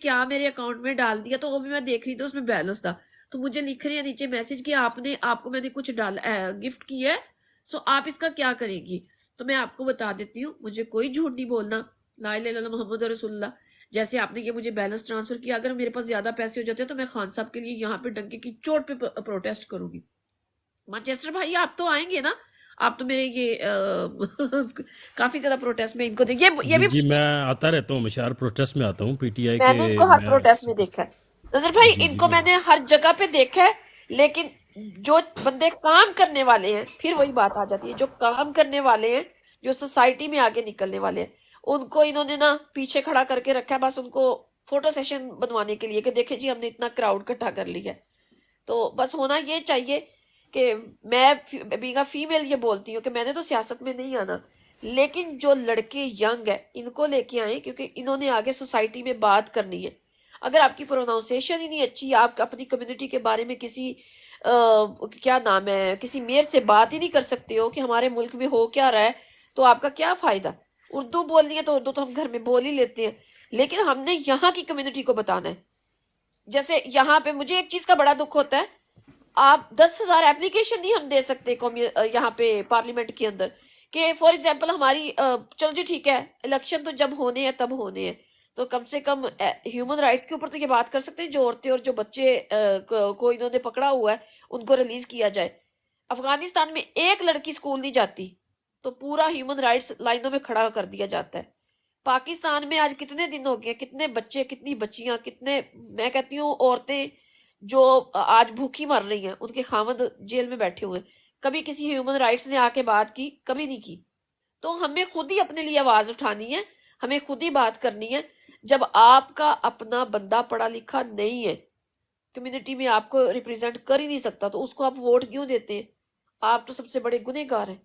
کیا میرے اکاؤنٹ میں ڈال دیا، تو وہ بھی میں دیکھ رہی تھی اس میں بیلنس تھا، تو مجھے لکھ رہی ہے نیچے میسج کہ آپ کو میں نے کچھ گفٹ کیا ہے، سو آپ اس کا کیا کریں گی؟ تو میں آپ کو بتا دیتی ہوں، مجھے کوئی جھوٹ نہیں بولنا، لا الہ الا اللہ محمد رسول اللہ. جیسے آپ نے یہ مجھے بیلنس ٹرانسفر کیا، اگر میرے پاس زیادہ پیسے ہو جاتے ہیں تو میں خان صاحب کے لیے یہاں پہ ڈنکے کی چوٹ پہ پروٹیسٹ کروں گی. مانچسٹر بھائی آپ تو آئیں گے نا، آپ تو میرے یہ کافی زیادہ پروٹیسٹ میں ان کو دیکھ، یہ جی بھی جی میں آتا رہتا ہوں، مشار پروٹیسٹ میں آتا ہوں پی ٹی آئی میں کے. نے ان کو ہر میں پروٹیسٹ میں دیکھا ہے نظر بھائی، جی ان جی کو میں نے ہر جگہ پہ دیکھا ہے. لیکن جو بندے کام کرنے والے ہیں، پھر وہی بات آ جاتی ہے، جو کام کرنے والے ہیں، جو سوسائٹی میں آگے نکلنے والے ہیں، ان کو انہوں نے نا پیچھے کھڑا کر کے رکھا ہے، بس ان کو فوٹو سیشن بنوانے کے لیے کہ دیکھیں جی ہم نے اتنا کراؤڈ اکٹھا کر لیا ہے. تو بس ہونا یہ چاہیے کہ میں بینگ اے فیمیل یہ بولتی ہوں کہ میں نے تو سیاست میں نہیں آنا، لیکن جو لڑکے ینگ ہیں ان کو لے کے آئیں، کیونکہ انہوں نے آگے سوسائٹی میں بات کرنی ہے. اگر آپ کی پروناؤنسیشن ہی نہیں اچھی، آپ اپنی کمیونٹی کے بارے میں کسی کیا نام ہے کسی میئر سے بات ہی نہیں کر سکتے ہو کہ ہمارے ملک میں ہو کیا رہا ہے، تو آپ کا کیا فائدہ؟ اردو بولنی ہے تو اردو تو ہم گھر میں بول ہی لیتے ہیں، لیکن ہم نے یہاں کی کمیونٹی کو بتانا ہے. جیسے یہاں پہ مجھے ایک چیز کا بڑا دکھ ہوتا ہے، آپ 10,000 اپلیکیشن نہیں ہم دے سکتے یہاں پہ پارلیمنٹ کے اندر، کہ فار ایگزامپل ہماری چلو جی ٹھیک ہے الیکشن تو جب ہونے ہیں تب ہونے ہیں، تو کم سے کم ہیومن رائٹ کے اوپر تو یہ بات کر سکتے ہیں، جو عورتیں اور جو بچے کو انہوں نے پکڑا ہوا ہے ان کو ریلیز کیا جائے. افغانستان میں ایک لڑکی اسکول نہیں جاتی تو پورا ہیومن رائٹس لائنوں میں کھڑا کر دیا جاتا ہے. پاکستان میں آج کتنے دن ہو گئے، کتنے بچے، کتنی بچیاں، کتنے میں کہتی ہوں عورتیں جو آج بھوکی مر رہی ہیں، ان کے خاوند جیل میں بیٹھے ہوئے ہیں، کبھی کسی ہیومن رائٹس نے آ کے بات کی؟ کبھی نہیں کی. تو ہمیں خود ہی اپنے لیے آواز اٹھانی ہے، ہمیں خود ہی بات کرنی ہے. جب آپ کا اپنا بندہ پڑھا لکھا نہیں ہے، کمیونٹی میں آپ کو ریپرزینٹ کر ہی نہیں سکتا، تو اس کو آپ ووٹ کیوں دیتے ہیں؟ آپ تو سب سے بڑے گنہگار ہیں.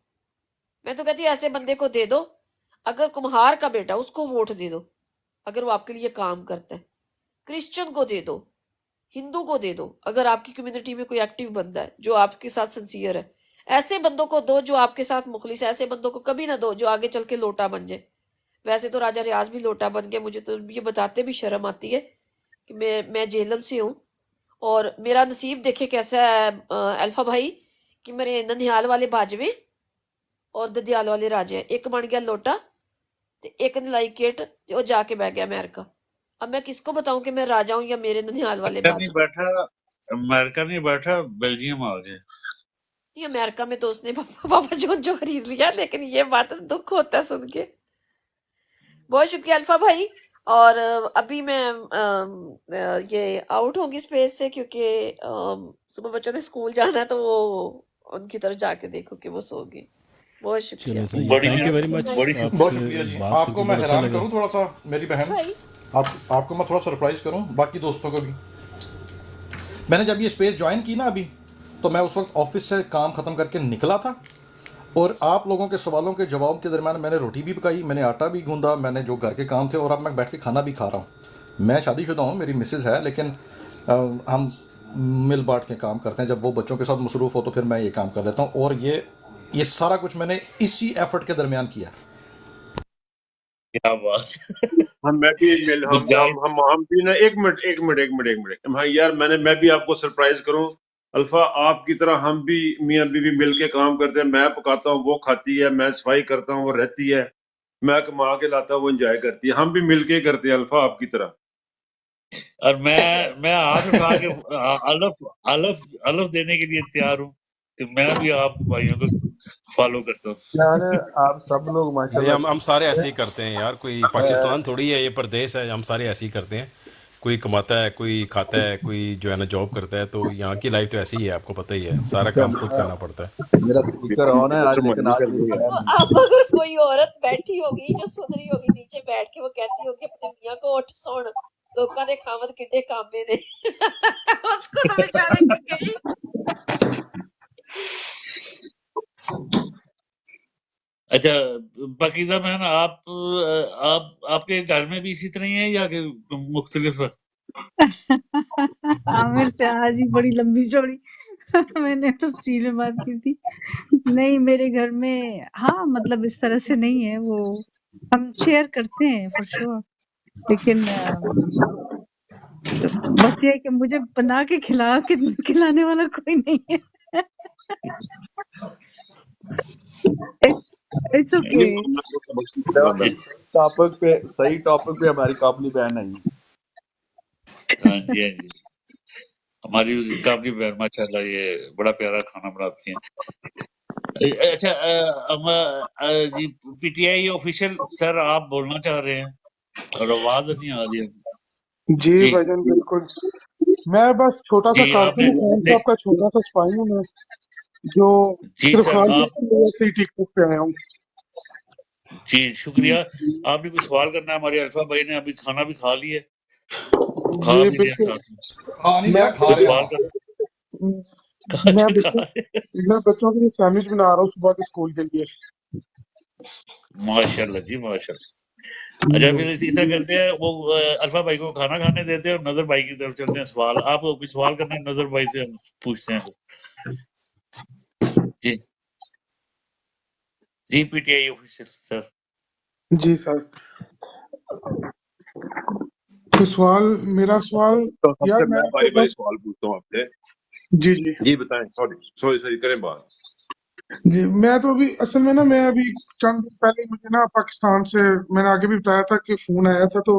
میں تو کہتی ہوں ایسے بندے کو دے دو، اگر کمہار کا بیٹا اس کو ووٹ دے دو اگر وہ آپ کے لیے کام کرتا ہے، کرسچن کو دے دو، ہندو کو دے دو اگر آپ کی کمیونٹی میں کوئی ایکٹیو بندہ ہے جو آپ کے ساتھ سنسیئر ہے. ایسے بندوں کو دو جو آپ کے ساتھ مخلص ہے، ایسے بندوں کو کبھی نہ دو جو آگے چل کے لوٹا بن جائے. ویسے تو راجہ ریاض بھی لوٹا بن گئے، مجھے تو یہ بتاتے بھی شرم آتی ہے کہ میں جہلم سے ہوں، اور میرا نصیب دیکھے کیسا ہے الفا بھائی، کہ میرے ننیال والے باجوے اور ددیال والے راجے ہیں، ایک بن گیا لوٹا تے ایک نے لائی کٹ تے وہ جا کے بہ گیا امریکہ. اب میں کس کو بتاؤں کہ میں راجا ہوں یا میرے ننیال والے باجو؟ امریکہ نہیں بیٹھا، بیلجیم آ گئے. یہ امریکہ میں تو اس نے پاپا جو خرید لیا، لیکن یہ بات دکھ ہوتا ہے سن کے. بہت شکریہ الفا بھائی. اور ابھی میں یہ آؤٹ ہوں گی اسپیس سے، کیونکہ صبح بچوں نے اسکول جانا ہے، تو وہ ان کی طرف جا کے دیکھو کہ وہ سو گئی. بہت شکریہ چلیں صحیح ہے، تھینک یو ویری مچ. آپ بہت سے شکریہ جی. بات کر آپ کو کے میں بہت اچھا حیران لگا. کروں تھوڑا سا میری بہن، بھائی. آپ کو میں تھوڑا سرپرائز کروں، باقی دوستوں کو بھی. میں نے جب یہ اسپیس جوائن کی نا ابھی، تو میں اس وقت آفس سے کام ختم کر کے نکلا تھا، اور آپ لوگوں کے سوالوں کے جواب کے درمیان میں نے روٹی بھی پکائی، میں نے آٹا بھی گوندا، میں نے جو گھر کے کام تھے، اور اب میں بیٹھ کے کھانا بھی کھا رہا ہوں. میں شادی شدہ ہوں، میری مسز ہے، لیکن ہم مل بانٹ کے کام کرتے ہیں. جب وہ بچوں کے ساتھ مصروف ہو تو پھر میں یہ کام کر لیتا ہوں، اور یہ سارا کچھ میں نے اسی ایفرٹ کے درمیان کیا. کیا بات. میں بھی ہم بھی نا ایک منٹ ہاں یار، میں بھی آپ کو سرپرائز کروں. الفا آپ کی طرح ہم بھی میاں بیوی مل کے کام کرتے ہیں، میں پکاتا ہوں وہ کھاتی ہے، میں صفائی کرتا ہوں وہ رہتی ہے، میں کما کے لاتا ہوں وہ انجوائے کرتی ہے. ہم بھی مل کے کرتے ہیں الفا آپ کی طرح. اور میں ہاتھ اٹھا کے الف دینے کے لیے تیار ہوں کہ میں بھی آپ بھائیوں کو فالو کرتا ہوں. یار آپ سب لوگ بھائی ماشاءاللہ ہم سارے ایسے ہی کرتے ہیں یار، کوئی پاکستان تھوڑی ہے، یہ پردیس ہے، ہم سارے ایسے ہی کرتے ہیں. کوئی کماتا ہے، کوئی کھاتا ہے، کوئی جو ہے نا جاب کرتا ہے. تو یہاں کی لائف تو ایسی ہی ہے، آپ کو پتہ ہی ہے، سارا کام خود کرنا پڑتا ہے. میرا اسپیکر آن ہے آج، لیکن آج میری بہن اب اگر کوئی عورت بیٹھی ہوگی جو سن رہی ہوگی نیچے بیٹھ کے، وہ کہتی ہوگی اپنے میاں کو اٹھ سن، لوکاں دے خامد کڈے کامے نے. اس کو تو بیچارے کی گئی. اچھا پاکیزہ بہن، آپ کے گھر میں بھی اسی طرح ہی ہے یا کہ مختلف ہے؟ عامر سے آج ہی بڑی لمبی چوڑی میں نے تفصیل میں بات کی تھی. نہیں میرے گھر میں ہاں مطلب اس طرح سے نہیں ہے، وہ ہم شیئر کرتے ہیں فور شور، لیکن تو بس یہ ہے کہ مجھے بنا کے کھلانے والا کوئی نہیں ہے. It's okay. صحیح ٹاپک پہ ہماری قابلی بہن آئی. ہاں جی ہاں جی، ہماری کابلی بہن ماشاء اللہ یہ بڑا پیارا کھانا بناتی ہیں. اچھا جی پی ٹی آئی آفیشیل سر آپ بولنا چاہ رہے ہیں اور آواز نہیں آ رہی ہے. جی جی بھائی جان بالکل. میں بس چھوٹا سا جی آپ کارٹون نے ہوں، خان صاحب کا چھوٹا سا سپاہی ہوں میں، جو جی صرف سر خان آپ صاحب کی وجہ سے ہی ٹک ٹاک پہ آیا ہوں. جی شکریہ. آپ نے کوئی سوال کرنا ہے؟ ہمارے الفا بھائی نے ابھی کھانا بھی کھا لی ہے تو کھا جی بھی لیا بالکل. ساتھ میں. کھا نہیں میں لیا، کھا کوئی رہے سوال ہاں. کرنا؟ میں اچھا کھا بچوں رہے ہیں. میں بچوں کے لیے سینڈوچ بنا رہا ہوں صبح کے اسکول کے لیے. ماشاء اللہ جی ماشاء اللہ. اچھا پھر اسی طرح کرتے ہیں، وہ الفا بھائی کو کھانا کھانے دیتے ہیں اور نظر بھائی کی طرف چلتے ہیں. سوال آپ کو کوئی سوال کرنا ہے نظر بھائی سے ہم پوچھتے ہیں. جی جی پی ٹی آئی آفیسر سر. جی سر. تو میرا سوال تو سب یار سے میں میں تو باری باری بس سوال پوچھتا ہوں آپ سے. جی جی جی بتائیں. سوری کریں بات. جی. میں تو ابھی اصل میں میں ابھی چند دن پہلے مجھے پاکستان سے میں نے آگے بھی بتایا تھا کہ فون آیا تھا. تو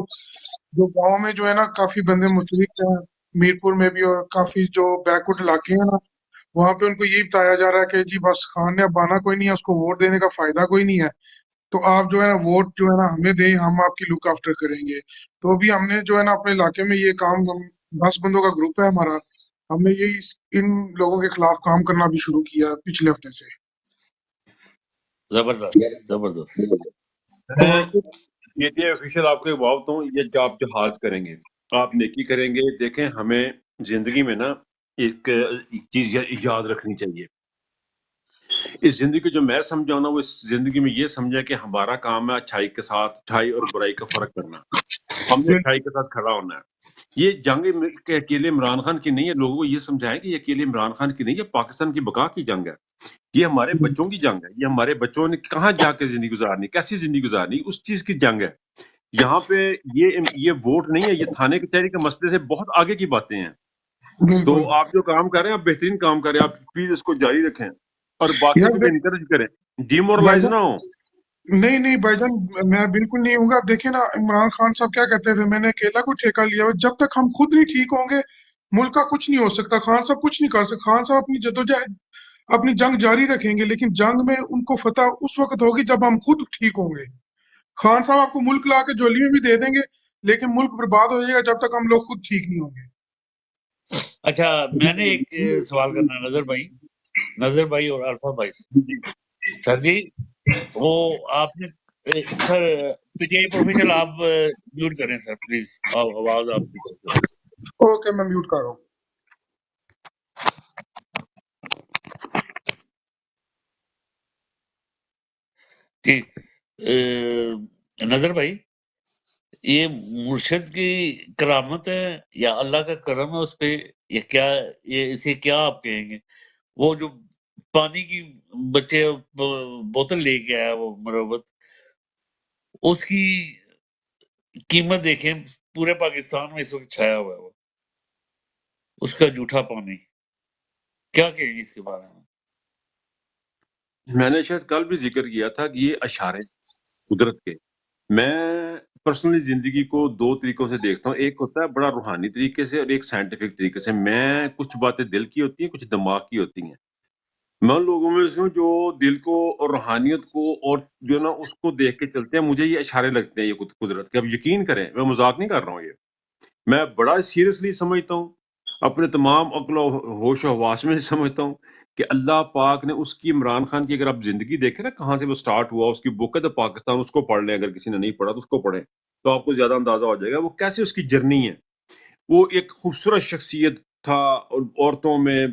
جو گاؤں میں جو ہے کافی بندے مشرک ہیں میرپور میں بھی، اور کافی جو بیکورڈ علاقے ہیں وہاں پہ ان کو یہی بتایا جا رہا ہے کہ جی بس خان نے اب آنا کوئی نہیں ہے، اس کو ووٹ دینے کا فائدہ کوئی نہیں ہے، تو آپ جو ہے ووٹ جو ہے ہمیں دیں، ہم آپ کی لک آفٹر کریں گے. تو ابھی ہم نے جو ہے اپنے علاقے میں یہ کام 10 بندوں کا گروپ ہے ہمارا، ہم نے یہی ان لوگوں کے خلاف کام کرنا بھی شروع کیا پچھلے ہفتے سے. زبردست زبردست. اور پی ٹی آئی آفیشیل آپ کو ایک بات ہوں، یہ آپ جہاد کریں گے، آپ نیکی کریں گے. دیکھیں ہمیں زندگی میں نا ایک چیز یاد رکھنی چاہیے. اس زندگی کو جو میں سمجھاؤں نا، وہ اس زندگی میں یہ سمجھا کہ ہمارا کام ہے اچھائی کے ساتھ اچھائی اور برائی کا فرق کرنا. ہم نے اچھائی کے ساتھ کھڑا ہونا ہے. یہ جنگ اکیلے عمران خان کی نہیں ہے. لوگوں کو یہ سمجھائیں کہ یہ اکیلے عمران خان کی نہیں ہے، پاکستان کی بقا کی جنگ ہے. یہ ہمارے بچوں کی جنگ ہے. یہ ہمارے بچوں نے کہاں جا کے زندگی گزارنی، کیسی زندگی گزارنی، اس چیز کی جنگ ہے. یہاں پہ یہ ووٹ نہیں ہے، یہ تھانے کچہری کے مسئلے سے بہت آگے کی باتیں ہیں. تو بالکل آپ جو کام کر رہے ہیں آپ بہترین کام کر رہے ہیں. آپ پلیز اس کو جاری رکھیں اور باقیوں یار کو بھی انکریج کریں، ڈی بھائی مورلائز جان، نہ ہو. نہیں بھائی جان، میں بالکل نہیں ہوں گا. دیکھیں عمران خان صاحب کیا کہتے تھے، میں نے اکیلا کو ٹھیکہ لیا ہوا، جب تک ہم خود نہیں ٹھیک ہوں گے ملک کا کچھ نہیں ہو سکتا. خان صاحب کچھ نہیں کر سکتے. خان صاحب اپنی جدوجہد اپنی جنگ جاری رکھیں گے، لیکن جنگ میں ان کو فتح اس وقت ہوگی جب ہم خود ٹھیک ہوں گے. خان صاحب آپ کو ملک لا کے جولی میں بھی دے دیں گے، لیکن ملک برباد ہو جائے گا جب تک ہم لوگ خود ٹھیک نہیں ہوں گے. اچھا میں نے ایک سوال کرنا ہے نظر بھائی اور الفا بھائی سے. سر جی وہ آپ نے سر پی ٹی آئی پروفیشنل آپ میوٹ کریں سر پلیز، آواز آپ کی طرف سے. اوکے میں میوٹ کر رہا ہوں. جی نظر بھائی، یہ مرشد کی کرامت ہے یا اللہ کا کرم ہے اس پہ، یا کیا اسے کیا آپ کہیں گے؟ وہ جو پانی کی بچے بوتل لے کے آیا وہ مروت، اس کی قیمت دیکھیں پورے پاکستان میں اس وقت چھایا ہوا ہے وہ، اس کا جھوٹا پانی، کیا کہیں گے اس کے بارے میں؟ میں نے شاید کل بھی ذکر کیا تھا کہ یہ اشارے قدرت کے. میں پرسنلی زندگی کو 2 طریقوں سے دیکھتا ہوں. ایک ہوتا ہے بڑا روحانی طریقے سے اور ایک سائنٹیفک طریقے سے. میں کچھ باتیں دل کی ہوتی ہیں، کچھ دماغ کی ہوتی ہیں. میں ان لوگوں میں سے ہوں جو دل کو اور روحانیت کو اور جو نا اس کو دیکھ کے چلتے ہیں. مجھے یہ اشارے لگتے ہیں یہ قدرت کے. اب یقین کریں میں مذاق نہیں کر رہا ہوں، یہ میں بڑا سیریسلی سمجھتا ہوں، اپنے تمام عقل و ہوش و حواس میں سمجھتا ہوں کہ اللہ پاک نے اس کی عمران خان کی اگر آپ زندگی دیکھیں نا کہاں سے وہ سٹارٹ ہوا، اس کی بک ہے تو پاکستان، اس کو پڑھ لیں. اگر کسی نے نہیں پڑھا تو اس کو پڑھیں تو آپ کو زیادہ اندازہ ہو جائے گا وہ کیسے اس کی جرنی ہے. وہ ایک خوبصورت شخصیت تھا اور عورتوں میں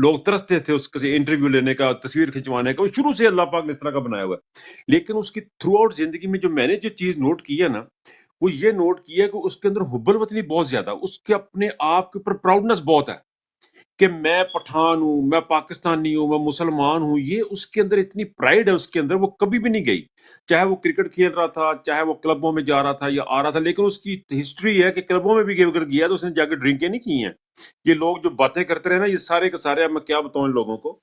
لوگ ترستے تھے اس سے انٹرویو لینے کا، تصویر کھنچوانے کا. وہ شروع سے اللہ پاک نے اس طرح کا بنایا ہوا ہے. لیکن اس کی تھرو آؤٹ زندگی میں جو میں نے جو چیز نوٹ کی ہے نا، وہ یہ نوٹ کیا کہ اس کے اندر حب الوطنی بہت زیادہ، اس کے اپنے آپ کے اوپر پراؤڈنس بہت ہے کہ میں پٹھان ہوں، میں پاکستانی ہوں، میں مسلمان ہوں. یہ اس کے اندر اتنی پرائیڈ ہے اس کے اندر، وہ کبھی بھی نہیں گئی. چاہے وہ کرکٹ کھیل رہا تھا، چاہے وہ کلبوں میں جا رہا تھا یا آ رہا تھا، لیکن اس کی ہسٹری ہے کہ کلبوں میں بھی اگر گیا تو اس نے جا کے ڈرنکیں نہیں کی ہیں. یہ لوگ جو باتیں کرتے رہے نا، یہ سارے کے سارے، اب میں کیا بتاؤں ان لوگوں کو.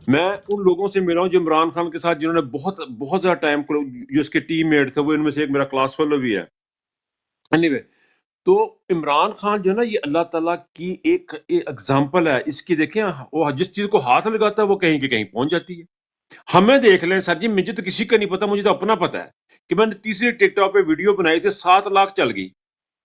میں ان لوگوں سے ملا ہوں جو عمران خان کے ساتھ، جنہوں نے بہت بہت زیادہ ٹائم، جو اس کے ٹیم میٹ تھے، وہ ان میں سے ایک میرا کلاس فیلو بھی ہے. اینی وے، تو عمران خان جو ہے نا، یہ اللہ تعالیٰ کی ایک ایگزامپل ہے. اس کی دیکھیں، وہ جس چیز کو ہاتھ لگاتا ہے وہ کہیں کہ کہیں پہنچ جاتی ہے. ہمیں دیکھ لیں سر جی، مجھے تو کسی کا نہیں پتا، مجھے تو اپنا پتا ہے کہ میں نے تیسری ٹک ٹاک پہ ویڈیو بنائی تھی، 7 لاکھ چل گئی.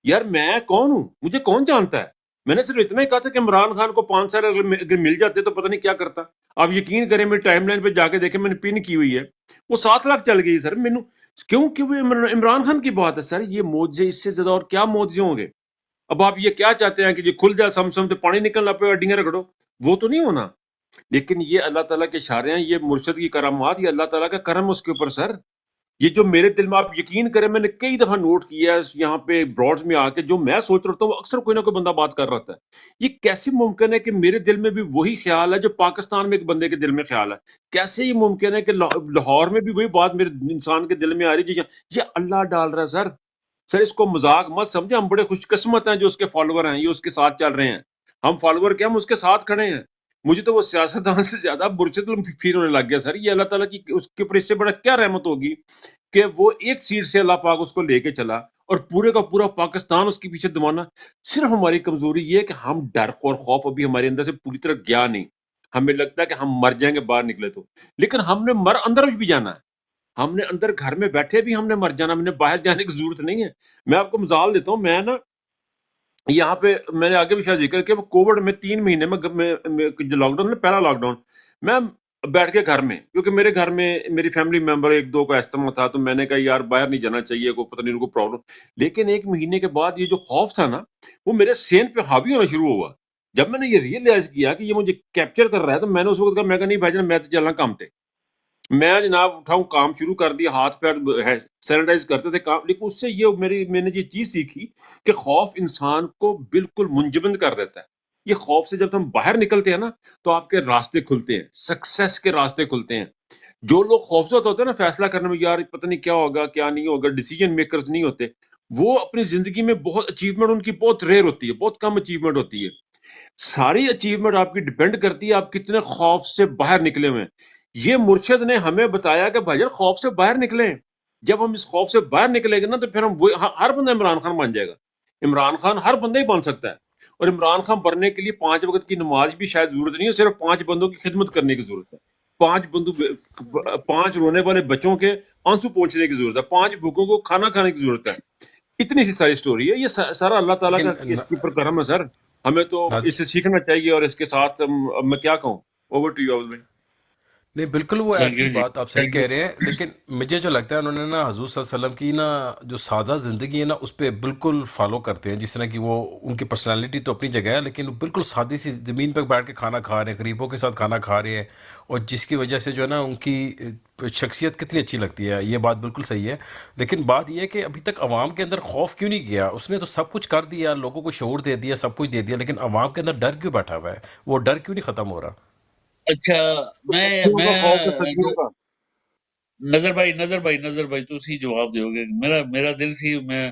یار میں کون ہوں؟ مجھے کون جانتا ہے؟ میں نے صرف اتنا ہی کہا تھا کہ عمران خان کو 5 سال اگر مل جاتے تو پتہ نہیں کیا کرتا. آپ یقین کریں، میری ٹائم لائن پہ جا کے دیکھیں، میں نے پن کی ہوئی ہے، وہ 7 لاکھ چل گئی سر. مینوں کیوں کہ وہ عمران خان کی بات ہے سر. یہ معجزے، اس سے زیادہ اور کیا معجزے ہوں گے؟ اب آپ یہ کیا چاہتے ہیں کہ یہ کھل جائے سم تو پانی نکلنا پہ اڈیاں رگڑو؟ وہ تو نہیں ہونا. لیکن یہ اللہ تعالیٰ کے اشارے ہیں، یہ مرشد کی کرامات، یہ اللہ تعالیٰ کا کرم اس کے اوپر سر. یہ جو میرے دل میں، آپ یقین کریں، میں نے کئی دفعہ نوٹ کیا ہے یہاں پہ براڈز میں آ کے، جو میں سوچ رہا ہوں اکثر کوئی نہ کوئی بندہ بات کر رہا تھا. یہ کیسے ممکن ہے کہ میرے دل میں بھی وہی خیال ہے جو پاکستان میں ایک بندے کے دل میں خیال ہے؟ کیسے یہ ممکن ہے کہ لاہور میں بھی وہی بات میرے انسان کے دل میں آ رہی ہے؟ یہ اللہ ڈال رہا ہے سر. سر اس کو مذاق مت سمجھے. ہم بڑے خوش قسمت ہیں جو اس کے فالوور ہیں، یہ اس کے ساتھ چل رہے ہیں. ہم فالوور کیا، ہم اس کے ساتھ کھڑے ہیں. مجھے تو وہ سیاستدان سے زیادہ مرشد فیل ہونے لگ گیا سر. یہ اللہ تعالیٰ کی اس کے اوپر اس سے بڑا کیا رحمت ہوگی کہ وہ ایک سیٹ سے اللہ پاک اس کو لے کے چلا، اور پورے کا پورا پاکستان اس کے پیچھے دمانا. صرف ہماری کمزوری یہ ہے کہ ہم ڈر اور خوف ابھی ہمارے اندر سے پوری طرح گیا نہیں. ہمیں لگتا ہے کہ ہم مر جائیں گے باہر نکلے تو، لیکن ہم نے اندر بھی جانا ہے. ہم نے اندر گھر میں بیٹھے بھی ہم نے مر جانا، ہم نے باہر جانے کی ضرورت نہیں ہے. میں آپ کو مثال دیتا ہوں. میں نا یہاں پہ میں نے آگے بھی شاید ذکر کیا، کووڈ میں 3 مہینے میں جو لاک ڈاؤن، پہلا لاک ڈاؤن، میں بیٹھ کے گھر میں، کیونکہ میرے گھر میں میری فیملی ممبر 1-2 کو استما تھا، تو میں نے کہا یار باہر نہیں جانا چاہیے، کوئی پتہ نہیں ان کو پرابلم. لیکن 1 مہینے کے بعد یہ جو خوف تھا نا، وہ میرے سین پہ حاوی ہونا شروع ہوا. جب میں نے یہ ریئلائز کیا کہ یہ مجھے کیپچر کر رہا ہے، تو میں نے اس وقت کہا، میں کہا نہیں بھائی جان، میں تو چلنا کام تے. میں جناب اٹھاؤں، کام شروع کر دیا، ہاتھ پیر سینیٹائز کرتے تھے کام. لیکن اس سے یہ میں نے یہ چیز سیکھی کہ خوف انسان کو بالکل منجمد کر دیتا ہے. یہ خوف سے جب ہم باہر نکلتے ہیں نا، تو آپ کے راستے کھلتے ہیں، سکسیس کے راستے کھلتے ہیں. جو لوگ خوفزدہ ہوتے ہیں نا فیصلہ کرنے میں، یار پتہ نہیں کیا ہوگا کیا نہیں ہوگا، ڈیسیجن میکرز نہیں ہوتے، وہ اپنی زندگی میں بہت اچیومنٹ ان کی بہت ریئر ہوتی ہے، بہت کم اچیومنٹ ہوتی ہے. ساری اچیومنٹ آپ کی ڈیپینڈ کرتی ہے آپ کتنے خوف سے باہر نکلے ہوئے ہیں. یہ مرشد نے ہمیں بتایا کہ بھائی جان خوف سے باہر نکلیں. جب ہم اس خوف سے باہر نکلیں گے نا، تو پھر ہم ہر بندہ عمران خان بن جائے گا. عمران خان ہر بندہ ہی بن سکتا ہے. اور عمران خان بننے کے لیے 5 وقت کی نماز بھی شاید ضرورت نہیں ہے، صرف 5 بندوں کی خدمت کرنے کی ضرورت ہے. 5 رونے والے بچوں کے آنسو پوچھنے کی ضرورت ہے. 5 بھوکوں کو کھانا کھانے کی ضرورت ہے. اتنی سی ساری سٹوری ہے. یہ سارا اللہ تعالیٰ کا لیکن اس کے اوپر کرم ہے سر. ہمیں تو اس سے سیکھنا چاہیے. اور اس کے ساتھ اب میں کیا کہوں. اوور ٹو یو عابد بھائی. نہیں بالکل وہ تھینک ایسی یو جی. بات آپ صحیح کہہ رہے ہیں، لیکن مجھے جو لگتا ہے انہوں نے نا حضور صلی اللہ علیہ وسلم کی نا جو سادہ زندگی ہے نا، اس پہ بالکل فالو کرتے ہیں. جس طرح کہ وہ ان کی پرسنالٹی تو اپنی جگہ ہے، لیکن وہ بالکل سادی سی زمین پہ بیٹھ کے کھانا کھا رہے ہیں، غریبوں کے ساتھ کھانا کھا رہے ہیں، اور جس کی وجہ سے جو ہے نا ان کی شخصیت کتنی اچھی لگتی ہے. یہ بات بالکل صحیح ہے. لیکن بات یہ ہے کہ ابھی تک عوام کے اندر خوف کیوں نہیں گیا؟ اس نے تو سب کچھ کر دیا، لوگوں کو شعور دے دیا، سب کچھ دے دیا، لیکن عوام کے اندر ڈر کیوں بیٹھا ہوا ہے؟ وہ ڈر کیوں نہیں ختم ہو رہا؟ اچھا، خوف ہے صدیوں کا. نظر بھائی تسی جواب دیو گے. میرا دل سی میں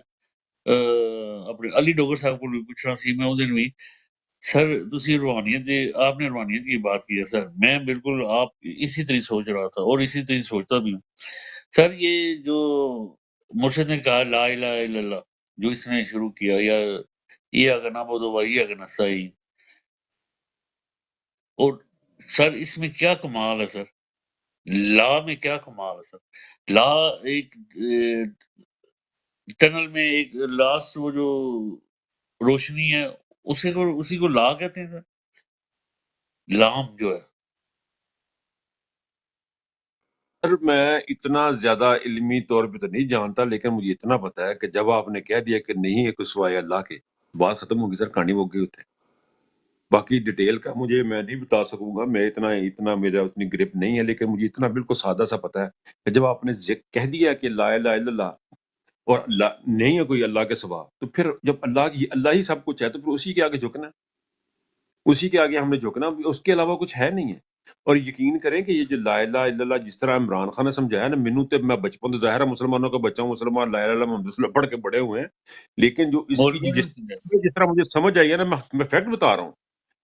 اپنے علی ڈوگر صاحب کو پوچھنا سی. میں اس دن بھی سر تسی روحانیت آپ نے روحانیت کی بات کی ہے سر. میں بالکل آپ اسی طرح سوچ رہا تھا اور اسی طرح سوچتا بھی ہوں سر. یہ جو مرشد نے کہا لا الہ الا اللہ، جو اس نے شروع کیا، یا یہ اگر نہ بودو بھائی یہ اگر نسائی، اور سر اس میں کیا کمال ہے سر؟ لا میں کیا کمال ہے سر؟ لا ایک ٹنل میں ایک لاسٹ وہ جو روشنی ہے، اسی کو لا کہتے ہیں سر. لام جو ہے سر میں اتنا زیادہ علمی طور پہ تو نہیں جانتا، لیکن مجھے اتنا پتا ہے کہ جب آپ نے کہہ دیا کہ نہیں ہے کوئی سوائے اللہ کے، بات ختم ہوگی سر، کہانی ہوگی ہوتے. باقی ڈیٹیل کا مجھے میں نہیں بتا سکوں گا، میں اتنا میرا اتنی گرپ نہیں ہے، لیکن مجھے اتنا بالکل سادہ سا پتا ہے کہ جب آپ نے کہہ دیا کہ لا الہ الا اللہ اور نہیں ہے کوئی اللہ کے سوا، تو پھر جب اللہ ہی سب کچھ ہے، تو پھر اسی کے آگے جھکنا، اسی کے آگے ہم نے جھکنا، اس کے علاوہ کچھ ہے نہیں ہے. اور یقین کریں کہ یہ جو لا الہ الا اللہ جس طرح عمران خان نے سمجھایا نا، مینوں تے میں بچپن تو ظاہر ہے مسلمانوں کا بچہ ہوں، مسلمان لا الہ الا اللہ محمد رسول اللہ پڑھ کے بڑے ہوئے ہیں، لیکن جو اس کی مولوی جس طرح مجھے سمجھ آئی ہے نا، میں فیکٹ بتا رہا ہوں،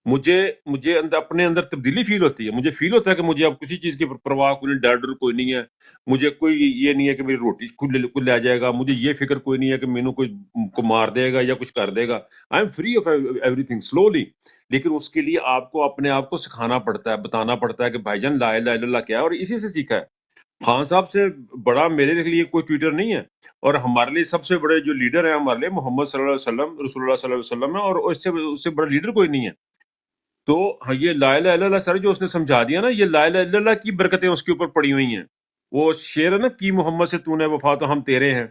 مجھے اپنے اندر تبدیلی فیل ہوتی ہے، مجھے فیل ہوتا ہے کہ مجھے اب کسی چیز کی پرواہ کوئی نہیں، ڈر کوئی نہیں ہے، مجھے کوئی یہ نہیں ہے کہ میری روٹی کوئی لے جائے گا، مجھے یہ فکر کوئی نہیں ہے کہ مینوں کوئی کو مار دے گا یا کچھ کر دے گا. I am free of everything solely. لیکن اس کے لیے آپ کو اپنے آپ کو سکھانا پڑتا ہے، بتانا پڑتا ہے کہ بھائی جان لا الہ الا اللہ کیا ہے، اور اسی سے سیکھا ہے. خان صاحب سے بڑا میرے لیے کوئی ٹویٹر نہیں ہے، اور ہمارے لیے سب سے بڑے جو لیڈر ہیں ہمارے لیے محمد صلی اللہ علیہ وسلم، رسول اللہ صلی اللہ علیہ وسلم ہے، اور اس سے بڑا لیڈر کوئی نہیں ہے. تو یہ لا الہ الا اللہ سر جو اس نے سمجھا دیا نا، یہ لا الہ الا اللہ کی برکتیں اس کے اوپر پڑی ہوئی ہیں. وہ شعر ہے نا، کی محمد سے تو نے وفا تو ہم تیرے ہیں.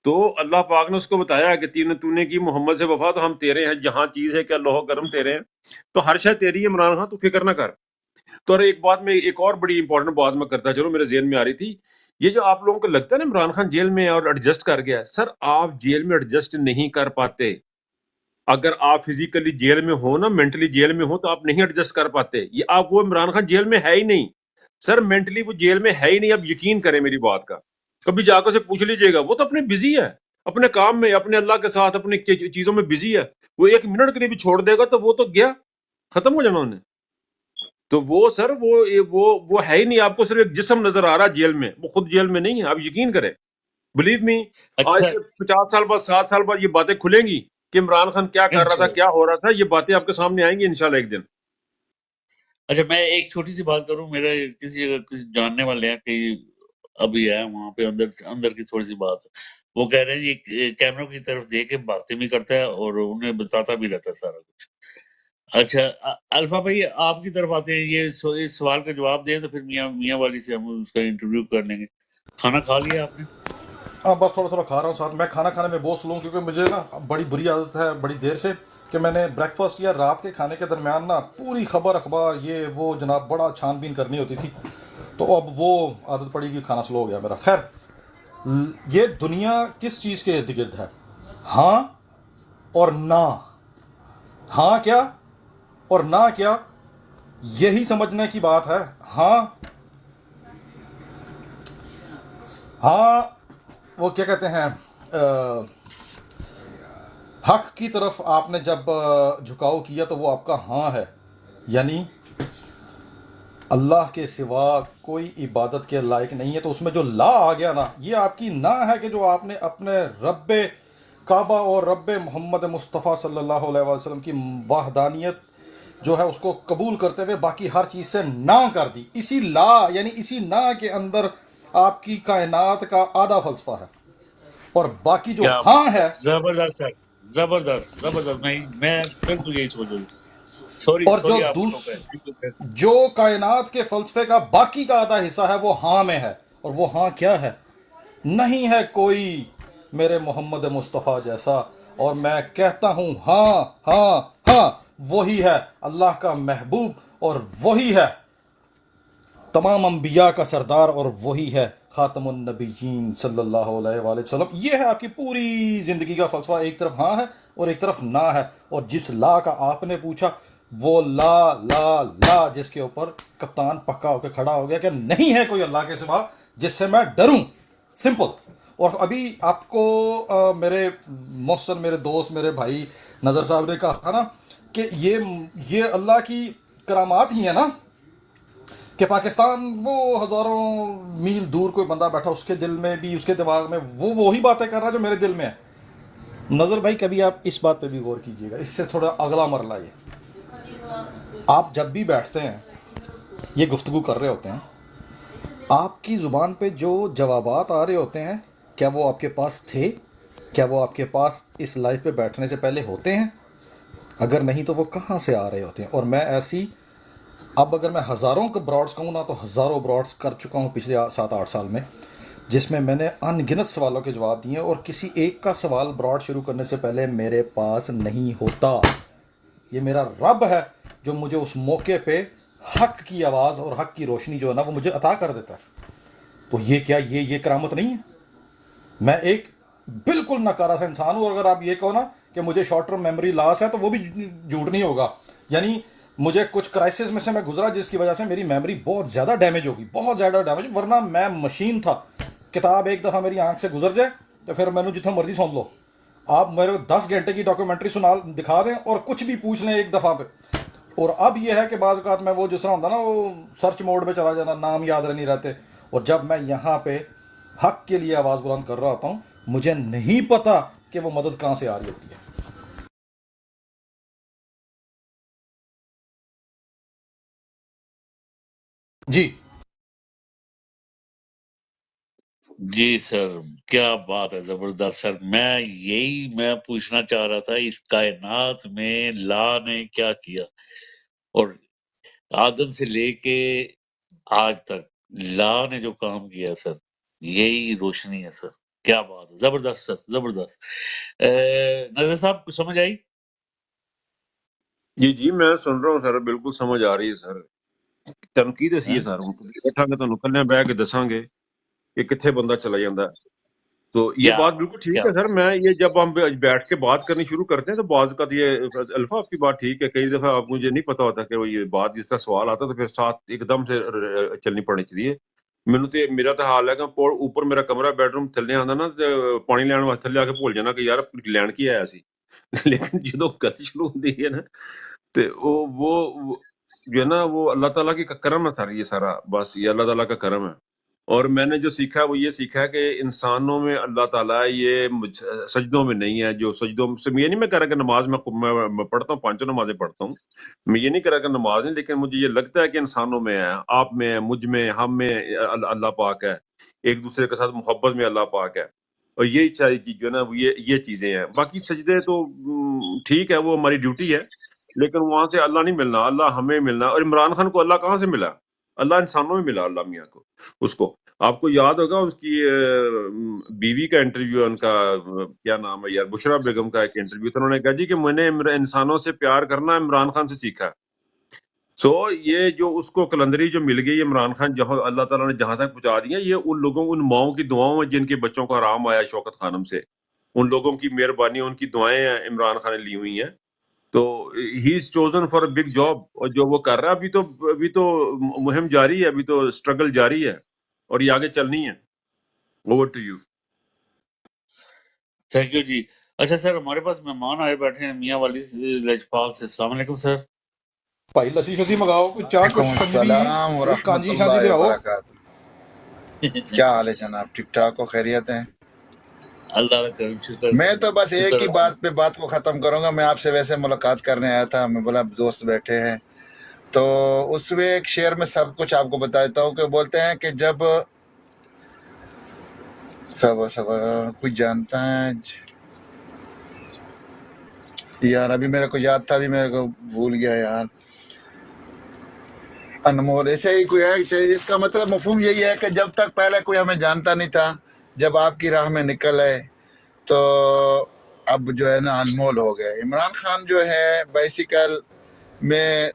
تو اللہ پاک نے اس کو بتایا کہ تو نے کی محمد سے وفا تو ہم تیرے ہیں، جہاں چیز ہے کہ اللہ کرم تیرے ہیں، تو ہر شے تیری ہے عمران خان، تو فکر نہ کر. تو اور ایک بات میں، ایک اور بڑی امپورٹنٹ بات میں کرتا چلو، میرے ذہن میں آ رہی تھی. یہ جو آپ لوگوں کو لگتا ہے نا عمران خان جیل میں ہے اور ایڈجسٹ کر گیا، سر آپ جیل میں ایڈجسٹ نہیں کر پاتے. اگر آپ فزیکلی جیل میں ہو نا، مینٹلی جیل میں ہو، تو آپ نہیں ایڈجسٹ کر پاتے. یہ آپ وہ عمران خان جیل میں ہے ہی نہیں سر، مینٹلی وہ جیل میں ہے ہی نہیں. اب یقین کریں میری بات کا، کبھی جا کر سے پوچھ لیجئے گا، وہ تو اپنے بزی ہے، اپنے کام میں، اپنے اللہ کے ساتھ، اپنی چیزوں میں بزی ہے. وہ ایک منٹ کے لیے بھی چھوڑ دے گا تو وہ تو گیا، ختم ہو جانا انہیں. تو وہ سر وہ ہے ہی نہیں. آپ کو صرف ایک جسم نظر آ رہا ہے جیل میں، وہ خود جیل میں نہیں ہے. آپ یقین کریں، بلیو می، آج اچھا سے 50 سال بعد، 7 سال بعد یہ باتیں کھلیں گی کہ عمران خان کیا کر رہا تھا، کیا ہو رہا تھا. یہ باتیں آپ کے سامنے آئیں گی انشاءاللہ ایک دن. اچھا، میں ایک چھوٹی سی بات کروں. میرے کسی جاننے والے ہیں کہ ابھی ہے وہاں پہ، اندر کی تھوڑی سی بات ہے. وہ کہہ رہے ہیں یہ کیمروں کی طرف دیکھ کے باتیں بھی کرتا ہے اور انہیں بتاتا بھی رہتا ہے سارا کچھ. اچھا الفا بھائی آپ کی طرف آتے ہیں، یہ اس سوال کا جواب دیں تو پھر میاں والی سے ہم اس کا انٹرویو کر لیں گے. کھانا کھا لیا آپ نے؟ ہاں بس تھوڑا تھوڑا کھا رہا ہوں ساتھ. میں کھانا کھانے میں بہت سلو، کیونکہ مجھے نا بڑی بری عادت ہے بڑی دیر سے، کہ میں نے بریک فاسٹ یا رات کے کھانے کے درمیان نا پوری خبر اخبار یہ وہ جناب بڑا چھان بین کرنی ہوتی تھی، تو اب وہ عادت پڑی کہ کھانا سلو ہو گیا میرا. خیر، یہ دنیا کس چیز کے ارد گرد ہے؟ ہاں اور نہ. ہاں کیا اور نہ کیا، یہی سمجھنے کی بات ہے. ہاں ہاں وہ کیا کہتے ہیں، حق کی طرف آپ نے جب جھکاؤ کیا تو وہ آپ کا ہاں ہے، یعنی اللہ کے سوا کوئی عبادت کے لائق نہیں ہے. تو اس میں جو لا آ گیا نا، یہ آپ کی نہ ہے کہ جو آپ نے اپنے رب کعبہ اور رب محمد مصطفیٰ صلی اللہ علیہ وسلم کی وحدانیت جو ہے اس کو قبول کرتے ہوئے باقی ہر چیز سے نہ کر دی. اسی لا یعنی اسی نہ کے اندر آپ کی کائنات کا آدھا فلسفہ ہے، اور باقی جو کیا ہاں ہے. زبردست ہے، زبردست زبردست. میں بالکل یہی سوچ رہی ہوں. اور سوری آپ کو ٹوکا ہے. جو کائنات کے فلسفے کا باقی کا آدھا حصہ ہے وہ ہاں میں ہے. اور وہ ہاں کیا ہے؟ نہیں ہے کوئی میرے محمد مصطفیٰ جیسا، اور میں کہتا ہوں ہاں ہاں ہاں، وہی ہے اللہ کا محبوب، اور وہی ہے تمام انبیاء کا سردار، اور وہی ہے خاتم النبیین صلی اللہ علیہ وآلہ وسلم. یہ ہے آپ کی پوری زندگی کا فلسفہ. ایک طرف ہاں ہے اور ایک طرف نہ ہے. اور جس لا کا آپ نے پوچھا، وہ لا لا لا جس کے اوپر کپتان پکا ہو کے کھڑا ہو گیا کہ نہیں ہے کوئی اللہ کے سوا جس سے میں ڈروں. سمپل. اور ابھی آپ کو میرے محسن، میرے دوست، میرے بھائی نظر صاحب نے کہا نا کہ یہ اللہ کی کرامات ہی ہیں نا، کہ پاکستان وہ ہزاروں میل دور کوئی بندہ بیٹھا، اس کے دل میں بھی، اس کے دماغ میں وہی باتیں کر رہا ہے جو میرے دل میں ہے. نظر بھائی کبھی آپ اس بات پہ بھی غور کیجئے گا. اس سے تھوڑا اگلا مرحلہ یہ، آپ جب بھی بیٹھتے ہیں یہ گفتگو کر رہے ہوتے ہیں، آپ کی زبان پہ جو جوابات آ رہے ہوتے ہیں، کیا وہ آپ کے پاس تھے؟ کیا وہ آپ کے پاس اس لائف پہ بیٹھنے سے پہلے ہوتے ہیں؟ اگر نہیں تو وہ کہاں سے آ رہے ہوتے ہیں؟ اور میں ایسی، اب اگر میں ہزاروں کے براڈس کہوں نا تو ہزاروں براڈس کر چکا ہوں پچھلے 7-8 سال میں، جس میں نے ان گنت سوالوں کے جواب دیے، اور کسی ایک کا سوال براڈ شروع کرنے سے پہلے میرے پاس نہیں ہوتا. یہ میرا رب ہے جو مجھے اس موقع پہ حق کی آواز اور حق کی روشنی جو ہے نا وہ مجھے عطا کر دیتا ہے. تو یہ کیا یہ کرامت نہیں ہے؟ میں ایک بالکل ناکارہ سا انسان ہوں. اور اگر آپ یہ کہو نا کہ مجھے شارٹ ٹرم میموری لاس ہے تو وہ بھی جھوٹ نہیں ہوگا. یعنی مجھے کچھ کرائسس میں سے میں گزرا جس کی وجہ سے میری میموری بہت زیادہ ڈیمیج ہوگی، بہت زیادہ ڈیمیج، ورنہ میں مشین تھا. کتاب ایک دفعہ میری آنکھ سے گزر جائے تو پھر میں نے جتنا مرضی سن لو. آپ میرے کو 10 گھنٹے کی ڈاکیومنٹری دکھا دیں اور کچھ بھی پوچھ لیں ایک دفعہ پہ. اور اب یہ ہے کہ بعض اوقات میں وہ جس طرح ہوتا نا وہ سرچ موڈ میں چلا جانا، نام یاد نہیں رہتے. اور جب میں یہاں پہ حق کے لیے آواز بلند کر رہا ہوتا ہوں، مجھے نہیں پتا کہ وہ مدد کہاں سے آ رہی ہوتی ہے. جی جی سر، کیا بات ہے، زبردست سر. میں پوچھنا چاہ رہا تھا اس کائنات میں لا نے کیا کیا، اور آدم سے لے کے آج تک لا نے جو کام کیا سر، یہی روشنی ہے سر. کیا بات ہے، زبردست سر، زبردست. نظر صاحب کو سمجھ آئی؟ جی میں سن رہا ہوں سر، بالکل سمجھ آ رہی ہے سر. تنقید اسی ہے سر، بیٹھا کے تمہیں کلے بہ کے دساں گے کہ کتنے بندہ چلا جاتا ہے. تو یہ کیا بات بات بالکل ہے، ٹھیک کیا ہے سر. میں یہ جب ہم بیٹھ کے بات کرنی شروع کرتے ہیں تو بعض کا یہ الفا آپ کی بات ٹھیک ہے، کئی دفعہ آپ مجھے نہیں پتا ہوتا کہ وہ یہ بات جس طرح سوال آتا تو پھر ساتھ ایک دم سے چلنی پڑنی چاہیے. میرا تو حال ہے کہ اوپر میرا کمرہ بیڈ روم تھلے آتا نا پانی لین واسطے تھلے آ کے بھول جانا کہ یار لین کی آیا سی. لیکن جدو گل شروع ہوتی ہے نا تو وہ جو ہے نا وہ اللہ تعالیٰ کی کرم ہے سر. یہ سارا بس یہ اللہ تعالیٰ کا کرم ہے. اور میں نے جو سیکھا وہ یہ سیکھا ہے کہ انسانوں میں اللہ تعالیٰ یہ سجدوں میں نہیں ہے. جو سجدوں سے یہ نہیں میں کہہ رہا کہ نماز میں پڑھتا ہوں، 5 نمازیں پڑھتا ہوں، میں یہ نہیں کہہ رہا کہ نماز نہیں، لیکن مجھے یہ لگتا ہے کہ انسانوں میں ہے، آپ میں ہے، مجھ میں، ہم میں اللہ پاک ہے. ایک دوسرے کے ساتھ محبت میں اللہ پاک ہے. اور یہی چیز جو ہے نا یہ چیزیں ہیں. باقی سجدے تو ٹھیک ہے، وہ ہماری ڈیوٹی ہے، لیکن وہاں سے اللہ نہیں ملنا، اللہ ہمیں ملنا. اور عمران خان کو اللہ کہاں سے ملا؟ اللہ انسانوں میں ملا، اللہ میاں کو. اس کو آپ کو یاد ہوگا اس کی بیوی کا انٹرویو، ان کا کیا نام ہے یار، بشرا بیگم کا ایک انٹرویو تھا. انہوں نے کہا جی کہ میں نے انسانوں سے پیار کرنا عمران خان سے سیکھا ہے. سو یہ جو اس کو کلندری جو مل گئی عمران خان، جہاں اللہ تعالیٰ نے جہاں تک پہنچا دیا، یہ ان لوگوں، ان ماؤں کی دعاؤں میں جن کے بچوں کو آرام آیا شوکت خانم سے، ان لوگوں کی مہربانی، ان کی دعائیں ہیں عمران خان نے لی ہوئی ہیں. تو he is chosen for a big job. اور جو وہ کر رہا ہے ابھی تو مہم جاری ہے، ابھی تو اسٹرگل جاری ہے، اور یہ آگے چلنی ہے. Over to you. Thank you جی. اچھا سر، ہمارے پاس مہمان آئے بیٹھے ہیں میاں والی لجپال سے. السلام علیکم سر. بھائی لسی شسی منگاؤ، کوئی چاہ، کوئی وعلیکم شکنجی، السلام کوئی ورحمۃ کانجی شانجی اللہ لے آؤ. وبرکاتہ. کیا حال ہے جناب؟ ٹھیک ٹھاک ہو؟ خیریت ہیں؟ اللہ کا کرم، شکر میں سر، تو بس ایک شکر ہی ہے. بات کو ختم کروں گا. میں آپ سے ویسے ملاقات کرنے آیا تھا، میں بولا دوست بیٹھے ہیں تو اس میں ایک شعر میں سب کچھ آپ کو بتا دیتا ہوں کہ بولتے ہیں کہ جب صبر کچھ جانتا ہے یار، ابھی میرے کو یاد تھا، ابھی میرے کو بھول گیا یار. انمول ایسے ہی کوئی ہے. اس کا مطلب مفہوم یہی ہے کہ جب تک پہلے کوئی ہمیں جانتا نہیں تھا، جب آپ کی راہ میں نکل آئے تو اب جو ہے نا انمول ہو گئے. عمران خان جو ہے بیسیکل میں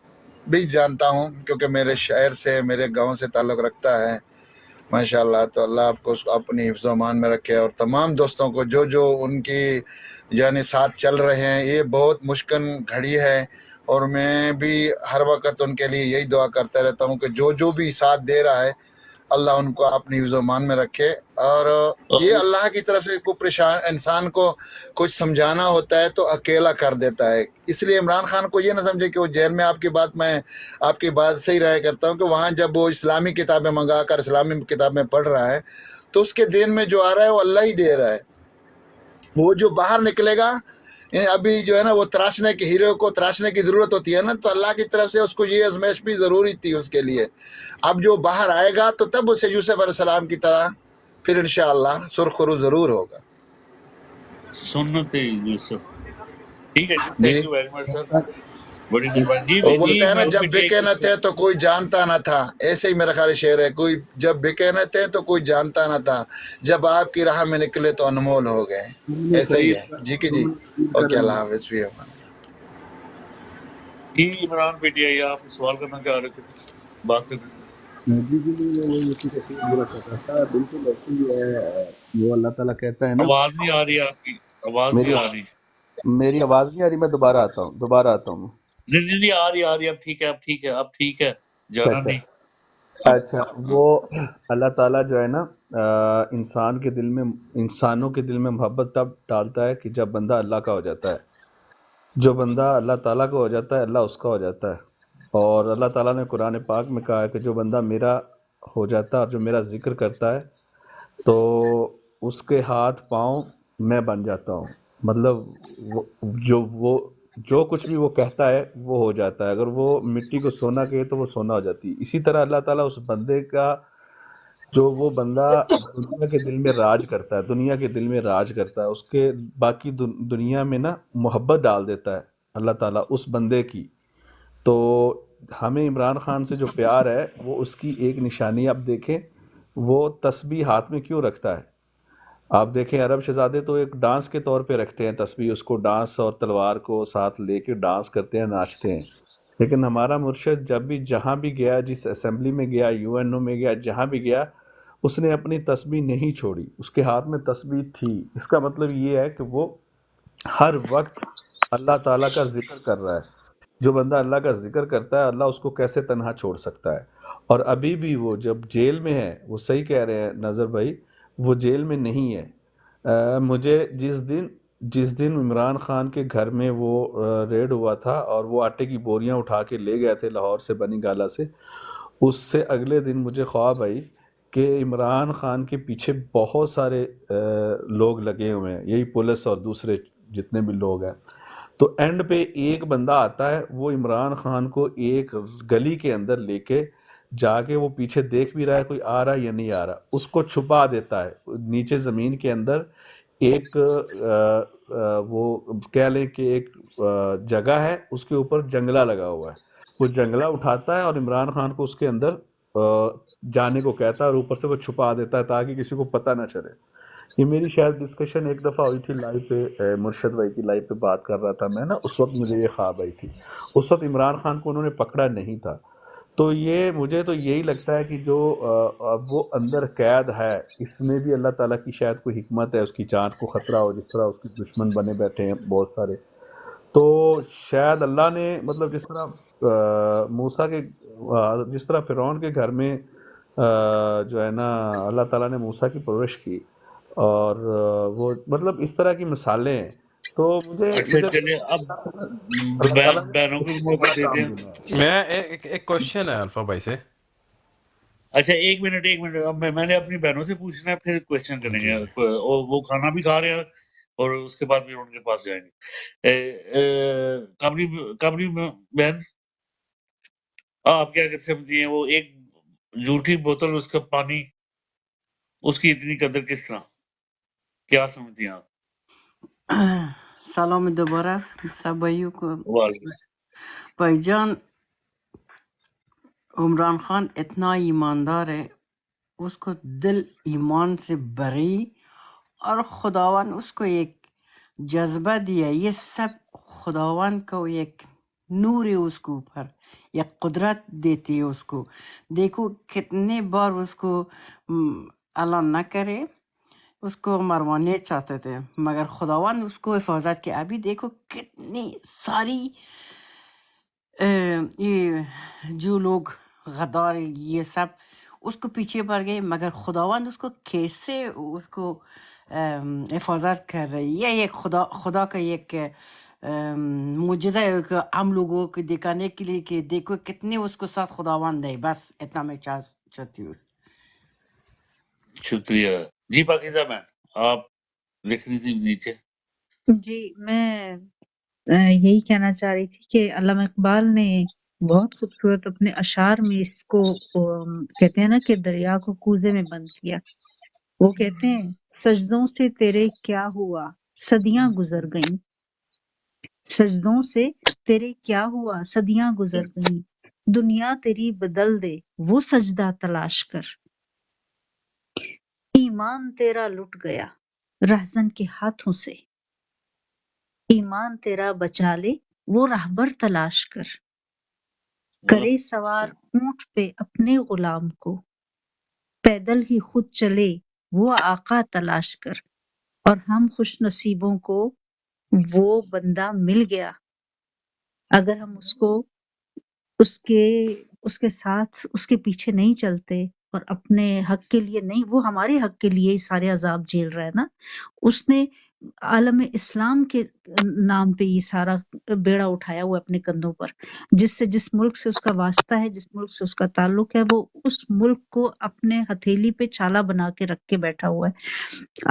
بھی جانتا ہوں کیونکہ میرے شہر سے، میرے گاؤں سے تعلق رکھتا ہے ماشاءاللہ. تو اللہ آپ کو اپنی حفظ و امان میں رکھے، اور تمام دوستوں کو جو ان کی یعنی ساتھ چل رہے ہیں. یہ بہت مشکل گھڑی ہے، اور میں بھی ہر وقت ان کے لیے یہی دعا کرتا رہتا ہوں کہ جو بھی ساتھ دے رہا ہے اللہ ان کو اپنی حفظ و امان میں رکھے. اور یہ اللہ کی طرف سے کوئی پریشان انسان کو کچھ سمجھانا ہوتا ہے تو اکیلا کر دیتا ہے. اس لیے عمران خان کو یہ نہ سمجھے کہ وہ جیل میں. میں آپ کی بات صحیح رائے کرتا ہوں کہ وہاں جب وہ اسلامی کتابیں منگا کر اسلامی کتابیں پڑھ رہا ہے تو اس کے دین میں جو آ رہا ہے وہ اللہ ہی دے رہا ہے. وہ جو باہر نکلے گا، ابھی جو ہے نا وہ تراشنے کے ہیرو کو تراشنے کی ضرورت ہوتی ہے نا، تو اللہ کی طرف سے اس کو یہ آزمائش بھی ضروری تھی اس کے لیے. اب جو باہر آئے گا تو تب اسے یوسف علیہ السلام کی طرح پھر انشاءاللہ سرخرو ضرور ہوگا. سنت یوسف. ٹھیک ہے جی، جی thank you very much sir, بڑی مہربانی. جی وہ جی بولتے ہیں نا عمران جب پیٹیا بکے نہ تھے تو کوئی جانتا نہ تھا. ایسے ہی میرا خیال شعر ہے، کوئی جب بکے نہ تھے تو کوئی جانتا نہ تھا، جب آپ کی راہ میں نکلے تو انمول ہو گئے. ایسا ہی ہے جی کہ جی. اوکے، اللہ حافظ. بھی جی عمران پیٹیا، یہ آپ سوال کرنا چاہ رہے تھے، کچھ بات کرنا چاہ رہے وہ اسی کا شعر پورا کر رہا تھا. بالکل ایسے ہی ہے جو اللہ تعالیٰ کہتا ہے تھے. نا. آواز نہیں آ رہی آپ کی، آواز نہیں آ رہی. میری آواز نہیں آ رہی. میں دوبارہ آتا ہوں. نہیں آ رہی اب ٹھیک ہے اب ٹھیک ہے جانا اچھا نہیں ہاں اچھا ہاں وہ اللہ تعالیٰ جو ہے نا انسانوں کے دل میں محبت تب ڈالتا ہے کہ جب بندہ اللہ کا ہو جاتا ہے. جو بندہ اللہ تعالیٰ کا ہو جاتا ہے اللہ اس کا ہو جاتا ہے. اور اللہ تعالیٰ نے قرآن پاک میں کہا ہے کہ جو بندہ میرا ہو جاتا ہے اور جو میرا ذکر کرتا ہے تو اس کے ہاتھ پاؤں میں بن جاتا ہوں. مطلب وہ جو کچھ بھی وہ کہتا ہے وہ ہو جاتا ہے. اگر وہ مٹی کو سونا کہے تو وہ سونا ہو جاتی ہے. اسی طرح اللہ تعالیٰ اس بندے کا جو وہ بندہ دنیا کے دل میں راج کرتا ہے اس کے باقی دنیا میں نا محبت ڈال دیتا ہے اللہ تعالیٰ اس بندے کی. تو ہمیں عمران خان سے جو پیار ہے وہ اس کی ایک نشانی آپ دیکھیں وہ تسبیح ہاتھ میں کیوں رکھتا ہے. آپ دیکھیں عرب شہزادے تو ایک ڈانس کے طور پہ رکھتے ہیں تسبیح, اس کو ڈانس اور تلوار کو ساتھ لے کے ڈانس کرتے ہیں, ناچتے ہیں. لیکن ہمارا مرشد جب بھی جہاں بھی گیا, جس اسمبلی میں گیا, یو این او میں گیا, جہاں بھی گیا, اس نے اپنی تسبیح نہیں چھوڑی, اس کے ہاتھ میں تسبیح تھی. اس کا مطلب یہ ہے کہ وہ ہر وقت اللہ تعالیٰ کا ذکر کر رہا ہے. جو بندہ اللہ کا ذکر کرتا ہے اللہ اس کو کیسے تنہا چھوڑ سکتا ہے. اور ابھی بھی وہ جب جیل میں ہے, وہ صحیح کہہ رہے ہیں نظر بھائی, وہ جیل میں نہیں ہے. مجھے جس دن عمران خان کے گھر میں وہ ریڈ ہوا تھا اور وہ آٹے کی بوریاں اٹھا کے لے گئے تھے لاہور سے, بنی گالا سے, اس سے اگلے دن مجھے خواب آئی کہ عمران خان کے پیچھے بہت سارے لوگ لگے ہوئے ہیں, یہی پولیس اور دوسرے جتنے بھی لوگ ہیں. تو اینڈ پہ ایک بندہ آتا ہے, وہ عمران خان کو ایک گلی کے اندر لے کے جا کے وہ پیچھے دیکھ بھی رہا ہے کوئی آ رہا ہے یا نہیں آ رہا, اس کو چھپا دیتا ہے نیچے زمین کے اندر. ایک وہ کہہ لیں کہ ایک جگہ ہے, اس کے اوپر جنگلہ لگا ہوا ہے. وہ جنگلہ اٹھاتا ہے اور عمران خان کو اس کے اندر جانے کو کہتا ہے اور اوپر سے وہ چھپا دیتا ہے تاکہ کسی کو پتہ نہ چلے. یہ میری شاید ڈسکشن ایک دفعہ ہوئی تھی لائیو پہ, مرشد بھائی کی لائیو پہ بات کر رہا تھا میں نا, اس وقت مجھے یہ خواب آئی تھی. اس وقت عمران خان کو انہوں نے پکڑا نہیں تھا. تو یہ مجھے تو یہی لگتا ہے کہ جو وہ اندر قید ہے, اس میں بھی اللہ تعالیٰ کی شاید کوئی حکمت ہے, اس کی جان کو خطرہ ہو, جس طرح اس کے دشمن بنے بیٹھے ہیں بہت سارے. تو شاید اللہ نے مطلب جس طرح موسیٰ کے جس طرح فرعون کے گھر میں جو ہے نا اللہ تعالیٰ نے موسیٰ کی پرورش کی, اور وہ مطلب اس طرح کی مثالیں ہیں. تو اچھا مجھے چلے اب اللہ تعالیٰ نے بہنوں کو بھی اس کو موقع بڑا دیتے کام ہیں. دیا ہے. میں ایک کوشچن ہے الفا بھائی سے. اچھا ایک منٹ اب میں نے اپنی بہنوں سے پوچھنا ہے, پھر کوشچن کریں گے. جی اور وہ کھانا بھی کھا رہے ہیں اور اس کے بعد پھر ان کے پاس جائیں گے. کابری بہن, آپ کیا سمجھتی ہیں وہ ایک جھوٹی بوتل, اس کا پانی, اس کی اتنی قدر کس طرح, کیا سمجھتی ہیں آپ؟ سلام دوباره سب بھائیوں کو. وعلیکم. بھائی جان, عمران خان اتنا ایماندار ہے, اس کو دل ایمان سے بھری, اور خداوند اس کو ایک جذبہ دیا. یہ سب خداوند کو ایک نور ہے اس کو اوپر, ایک قدرت دیتی ہے اس کو. دیکھو کتنے بار اس کو اللہ نہ کرے اس کو مروانے چاہتے تھے, مگر خداوند اس کو حفاظت کیا. ابھی دیکھو کتنی ساری یہ جو لوگ غدار یہ سب اس کو پیچھے پڑ گئے, مگر خداوند اس کو کیسے اس کو حفاظت کر رہی ہے. یہ ایک خدا کا ایک معجزہ ہے کہ ہم لوگوں کو دکھانے کے لیے کہ دیکھو کتنے اس کو ساتھ خداوند ہے. بس اتنا میں چاہتی ہوں. شکریہ جی. پاکیزہ بہن, آپ لکھ رہی تھی نیچے. جی میں یہی کہنا چاہ رہی تھی کہ علامہ اقبال نے بہت خوبصورت اپنے اشعار میں اس کو کہتے ہیں نا کہ دریا کو کوزے میں بند کیا. وہ کہتے ہیں سجدوں سے تیرے کیا ہوا صدیاں گزر گئیں, سجدوں سے تیرے کیا ہوا صدیاں گزر گئیں, دنیا تیری بدل دے وہ سجدہ تلاش کر. ایمان تیرا لٹ گیا رہزن کے ہاتھوں سے, ایمان تیرا بچا لے وہ راہبر تلاش کر. کرے سوار اونٹ پہ اپنے غلام کو, پیدل ہی خود چلے وہ آقا تلاش کر. اور ہم خوش نصیبوں کو وہ بندہ مل گیا. اگر ہم اس کے ساتھ اس کے پیچھے نہیں چلتے اور اپنے حق کے لیے نہیں، وہ ہمارے حق کے لیے ہی سارے عذاب جھیل رہا ہے نا. اس نے عالم اسلام کے نام پہ یہ سارا بیڑا اٹھایا ہوا ہے اپنے کندھوں پر. جس ملک سے اس کا واسطہ ہے، جس ملک سے اس کا تعلق ہے، وہ اس ملک کو اپنے ہتھیلی پہ چھالا بنا کے رکھ کے بیٹھا ہوا ہے.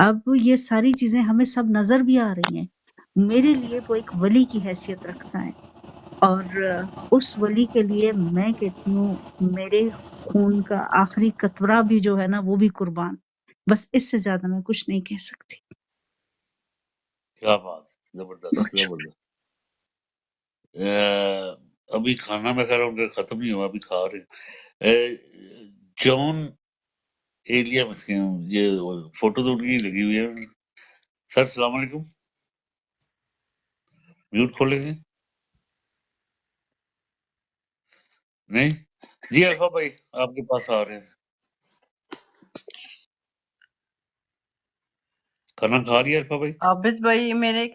اب یہ ساری چیزیں ہمیں سب نظر بھی آ رہی ہیں. میرے لیے وہ ایک ولی کی حیثیت رکھتا ہے، اور اس ولی کے لیے میں کہتی ہوں میرے خون کا آخری قطرہ بھی جو ہے نا وہ بھی قربان. بس اس سے زیادہ میں کچھ نہیں کہہ سکتی. کیا بات، زبردست زبردست. ابھی کھانا میں کہہ رہا ہوں کہ ختم نہیں ہوا، ابھی کھا رہے ہیں. جون ایلیا مسکین، یہ فوٹو تو ان کی لگی ہوئی ہے. سر السلام علیکم، میوٹ کھولیں گے؟ نہیں جی. الفا بھائی آپ کے پاس آ رہے ہیں. کھانا کھا رہی ہے الفا بھائی؟ عابد بھائی، میرے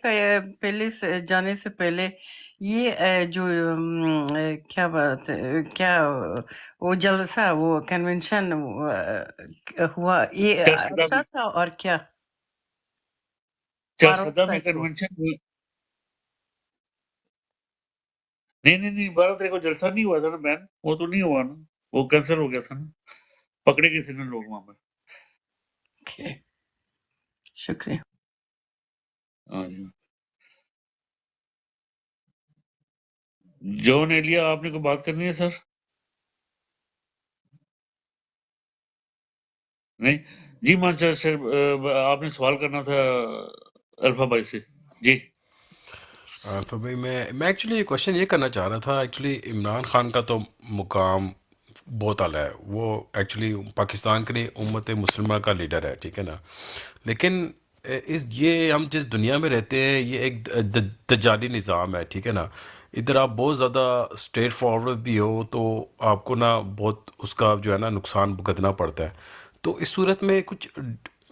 پہلے سے جانے سے پہلے یہ جو کیا بات ہے، کیا وہ جلسہ، وہ کنونشن ہوا، یہ چرسدہ اچھا میں، تھا اور کیا فاروق چرسدہ میں صاحب کو؟ کنونشن. نہیں 12 تاریخ کو جلسہ نہیں ہوا تھا نا بہن، وہ تو نہیں ہوا نا، وہ کینسل ہو گیا تھا نا، پکڑے گئے تھے نا لوگ وہاں پہ. Okay. شکریہ. ہاں جی. جون ایلیا آپ نے کوئی بات کرنی ہے سر؟ نہیں جی. مانچا سر آپ نے سوال کرنا تھا الفا بھائی سے. جی تو بھائی میں ایکچولی کوشچن یہ کرنا چاہ رہا تھا. ایکچولی عمران خان کا تو مقام بہت اعلیٰ ہے، وہ ایکچولی پاکستان کے لیے امت مسلمہ کا لیڈر ہے، ٹھیک ہے نا. لیکن یہ ہم جس دنیا میں رہتے ہیں یہ ایک دجالی نظام ہے، ٹھیک ہے نا. ادھر آپ بہت زیادہ اسٹریٹ فارورڈ بھی ہو تو آپ کو نا بہت اس کا جو ہے نا نقصان بھگتنا پڑتا ہے. تو اس صورت میں کچھ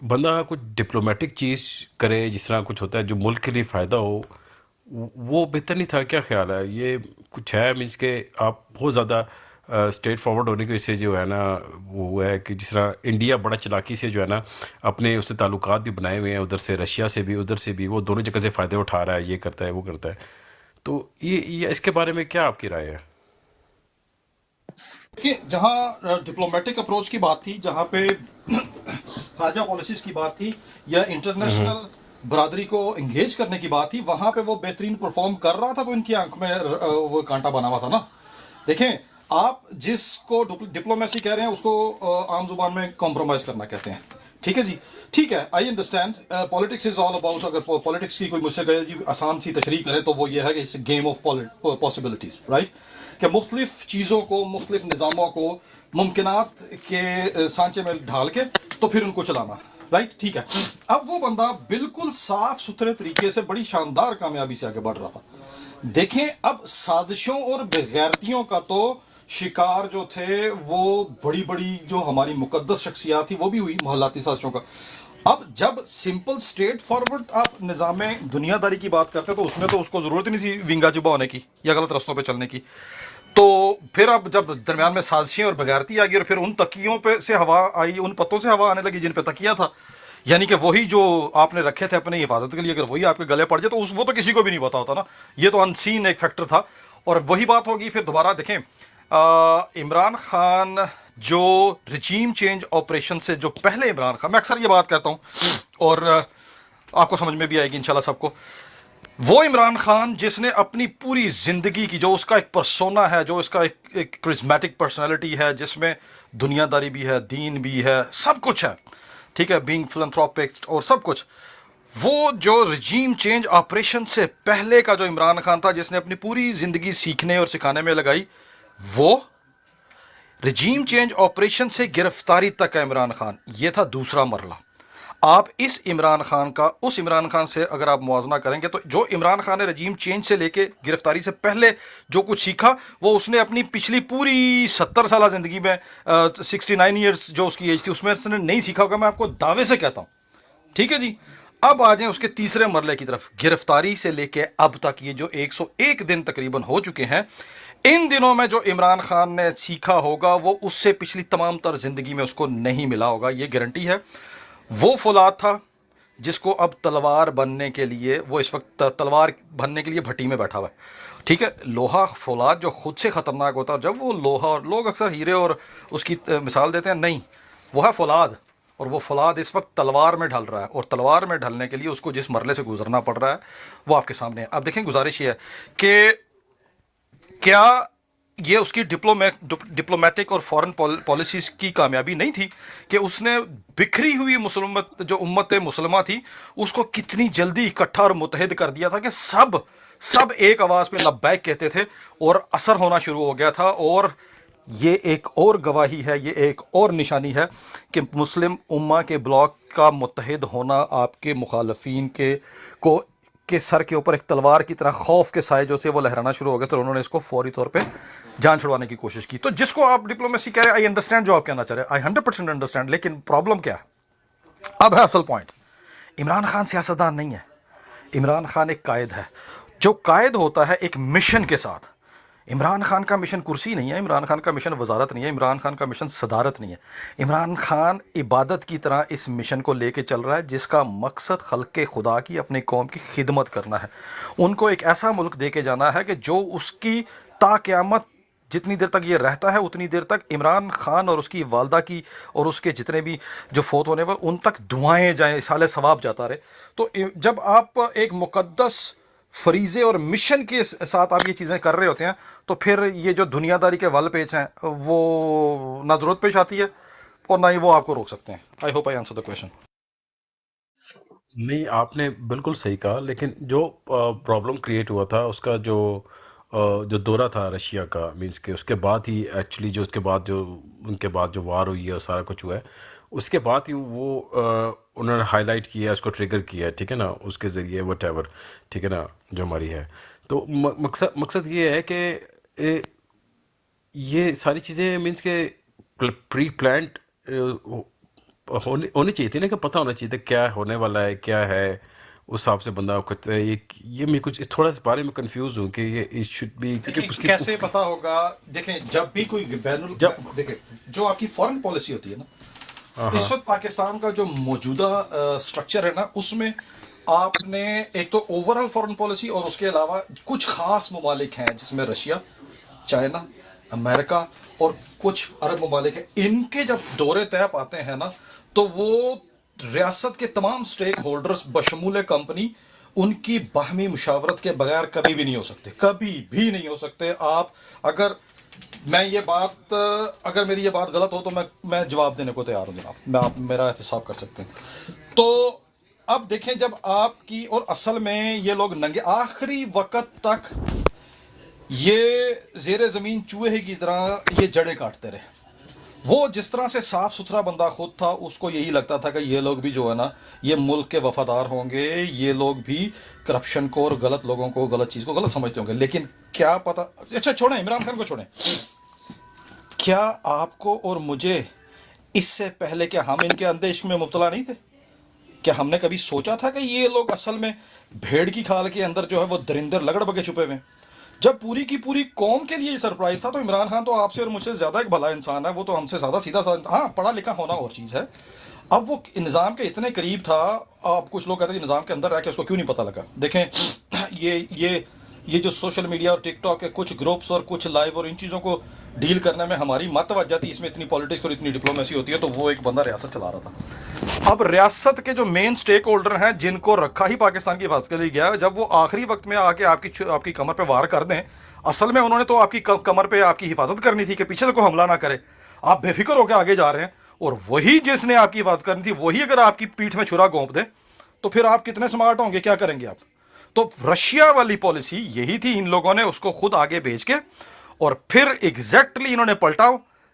بندہ کچھ ڈپلومیٹک چیز کرے، جس طرح کچھ ہوتا ہے جو ملک کے لیے فائدہ ہو، وہ بہتر نہیں تھا؟ کیا خیال ہے؟ یہ کچھ ہے مینس کہ آپ بہت زیادہ اسٹریٹ فارورڈ ہونے کی وجہ سے جو ہے نا وہ ہے کہ جس طرح انڈیا بڑا چلاکی سے جو ہے نا اپنے اس سے تعلقات بھی بنائے ہوئے ہیں، ادھر سے رشیا سے بھی ادھر سے بھی، وہ دونوں جگہ سے فائدے اٹھا رہا ہے، یہ کرتا ہے وہ کرتا ہے. تو یہ اس کے بارے میں کیا آپ کی رائے ہے؟ کہ جہاں ڈپلومیٹک اپروچ کی بات تھی، جہاں پہ خارجہ پالیسیز کی بات تھی یا انٹرنیشنل برادری کو انگیج کرنے کی بات تھی، وہاں پہ وہ بہترین پرفارم کر رہا تھا تو ان کی آنکھ میں وہ کانٹا بنا ہوا تھا نا. دیکھیں آپ جس کو ڈپلومیسی کہہ رہے ہیں اس کو عام زبان میں کمپرومائز کرنا کہتے ہیں. ٹھیک ہے جی، ٹھیک ہے، I understand. Politics is all about, اگر پالیٹکس کی کوئی مجھ سے کہے جی آسان سی تشریح کریں تو وہ یہ ہے کہ it's game of possibilities, right? کہ مختلف چیزوں کو، مختلف نظاموں کو ممکنات کے سانچے میں ڈھال کے تو پھر ان کو چلانا، رائٹ؟ ٹھیک ہے. اب وہ بندہ بالکل صاف ستھرے طریقے سے بڑی شاندار کامیابی سے آگے بڑھ رہا تھا. دیکھیں اب سازشوں اور بغیرتیوں کا تو شکار جو تھے وہ بڑی بڑی جو ہماری مقدس شخصیات تھی وہ بھی ہوئی محلاتی سازشوں کا. اب جب سمپل اسٹریٹ فارورڈ آپ نظام دنیا داری کی بات کرتے تو اس میں تو اس کو ضرورت ہی نہیں تھی ونگا چبا ہونے کی یا غلط رستوں پہ چلنے کی. تو پھر اب جب درمیان میں سازشیں اور بغیرتی آ گئی اور پھر ان تکیوں پہ سے ہوا آئی، ان پتوں سے ہوا آنے لگی جن پہ تکیہ تھا، یعنی کہ وہی جو آپ نے رکھے تھے اپنی حفاظت کے لیے، اگر وہی آپ کے گلے پڑ جائے تو وہ تو کسی کو بھی نہیں پتا ہوتا نا. یہ تو ان سین ایک فیکٹر تھا. اور وہی بات ہوگی پھر دوبارہ. دیکھیں عمران خان جو رجیم چینج آپریشن سے جو پہلے عمران خان، میں اکثر یہ بات کہتا ہوں اور آپ کو سمجھ میں بھی آئے گی انشاءاللہ سب کو، وہ عمران خان جس نے اپنی پوری زندگی کی، جو اس کا ایک پرسونا ہے، جو اس کا ایک کرزمیٹک پرسنالٹی ہے، جس میں دنیا داری بھی ہے، دین بھی ہے، سب کچھ ہے، ٹھیک ہے، بینگ فلنتھروپسٹ اور سب کچھ، وہ جو رجیم چینج آپریشن سے پہلے کا جو عمران خان تھا جس نے اپنی پوری زندگی سیکھنے اور سکھانے میں لگائی، وہ رجیم چینج آپریشن سے گرفتاری تک کا عمران خان، یہ تھا دوسرا مرحلہ. آپ اس عمران خان کا اس عمران خان سے اگر آپ موازنہ کریں گے تو جو عمران خان نے رجیم چینج سے لے کے گرفتاری سے پہلے جو کچھ سیکھا وہ اس نے اپنی پچھلی پوری 70 سالہ زندگی میں 69 ایئرس جو اس کی ایج تھی اس میں اس نے نہیں سیکھا ہوگا. میں آپ کو دعوے سے کہتا ہوں، ٹھیک ہے جی. اب آ جائیں اس کے تیسرے مرحلے کی طرف. گرفتاری سے لے کے اب تک یہ جو 101 دن تقریباً ہو چکے ہیں، ان دنوں میں جو عمران خان نے سیکھا ہوگا وہ اس سے پچھلی تمام تر زندگی میں اس کو نہیں ملا ہوگا، یہ گارنٹی ہے. وہ فولاد تھا جس کو اب تلوار بننے کے لیے، وہ اس وقت تلوار بننے کے لیے بھٹی میں بیٹھا ہوا ہے، ٹھیک ہے. لوہا فولاد جو خود سے خطرناک ہوتا ہے، جب وہ لوہا، اور لوگ اکثر ہیرے اور اس کی مثال دیتے ہیں، نہیں، وہ ہے فولاد. اور وہ فولاد اس وقت تلوار میں ڈھل رہا ہے، اور تلوار میں ڈھلنے کے لیے اس کو جس مرحلے سے گزرنا پڑ رہا ہے وہ آپ کے سامنے ہے. اب دیکھیں، گزارش یہ ہے کہ کیا یہ اس کی ڈپلومیٹک اور فورن پالیسیز کی کامیابی نہیں تھی کہ اس نے بکھری ہوئی مسلمت جو امت مسلمہ تھی اس کو کتنی جلدی اکٹھا اور متحد کر دیا تھا کہ سب ایک آواز پہ لبیک کہتے تھے اور اثر ہونا شروع ہو گیا تھا. اور یہ ایک اور گواہی ہے، یہ ایک اور نشانی ہے کہ مسلم امہ کے بلاک کا متحد ہونا آپ کے مخالفین کے سر کے اوپر ایک تلوار کی طرح خوف کے سائے جو تھے وہ لہرانا شروع ہو گئے، تو انہوں نے اس کو فوری طور پہ جان چھڑوانے کی کوشش کی. تو جس کو آپ ڈپلومیسی کہہ رہے ہیں، آئی انڈرسٹینڈ جو آپ کہنا چاہ رہے ہیں، آئی 100% انڈرسٹینڈ، لیکن پرابلم کیا ہے؟ اب ہے اصل پوائنٹ. عمران خان سیاستدان نہیں ہے، عمران خان ایک قائد ہے. جو قائد ہوتا ہے ایک مشن کے ساتھ، عمران خان کا مشن کرسی نہیں ہے، عمران خان کا مشن وزارت نہیں ہے، عمران خان کا مشن صدارت نہیں ہے. عمران خان عبادت کی طرح اس مشن کو لے کے چل رہا ہے جس کا مقصد خلق خدا کی، اپنی قوم کی خدمت کرنا ہے. ان کو ایک ایسا ملک دے کے جانا ہے کہ جو اس کی تا قیامت جتنی دیر تک یہ رہتا ہے اتنی دیر تک عمران خان اور اس کی والدہ کی اور اس کے جتنے بھی جو فوت ہونے والے ان تک دعائیں جائیں، اصال ثواب جاتا رہے. تو جب آپ ایک مقدس فریضے اور مشن کے ساتھ آپ یہ چیزیں کر رہے ہوتے ہیں تو پھر یہ جو دنیا داری کے ول پیچ ہیں وہ نہ ضرورت پیش آتی ہے اور نہ ہی وہ آپ کو روک سکتے ہیں. I hope I answer the question. نہیں، آپ نے بالکل صحیح کہا، لیکن جو پرابلم کریٹ ہوا تھا اس کا جو دورہ تھا رشیا کا، مینس کہ اس کے بعد ہی ایکچولی جو اس کے بعد جو ان کے بعد جو وار ہوئی ہے اور سارا کچھ ہوا ہے، اس کے بعد ہی وہ انہوں نے ہائی لائٹ کیا، اس کو ٹریگر کیا ہے، ٹھیک ہے نا، اس کے ذریعے وٹ ایور، ٹھیک ہے نا، جو ہماری ہے. تو مقصد یہ ہے کہ یہ ساری چیزیں مینس کہ پری پلانٹ ہونی چاہیے تھی نا، کہ پتہ ہونا چاہیے تھا کیا ہونے والا ہے، کیا ہے، اس حساب سے بندہ کرتا ہے. یہ میں کچھ اس تھوڑا سا بارے میں کنفیوز ہوں کہ یہ شوڈ بی کیسے پتا ہوگا؟ دیکھیں، جب بھی کوئی دیکھیں جو آپ کی فورن پالیسی ہوتی ہے نا، اس وقت پاکستان کا جو موجودہ سٹرکچر ہے نا، اس میں آپ نے ایک تو اوور آل فورن پالیسی اور اس کے علاوہ کچھ خاص ممالک ہیں جس میں رشیا، چائنا، امریکہ اور کچھ عرب ممالک ہیں. ان کے جب دورے طے پاتے ہیں نا تو وہ ریاست کے تمام سٹیک ہولڈرز بشمول کمپنی ان کی باہمی مشاورت کے بغیر کبھی بھی نہیں ہو سکتے، کبھی بھی نہیں ہو سکتے. آپ اگر میری یہ بات غلط ہو تو میں جواب دینے کو تیار ہوں جناب، آپ میرا احتساب کر سکتے ہیں. تو اب دیکھیں، جب آپ کی، اور اصل میں یہ لوگ ننگے آخری وقت تک یہ زیر زمین چوہے کی طرح یہ جڑیں کاٹتے رہے. وہ جس طرح سے صاف ستھرا بندہ خود تھا، اس کو یہی لگتا تھا کہ یہ لوگ بھی جو ہے نا یہ ملک کے وفادار ہوں گے، یہ لوگ بھی کرپشن کو اور غلط لوگوں کو، غلط چیز کو غلط سمجھتے ہوں گے. لیکن کیا پتہ، اچھا چھوڑیں عمران خان کو چھوڑیں، کیا آپ کو اور مجھے اس سے پہلے کہ ہم ان کے اندھے عشق میں مبتلا نہیں تھے؟ کیا ہم نے کبھی سوچا تھا کہ یہ لوگ اصل میں بھیڑ کی کھال کے اندر جو ہے وہ درندر لگڑ بگے چھپے ہوئے ہیں؟ جب پوری کی پوری قوم کے لیے یہ سرپرائز تھا. تو عمران خان تو آپ سے اور مجھ سے زیادہ ایک بھلا انسان ہے، وہ تو ہم سے زیادہ سیدھا ہاں پڑھا لکھا ہونا اور چیز ہے. اب وہ نظام کے اتنے قریب تھا، آپ کچھ لوگ کہتے ہیں کہ نظام کے اندر رہ کے اس کو کیوں نہیں پتہ لگا. دیکھیں یہ جو سوشل میڈیا اور ٹک ٹاک کے کچھ گروپس اور کچھ لائیو اور ان چیزوں کو ڈیل کرنے میں ہماری مت توجہ تھی، اس میں اتنی پالیٹکس اور اتنی ڈپلومیسی ہوتی ہے، تو وہ ایک بندہ ریاست چلا رہا تھا. اب ریاست کے جو مین سٹیک ہولڈر ہیں جن کو رکھا ہی پاکستان کی حفاظت کے لیے گیا، جب وہ آخری وقت میں آ کے آپ کی کمر پہ وار کر دیں، اصل میں انہوں نے تو آپ کی کمر پہ آپ کی حفاظت کرنی تھی کہ پیچھے سے کوئی حملہ نہ کرے. آپ بے فکر ہو کے آگے جا رہے ہیں، اور وہی جس نے آپ کی حفاظت کرنی تھی وہی اگر آپ کی پیٹھ میں چھرا گھونپ دے تو پھر آپ کتنے سمارٹ ہوں گے، کیا کریں گے آپ؟ تو رشیا والی پالیسی یہی تھی، ان لوگوں نے اس کو خود آگے بھیج کے اور پھر ایگزیکٹلی انہوں نے پلٹا،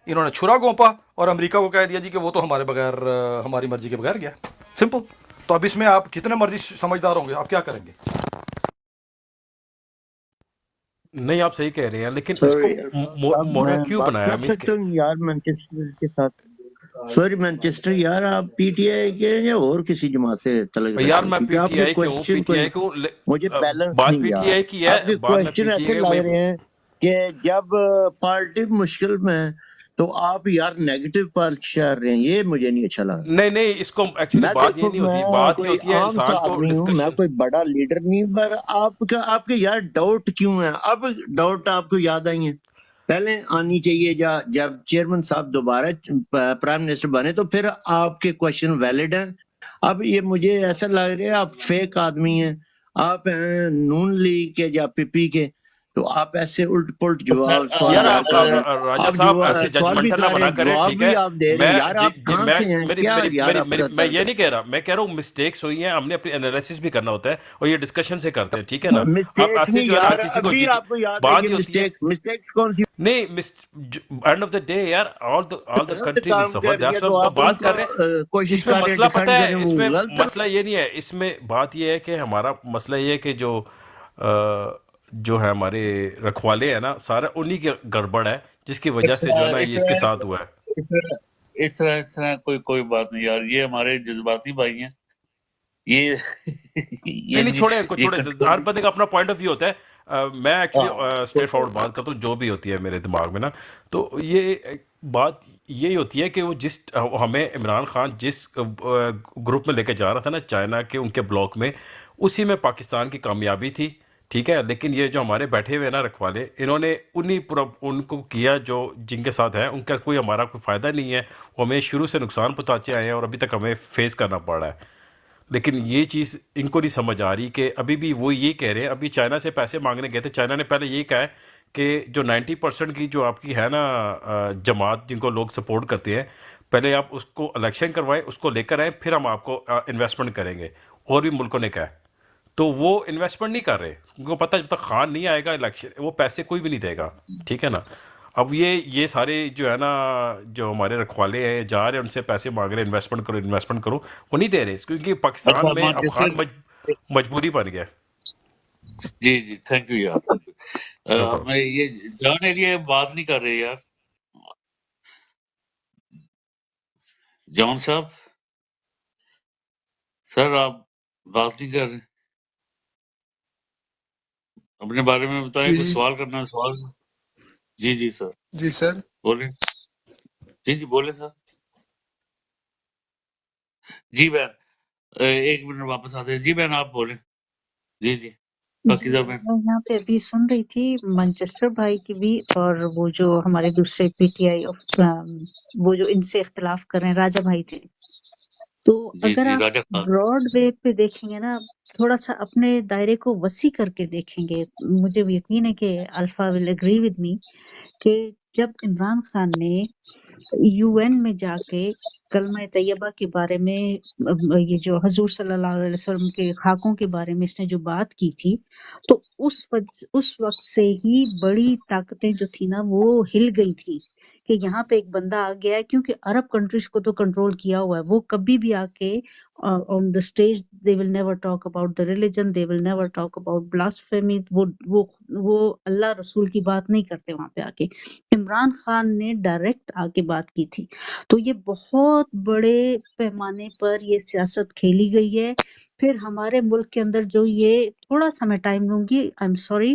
انہوں نے چھرا گھونپا اور امریکہ کو کہہ دیا جی کہ وہ تو ہمارے بغیر، ہماری مرضی کے بغیر گیا. سمپل. تو اب اس میں آپ جتنے مرضی سمجھدار ہوں گے، آپ کیا کریں گے؟ نہیں، آپ صحیح کہہ رہے ہیں، لیکن اس کو سوری مورا میں کیوں بات بنایا؟ کر مینس کہ سکتا ہوں یار مینچسٹر کے ساتھ؟ سوری مینچسٹر یار آپ پی ٹی آئی کے ہیں یا اور کسی جماعت سے تعلق یار رکھتے ہیں؟ میں کیونکہ پی آپ ٹی کے آئی کے ہوں، پی کوشچن ٹی کوئی آئی کو مجھے بیلنس بات نہیں پی ٹی یار. آئی کی آپ ہے، کے بات میں کوشچن پی ٹی ایسے آئی لگ رہے ہیں کہ جب پارٹی مشکل میں ہے تو آپ یار نیگیٹو پالش کر رہے ہیں. یہ مجھے نہیں اچھا لگا. نہیں نہیں، اس کو ایکچولی میں بات یہ دیکھو نہیں میں ہوتی، بات یہ کوئی ہوتی ہے عام سا انسان کو آدمی ہوں، میں ڈسکشن. کوئی بڑا لیڈر نہیں، پر آپ کے یار ڈاؤٹ کیوں ہے؟ اب ڈاؤٹ آپ کو یاد آئی ہیں؟ پہلے آنی چاہیے جب چیئرمین صاحب دوبارہ پرائم منسٹر بنے تو پھر آپ کے کوشچن ویلڈ ہیں. اب یہ مجھے ایسا لگ رہا ہے آپ فیک آدمی ہیں. آپ ہیں نون لیگ کے یا پی پی کے، تو آپ ایسے الٹ پلٹ سر سوال یار جواب آپ کر رہے ہیں. راجہ آپ صاحب ایسے سوال بھی ججمنٹل نہ کر رہے بنا ہیں، کریں، جواب ٹھیک ہے. بھی آپ دے رہے ہیں. میں یار آپ کہاں میں سے ہیں؟ میری کیا میری یار میری آپ میری کا میں یہ نہیں کہہ رہا، میں کہہ رہا ہوں مسٹیکس ہوئی ہیں، ہم نے اپنی انالیسس بھی کرنا ہوتا ہے اور یہ ڈسکشن سے کرتے ہیں، ٹھیک ہے نا. آپ مسٹیک ایسے نہیں جو ہے نا ہر یار، کسی کو ابھی آپ کو یاد ہے بات یہ یہ ہوتی ہے. مسٹیک کون سی نہیں، اینڈ آف دا ڈے یار آل دا غلط کنٹری ول کام سفر، کر رہی ہے دیٹس تو وائی آپ ان بات کو کر رہے ہیں. کوشش اس میں کر رہے ہیں مسئلہ پتہ ڈیفینڈ ہے، کریں. اس وہ میں غلط مسئلہ یہ نہیں ہے، اس میں بات یہ ہے کہ ہمارا مسئلہ یہ ہے کہ جو ہے ہمارے رکھوالے ہیں نا، سارا انہی کی گڑبڑ ہے جس کی وجہ سے جو ہے نا یہ اس کے ساتھ ہوا ہے. اس طرح کوئی بات نہیں یار، یہ ہمارے جذباتی بھائی ہیں. یہ نہیں نہیں، چھوڑیں ان کو، چھوڑیں. ہر بندے کا اپنا پوائنٹ آف ویو ہوتا ہے. میں ایکچولی اسٹریٹ فارورڈ بات کرتا ہوں جو بھی ہوتی ہے میرے دماغ میں نا. تو یہ بات یہی ہوتی ہے کہ وہ ہمیں عمران خان جس گروپ میں لے کے جا رہا تھا نا چائنا کے ان کے بلاک میں، اسی میں پاکستان کی کامیابی تھی، ٹھیک ہے. لیکن یہ جو ہمارے بیٹھے ہوئے نا رکھوالے، انہوں نے ان کو کیا جو جن کے ساتھ ہے، ان کا کوئی ہمارا کوئی فائدہ نہیں ہے. وہ ہمیں شروع سے نقصان پہنچاتے آئے ہیں اور ابھی تک ہمیں فیس کرنا پڑ رہا ہے. لیکن یہ چیز ان کو نہیں سمجھ آ رہی کہ ابھی بھی وہ یہ کہہ رہے ہیں. ابھی چائنا سے پیسے مانگنے گئے تھے، چائنا نے پہلے یہ کہا ہے کہ جو 90% کی جو آپ کی ہے نا جماعت جن کو لوگ سپورٹ کرتے ہیں، پہلے آپ اس کو الیکشن کروائیں، اس کو لے کر آئیں، پھر ہم آپ کو انویسٹمنٹ کریں گے. اور بھی ملکوں نے کہا ہے. تو وہ انویسٹمنٹ نہیں کر رہے، ان کو پتہ جب تک خان نہیں آئے گا الیکشن وہ پیسے کوئی بھی نہیں دے گا، ٹھیک ہے نا. اب یہ سارے جو ہے نا جو ہمارے رکھوالے ہیں جا رہے ہیں ان سے پیسے مانگ رہے ہیں، انویسٹمنٹ کرو، وہ نہیں دے رہے کیونکہ پاکستان میں اب خان مجبوری بن گیا. جی تھینک یو یار، تھینک نو یو. پرابلم. میں یہ جان ایریا بات نہیں کر رہے یار. جان صاحب سر آپ بات نہیں کر رہے، اپنے بارے میں بتائیں. جی کوئی سوال کرنا ہے سوال. جی سر جی سر. بولیں. جی بولیں سر. جی بہن ایک منٹ واپس آتے ہیں. جی بہن آپ بولیں. جی پاکیزہ بہن. میں یہاں پہ ابھی سن رہی تھی مانچسٹر بھائی کی بھی، اور وہ جو ہمارے دوسرے پی ٹی آئی وہ جو ان سے اختلاف کر رہے ہیں راجہ بھائی تھے. تو اگر جی آپ راجہ خان. براڈ وے پہ دیکھیں گے نا، تھوڑا سا اپنے دائرے کو وسیع کر کے دیکھیں گے، مجھے یقین ہے کہ alpha will agree with me کہ جب عمران خان نے یو این میں جا کے کلمہ طیبہ کے بارے میں، یہ جو حضور صلی اللہ علیہ وسلم کے خاکوں کے بارے میں اس نے جو بات کی تھی، تو اس وقت سے ہی بڑی طاقتیں جو تھی نا وہ ہل گئی تھی کہ یہاں پہ ایک بندہ آ گیا ہے. کیونکہ عرب کنٹریز کو تو کنٹرول کیا ہوا ہے، وہ کبھی بھی آ کے on the stage they will never talk about the religion, they will never talk about blasphemy. وہ اللہ رسول کی بات نہیں کرتے وہاں پہ آ کے. عمران خان نے ڈائریکٹ آ کے بات کی تھی. تو یہ بہت بڑے پیمانے پر یہ سیاست کھیلی گئی ہے. پھر ہمارے ملک کے اندر جو یہ تھوڑا سا میں ٹائم لوں گی، آئی ایم سوری،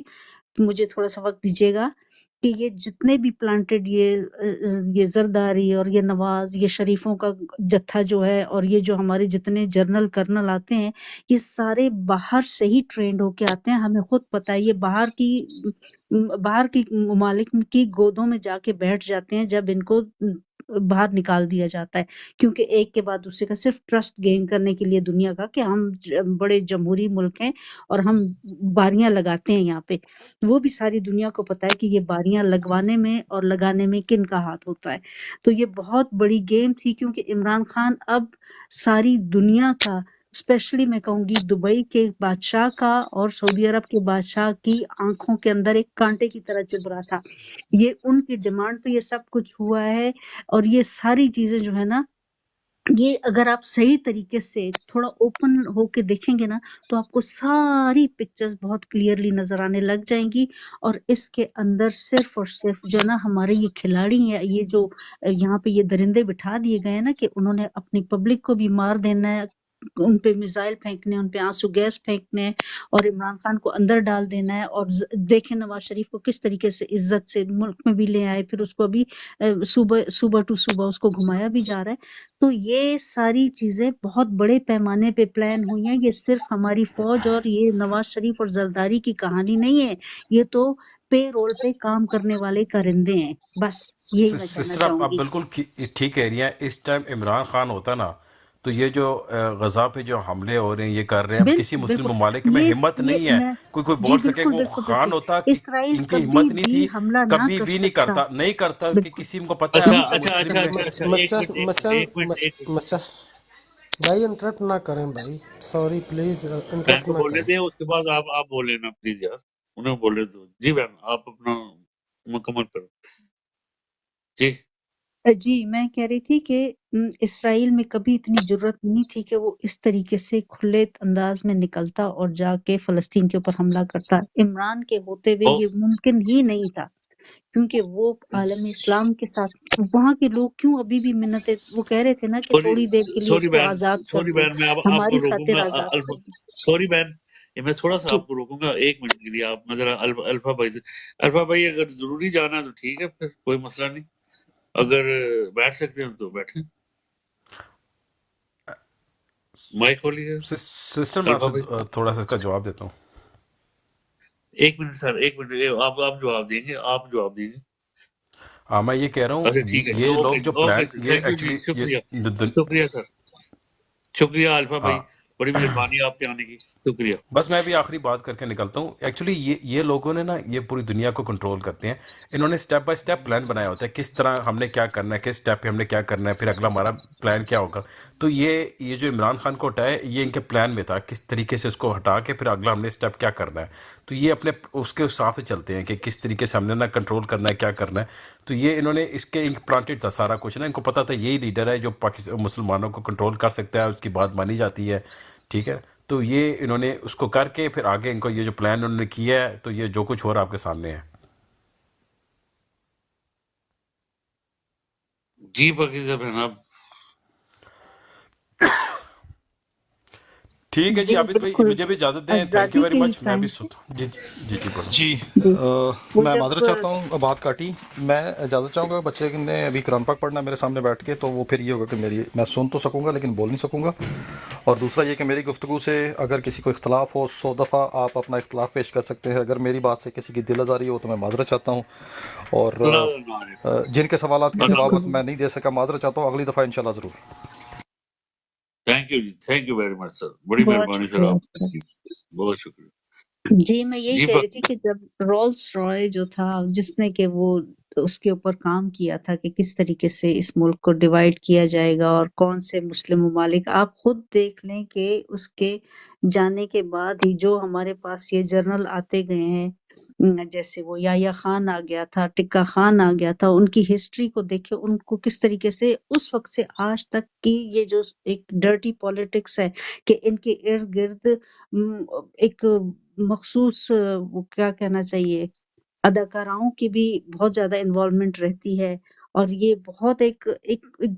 مجھے تھوڑا سا وقت دیجیے گا، کہ یہ جتنے بھی پلانٹڈ یہ زرداری اور یہ نواز، یہ شریفوں کا جتھا جو ہے، اور یہ جو ہمارے جتنے جنرل کرنل آتے ہیں، یہ سارے باہر سے ہی ٹرینڈ ہو کے آتے ہیں. ہمیں خود پتہ ہے، یہ باہر کی ممالک کی گودوں میں جا کے بیٹھ جاتے ہیں جب ان کو باہر نکال دیا جاتا ہے، کیونکہ ایک کے بعد دوسرے کا صرف ٹرسٹ گین کرنے کے لیے دنیا کا، کہ ہم بڑے جمہوری ملک ہیں اور ہم باریاں لگاتے ہیں یہاں پہ. وہ بھی ساری دنیا کو پتا ہے کہ یہ باریاں لگوانے میں اور لگانے میں کن کا ہاتھ ہوتا ہے. تو یہ بہت بڑی گیم تھی، کیونکہ عمران خان اب ساری دنیا کا، اسپیشلی میں کہوں گی دبئی کے بادشاہ کا اور سعودی عرب کے بادشاہ کی آنکھوں کے اندر ایک کانٹے کی طرح چبھ رہا تھا. یہ ان کی ڈیمانڈ پہ یہ سب کچھ ہوا ہے. اور یہ ساری چیزیں جو ہے نا یہ اگر آپ صحیح طریقے سے تھوڑا اوپن ہو کے دیکھیں گے نا تو آپ کو ساری پکچرز بہت کلیئرلی نظر آنے لگ جائیں گی، اور اس کے اندر صرف اور صرف جو ہے نا ہمارے یہ کھلاڑی ہیں، یہ جو یہاں پہ یہ درندے بٹھا دیے گئے ہیں نا کہ انہوں نے اپنی پبلک کو بھی مار دینا ہے، ان پہ میزائل پھینکنے، ان پہ آنسو گیس پھینکنے ہیں، اور عمران خان کو اندر ڈال دینا ہے، اور دیکھیں نواز شریف کو کس طریقے سے عزت سے ملک میں بھی لے آئے، پھر اس کو ابھی صوبہ ٹو صوبہ اس کو گھمایا بھی جا رہا ہے۔ تو یہ ساری چیزیں بہت بڑے پیمانے پہ پلان ہوئی ہیں، یہ صرف ہماری فوج اور یہ نواز شریف اور زرداری کی کہانی نہیں ہے، یہ تو پے رول پہ کام کرنے والے کرندے ہیں، بس یہی میں کہنا سسٹر چاہوں آپ گی۔ بالکل ٹھیک کہہ رہی ہیں. اس ٹائم عمران خان ہوتا نا تو یہ جو غزہ پہ جو حملے ہو رہے ہیں یہ کر رہے ہیں، اب کسی بالکل مسلم بالکل، ممالک میں ہمت یہ نہیں ہے میں کوئی جی بول سکے. بالکل وہ بالکل خان بالکل، ہوتا اسرائیل ان کی کبھی ہمت نہیں بھی تھی، حملہ نہ کبھی کر بھی نہیں سکتا، کرتا کہ بالکل۔ کسی کو پتہ ہے اچھا اب اچھا مسلم اچھا میں. اچھا اچھا ایک منٹ مسٹس بھائی انٹرپٹ نہ کریں بھائی، سوری پلیز بہن انٹرپٹ کو نہ بولنے کریں۔ دیں، اس کے بعد آپ بولے نا پلیز یار، انہیں بولے دو. جی بہن آپ اپنا مکمل کرو. جی جی میں کہہ رہی تھی کہ اسرائیل میں کبھی اتنی جرت نہیں تھی کہ وہ اس طریقے سے کھلے انداز میں نکلتا اور جا کے فلسطین کے اوپر حملہ کرتا۔ عمران کے ہوتے ہوئے او یہ ممکن ہی نہیں تھا، کیونکہ وہ عالم اسلام کے ساتھ وہاں کے لوگ کیوں ابھی بھی منتیں، وہ کہہ رہے تھے نا کہ سوری تھوڑی دیر کے لیے اس سوری کو بہن، آزاد کر سوری دو، بہن میں آپ کو ہماری روکوں خاطر گا. آزاد کر دو۔ سوری بہن، یہ میں تھوڑا سا جی آپ کو روکوں گا 1 منٹ کے لیے. آپ ذرا الفا بھائی سے، الفا بھائی اگر ضروری جانا ہے تو ٹھیک ہے، پھر کوئی مسئلہ نہیں. اگر بیٹھ سکتے ہیں تو بیٹھیں. مائک کھولیے سسٹر میں آپ الفا سے بھائی. تھوڑا سا اس کا جواب دیتا ہوں. 1 منٹ سر، 1 منٹ. آپ جواب دیں گے، آپ جواب دیں گے. ہاں میں یہ کہہ رہا ہوں اچھا ٹھیک ہے، یہ اوکے لوگ جی، جو اوکے پلان سر، یہ تھینک یو جی، ایکچولی شکریہ، یہ شکریہ سر، شکریہ الفا ہاں بھائی، بڑی مہربانی آپ کے آنے کی، شکریہ. بس میں بھی آخری بات کر کے نکلتا ہوں. ایکچولی یہ لوگوں نے نا یہ پوری دنیا کو کنٹرول کرتے ہیں. انہوں نے سٹیپ بائی سٹیپ پلان بنایا ہوتا ہے کس طرح ہم نے کیا کرنا ہے، کس سٹیپ پہ ہم نے کیا کرنا ہے، پھر اگلا ہمارا پلان کیا ہوگا. تو یہ جو عمران خان کو ہٹایا یہ ان کے پلان میں تھا، کس طریقے سے اس کو ہٹا کے پھر اگلا ہم نے سٹیپ کیا کرنا ہے. تو یہ اپنے اس کے حساب سے چلتے ہیں کہ کس طریقے سے ہم نے نا کنٹرول کرنا ہے، کیا کرنا ہے. تو یہ انہوں نے اس کے پلانٹڈ تھا سارا کچھ نا، ان کو پتا تھا یہی لیڈر ہے جو مسلمانوں کو کنٹرول کر سکتا ہے، اس کی بات مانی جاتی ہے. ٹھیک ہے، تو یہ انہوں نے اس کو کر کے پھر آگے ان کو یہ جو پلان انہوں نے کیا ہے تو یہ جو کچھ ہو رہا آپ کے سامنے ہے. جی پاکیزہ بہن آپ. ٹھیک ہے جی، جی عابد بھائی بالکل، مجھے بھی اجازت دیں. تھینک یو آزادی ویری کے ہی مچ. میں بھی ٹائم پہ جی جی جی بولو. جی جی وہ میں جب معذرت چاہتا ہوں بات کاٹی. میں اجازت چاہوں گا، بچے نے ابھی قرآن پاک پڑھنا ہے میرے سامنے بیٹھ کے، تو وہ پھر یہ ہوگا کہ میں سن تو سکوں گا لیکن بول نہیں سکوں گا. اور دوسرا یہ کہ میری گفتگو سے اگر کسی کو اختلاف ہو 100 دفعہ آپ اپنا اختلاف پیش کر سکتے ہیں. اگر میری بات سے کسی کی دل آزاری ہو تو میں معذرت چاہتا ہوں. اور جن کے سوالات کے جواب بالکل میں نہیں دے سکا معذرت چاہتا ہوں، اگلی دفعہ انشاءاللہ ضرور. تھینک یو جی، thank you very much sir, بڑی بہت مہربانی سر آپ شکریہ۔ کی، بہت شکریہ. جی میں یہی جی کہہ رہی تھی کہ جب رولس رائے جو تھا جس نے کہ وہ اس کے اوپر کام کیا تھا کہ کس طریقے سے اس ملک کو ڈیوائیڈ کیا جائے گا اور کون سے مسلم ممالک، آپ خود دیکھ لیں کہ اس کے جانے کے بعد ہی جو ہمارے پاس یہ جرنل آتے گئے ہیں، جیسے وہ یحییٰ خان آ گیا تھا، ٹکا خان آ گیا تھا، ان کی ہسٹری کو دیکھے ان کو کس طریقے سے اس وقت سے آج تک کی یہ جو ایک ڈرٹی پالیٹکس ہے کہ ان کے ارد گرد ایک مخصوص وہ کیا کہنا چاہیے اداکاراؤں کی بھی بہت زیادہ انوالومنٹ رہتی ہے، اور یہ بہت ایک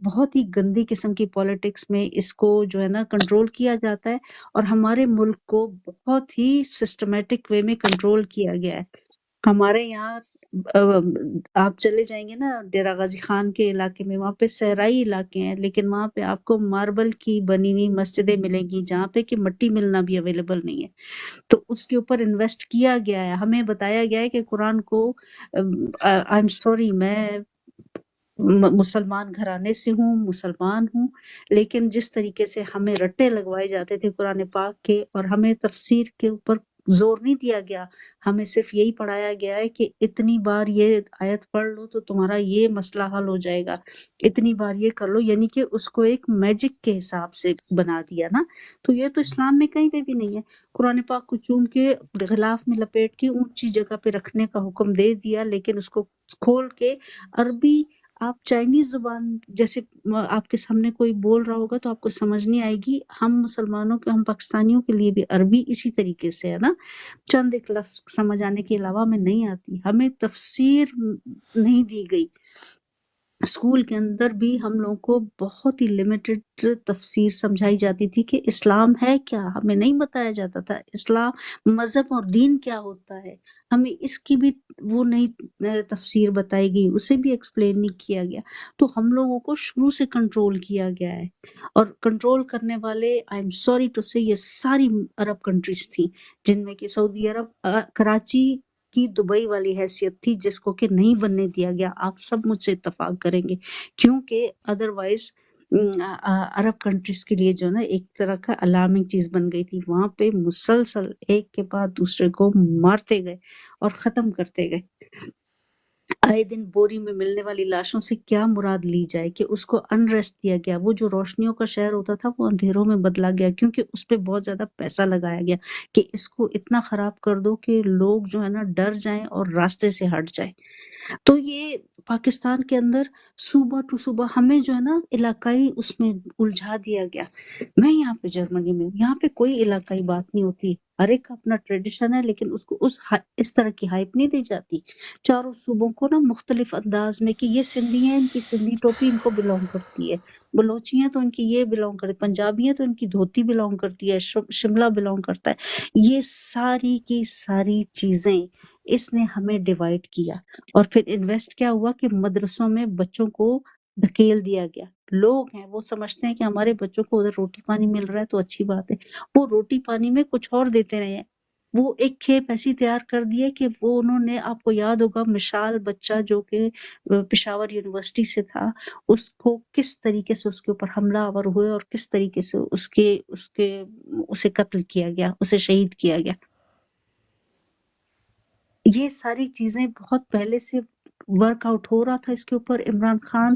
بہت ہی گندی قسم کی پالیٹکس میں اس کو جو ہے نا کنٹرول کیا جاتا ہے، اور ہمارے ملک کو بہت ہی سسٹمیٹک وے میں کنٹرول کیا گیا ہے. ہمارے یہاں آپ چلے جائیں گے نا ڈیرہ غازی خان کے علاقے میں، وہاں پہ صحرائی علاقے ہیں لیکن وہاں پہ آپ کو ماربل کی بنی ہوئی مسجدیں ملیں گی جہاں پہ کہ مٹی ملنا بھی اویلیبل نہیں ہے. تو اس کے اوپر انویسٹ کیا گیا ہے. ہمیں بتایا گیا ہے کہ قرآن کو آئی ایم سوری میں مسلمان گھرانے سے ہوں، مسلمان ہوں، لیکن جس طریقے سے ہمیں رٹے لگوائے جاتے تھے قرآن پاک کے اور ہمیں تفسیر کے اوپر زور نہیں دیا گیا، ہمیں صرف یہی پڑھایا گیا ہے کہ اتنی بار یہ آیت پڑھ لو تو تمہارا یہ مسئلہ حل ہو جائے گا، اتنی بار یہ کر لو، یعنی کہ اس کو ایک میجک کے حساب سے بنا دیا نا. تو یہ تو اسلام میں کہیں پہ بھی نہیں ہے. قرآن پاک کو چوم کے غلاف میں لپیٹ کے اونچی جگہ پہ رکھنے کا حکم دے دیا، لیکن اس کو کھول کے عربی آپ چائنیز زبان جیسے آپ کے سامنے کوئی بول رہا ہوگا تو آپ کو سمجھ نہیں آئے گی. ہم مسلمانوں کے، ہم پاکستانیوں کے لیے بھی عربی اسی طریقے سے ہے نا، چند ایک لفظ سمجھ آنے کے علاوہ ہمیں نہیں آتی. ہمیں تفسیر نہیں دی گئی. اسکول کے اندر بھی ہم لوگوں کو بہت ہی لمیٹڈ تفسیر سمجھائی جاتی تھی کہ اسلام ہے کیا، ہمیں نہیں بتایا جاتا تھا اسلام مذہب اور دین کیا ہوتا ہے. ہمیں اس کی بھی وہ نہیں تفسیر بتائی گئی، اسے بھی ایکسپلین نہیں کیا گیا. تو ہم لوگوں کو شروع سے کنٹرول کیا گیا ہے، اور کنٹرول کرنے والے آئی ایم سوری ٹو سے یہ ساری عرب کنٹریز تھیں، جن میں کہ سعودی عرب کراچی کی دبئی والی حیثیت تھی، جس کو کہ نہیں بننے دیا گیا. آپ سب مجھ سے اتفاق کریں گے، کیونکہ ادروائز عرب کنٹریز کے لیے جو ہے نا ایک طرح کا الارمنگ چیز بن گئی تھی. وہاں پہ مسلسل ایک کے بعد دوسرے کو مارتے گئے اور ختم کرتے گئے. آئے دن بوری میں ملنے والی لاشوں سے کیا مراد لی جائے کہ اس کو انریسٹ دیا گیا. وہ جو روشنیوں کا شہر ہوتا تھا وہ اندھیروں میں بدلا گیا، کیونکہ اس پہ بہت زیادہ پیسہ لگایا گیا کہ اس کو اتنا خراب کر دو کہ لوگ جو ہے نا ڈر جائیں اور راستے سے ہٹ جائیں. تو یہ پاکستان کے اندر صوبہ ٹو صوبہ ہمیں جو ہے نا علاقائی اس میں الجھا دیا گیا. میں یہاں پہ جرمنی میں ہوں، یہاں پہ کوئی علاقائی بات نہیں ہوتی. ہر ایک کا اپنا ٹریڈیشن ہے، لیکن اس کو اس طرح کی ہائپ نہیں دی جاتی. چاروں صوبوں کو نا مختلف انداز میں کہ یہ سندھی ہیں، ان کی سندھی ٹوپی ان کو بلونگ کرتی ہے، بلوچی ہیں تو ان کی یہ بلونگ کرتی، پنجابی ہیں تو ان کی دھوتی بلونگ کرتی ہے، شملہ بلونگ کرتا ہے. یہ ساری کی ساری چیزیں اس نے ہمیں ڈیوائڈ کیا. اور پھر انویسٹ کیا ہوا کہ مدرسوں میں بچوں کو دھکیل دیا گیا. لوگ ہیں وہ سمجھتے ہیں کہ ہمارے بچوں کو ادھر روٹی پانی مل رہا ہے تو اچھی بات ہے، وہ روٹی پانی میں کچھ اور دیتے رہے ہیں. وہ ایک کھیپ ایسی تیار کر دی ہے کہ وہ انہوں نے، آپ کو یاد ہوگا مشال بچہ جو کہ پشاور یونیورسٹی سے تھا، اس کو کس طریقے سے اس کے اوپر حملہ آور ہوئے اور کس طریقے سے اسے قتل کیا گیا، اسے شہید کیا گیا. یہ ساری چیزیں بہت پہلے سے ورک آؤٹ ہو رہا تھا اس کے اوپر. عمران خان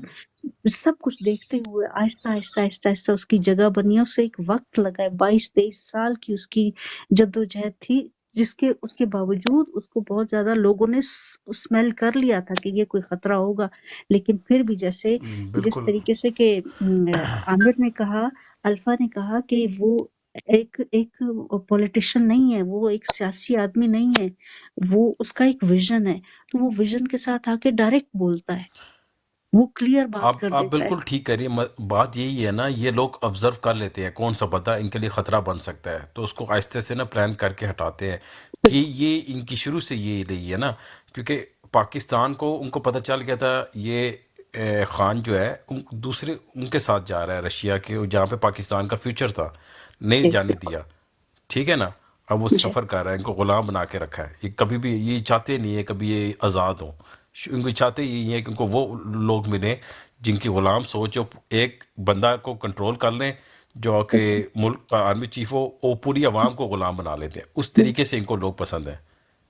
سب کچھ دیکھتے ہوئے آہستہ آہستہ آہستہ آہستہ اس کی جگہ بنی ہے. اسے ایک وقت لگا ہے، 22-23 سال کی اس کی جدوجہد تھی، اس کے باوجود اس کو بہت زیادہ لوگوں نے اسمیل کر لیا تھا کہ یہ کوئی خطرہ ہوگا. لیکن پھر بھی جس بالکل. طریقے سے کہ عامر نے کہا، الفا نے کہا کہ وہ ایک پولیٹیشین نہیں ہے، وہ ایک سیاسی آدمی نہیں ہے، وہ اس کا ایک ویژن ہے. تو وہ ویژن کے ساتھ آ کے ڈائریکٹ بولتا ہے، وہ کلیئر بات کر آپ دیتا ہے. بالکل ٹھیک کہہ رہی ہیں. بات یہی ہے نا، یہ لوگ آبزرو کر لیتے ہیں کون سا بندہ ان کے لیے خطرہ بن سکتا ہے، تو اس کو آہستہ سے نا پلان کر کے ہٹاتے ہیں کہ یہ ان کی شروع سے یہ رہی ہے نا. کیونکہ پاکستان کو ان کو پتہ چل گیا تھا یہ خان جو ہے دوسرے ان کے ساتھ جا رہا ہے، رشیا کے، جہاں پہ پاکستان کا فیوچر تھا، نہیں جانے دیا. ٹھیک ہے نا. اب وہ جی سفر کر رہا ہے، ان کو غلام بنا کے رکھا ہے. یہ کبھی بھی یہ چاہتے نہیں ہے کبھی یہ آزاد ہوں. ان کو چاہتے یہی ہے کہ ان کو وہ لوگ ملیں جن کی غلام سوچ ہو، ایک بندہ کو کنٹرول کر لیں جو کہ ملک کا آرمی چیف ہو، وہ پوری عوام کو غلام بنا لیتے ہیں. اس طریقے سے ان کو لوگ پسند ہیں.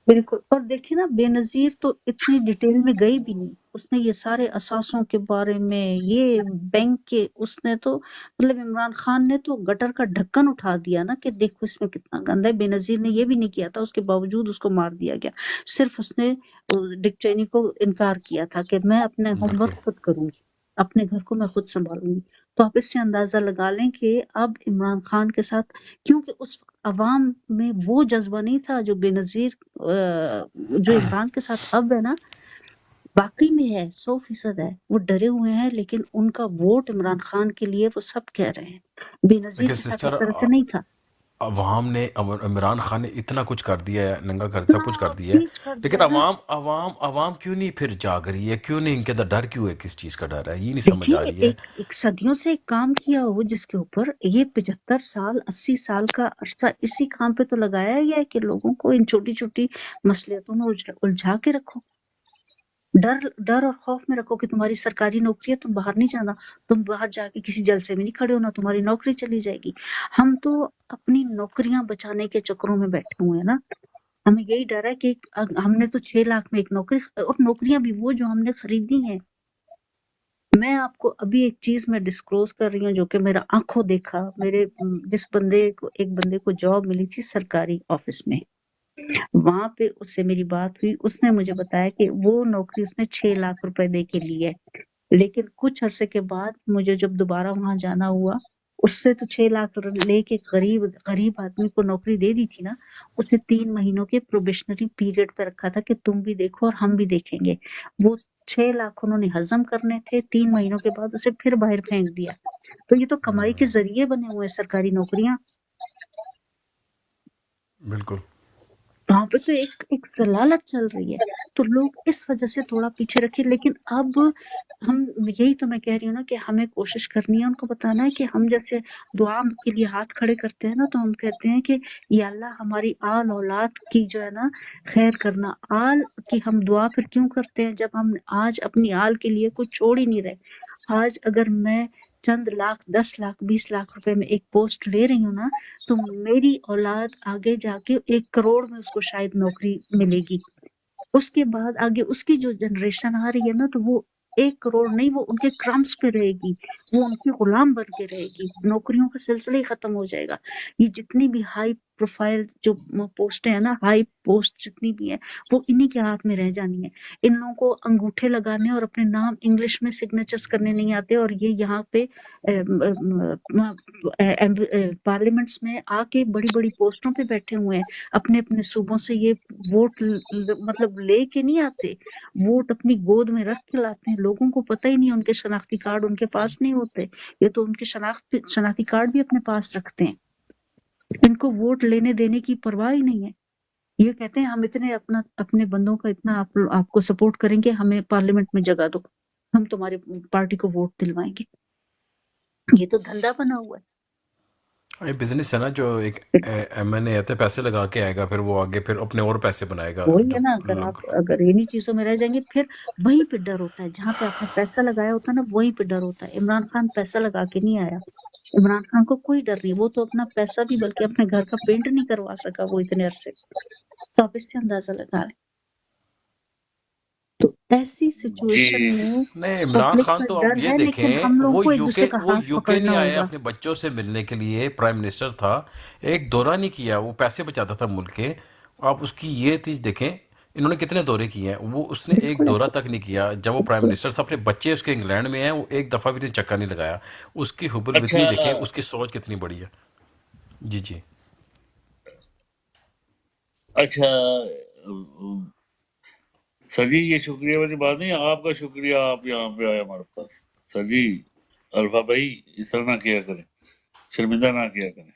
بالکل. اور دیکھیں نا، بے نظیر تو اتنی ڈیٹیل میں گئی بھی نہیں. اس نے یہ سارے اثاثوں کے بارے میں، یہ بینک کے، اس نے تو مطلب عمران خان نے تو گٹر کا ڈھکن اٹھا دیا نا کہ دیکھو اس میں کتنا گند ہے. بے نظیر نے یہ بھی نہیں کیا تھا، اس کے باوجود اس کو مار دیا گیا. صرف اس نے ڈک چینی کو انکار کیا تھا کہ میں اپنے ہوم بالکل. ورک خود کروں گی، اپنے گھر کو میں خود سنبھالوں گی. تو آپ اس سے اندازہ لگا لیں کہ اب عمران خان کے ساتھ، کیونکہ اس وقت عوام میں وہ جذبہ نہیں تھا جو بے نظیر جو عمران کے ساتھ اب ہے نا، واقعی میں ہے، 100% ہے. وہ ڈرے ہوئے ہیں، لیکن ان کا ووٹ عمران خان کے لیے وہ سب کہہ رہے ہیں. بے نظیر لیکن کے ساتھ سسٹر، اس طرح سے نہیں تھا. عوام نے عمران خان نے اتنا کچھ کر دیا ہے، ننگا کر سب کچھ کر اتنا دیا ہے، پیش کر لیکن دیا نا. عوام کیوں نہیں پھر جاگ رہی ہے؟ کیوں نہیں؟ ان کے اندر ڈر کیوں ہے؟ کس چیز کا ڈر ہے؟ یہ نہیں سمجھ دیکھیں، آ رہی ہے. ایک صدیوں سے ایک کام کیا ہو جس کے اوپر یہ 75 سال 80 سال کا عرصہ اسی کام پہ تو لگایا گیا ہے کہ لوگوں کو ان چھوٹی چھوٹی مصلیتوں میں الجھا کے رکھو، ڈر اور خوف میں رکھو کہ تمہاری سرکاری نوکری ہے، تم باہر نہیں جانا، تم باہر جا کے کسی جلسے میں نہیں کھڑے ہونا، تمہاری نوکری چلی جائے گی. ہم تو اپنی نوکریاں بچانے کے چکروں میں بیٹھے ہوئے ہیں نا. ہمیں یہی ڈر ہے کہ ہم نے تو 6 لاکھ میں ایک نوکری، اور نوکریاں بھی وہ جو ہم نے خریدی ہیں. میں آپ کو ابھی ایک چیز میں ڈسکلوز کر رہی ہوں جو کہ میرا آنکھوں دیکھا. میرے ایک بندے کو جاب ملی تھی سرکاری آفس میں، وہاں پہ اس سے میری بات ہوئی. اس نے مجھے بتایا کہ وہ نوکری اس نے 6 لاکھ روپے دے کے لی ہے. لیکن کچھ عرصے کے بعد مجھے جب دوبارہ وہاں جانا ہوا، اس سے تو 6 لاکھ لے کے غریب آدمی کو نوکری دے دی تھی نا، اسے 3 مہینوں کے پروبیشنری پیریڈ پہ رکھا تھا کہ تم بھی دیکھو اور ہم بھی دیکھیں گے۔ وہ 6 لاکھ انہوں نے ہضم کرنے تھے، 3 مہینوں کے بعد اسے پھر باہر پھینک دیا۔ تو یہ تو کمائی کے ذریعے بنے ہوئے ہیں سرکاری نوکریاں۔ بالکل وہاں پہ تو ایک ضلالت چل رہی ہے، تو لوگ اس وجہ سے تھوڑا پیچھے رکھے۔ لیکن اب ہم یہی تو میں کہہ رہی ہوں نا کہ ہمیں کوشش کرنی ہے، ان کو بتانا ہے کہ ہم جیسے دعا کے لیے ہاتھ کھڑے کرتے ہیں نا، تو ہم کہتے ہیں کہ یا اللہ ہماری آل اولاد کی جو ہے نا خیر کرنا۔ آل کی ہم دعا پھر کیوں کرتے ہیں جب ہم آج اپنی آل کے لیے کچھ چھوڑ ہی نہیں رہے؟ آج اگر میں چند لاکھ 10 لاکھ 20 لاکھ روپے میں ایک پوسٹ لے رہی ہوں نا، تو میری اولاد آگے جا کے 1 کروڑ میں اس کو شاید نوکری ملے گی۔ اس کے بعد آگے اس کی جو جنریشن آ رہی ہے نا، تو وہ 1 کروڑ نہیں، وہ ان کے کرمس پہ رہے گی، وہ ان کی غلام بن کے رہے گی۔ نوکریوں کا سلسلہ ہی ختم ہو جائے گا۔ یہ جتنی بھی ہائی پروفائل جو پوسٹیں ہیں نا، ہائی پوسٹ جتنی بھی ہیں، وہ انہی کے ہاتھ میں رہ جانی ہیں۔ ان لوگوں کو انگوٹھے لگانے اور اپنے نام انگلش میں سگنیچرز کرنے نہیں آتے، اور یہ یہاں پہ پارلیمنٹس میں آ کے بڑی بڑی پوسٹوں پہ بیٹھے ہوئے ہیں، اپنے اپنے صوبوں سے یہ ووٹ مطلب لے کے نہیں آتے، ووٹ اپنی گود میں رکھ کے لاتے ہیں۔ لوگوں کو پتہ ہی نہیں، ان کے شناختی کارڈ ان کے پاس نہیں ہوتے، یہ تو ان کے شناختی کارڈ بھی اپنے پاس رکھتے ہیں۔ ان کو ووٹ لینے دینے کی پرواہ ہی نہیں ہے۔ یہ کہتے ہیں ہم اتنے اپنے بندوں کا اتنا آپ کو سپورٹ کریں گے، ہمیں پارلیمنٹ میں جگہ دو، ہم تمہارے پارٹی کو ووٹ دلوائیں گے۔ یہ تو دھندا بنا ہوا ہے۔ یہ بزنس ہے نا، جو ایک ایم این اے آتے پیسے لگا کے آئے گا، پھر وہ آگے پھر اپنے اور پیسے بنائے گا وہی جو ہے نا، اگر لوگ۔ آپ انہی چیزوں میں رہ جائیں گے، پھر وہیں پہ ڈر ہوتا ہے، جہاں پہ آپ نے پیسہ لگایا ہوتا ہے نا، وہیں پہ ڈر ہوتا ہے۔ عمران خان پیسہ لگا کے نہیں آیا، عمران خان کو کوئی ڈر نہیں، وہ تو اپنا پیسہ بھی بلکہ اپنے گھر کا پینٹ نہیں کروا سکا وہ اتنے عرصے۔ تو آپ اس سے اندازہ لگا لیں۔ تو ایسی سچویشن جی میں نہیں، عمران پبلک خان کا تو ڈر اب یہ ہے، لیکن دیکھیں، ہم لوگوں وہ کو ایک یو دوسرے کے کا وہ ہاتھ یو کے پکڑنا نہیں آیا ہوگا۔ اپنے بچوں سے ملنے کے لیے، پرائم منسٹر تھا، ایک دورہ نہیں کیا، وہ پیسے بچاتا تھا ملک کے۔ آپ اس کی یہ چیز دیکھیں، انہوں نے کتنے دورے کیے ہیں، وہ اس نے ایک بالکل دورہ ایسا تک نہیں کیا جب وہ پرائم منسٹر تھا۔ اپنے بچے اس کے انگلینڈ میں ہیں، وہ ایک دفعہ بھی چکر نہیں لگایا۔ اس کی حب الوطنی اچھا دیکھیں، اس کی سوچ کتنی بڑی ہے۔ جی جی اچھا سر جی، یہ شکریہ والی بات نہیں، آپ کا شکریہ آپ یہاں پہ آئے ہمارے پاس۔ سر جی، الفا بھائی اس طرح نہ کیا کریں، شرمندہ نہ کیا کریں۔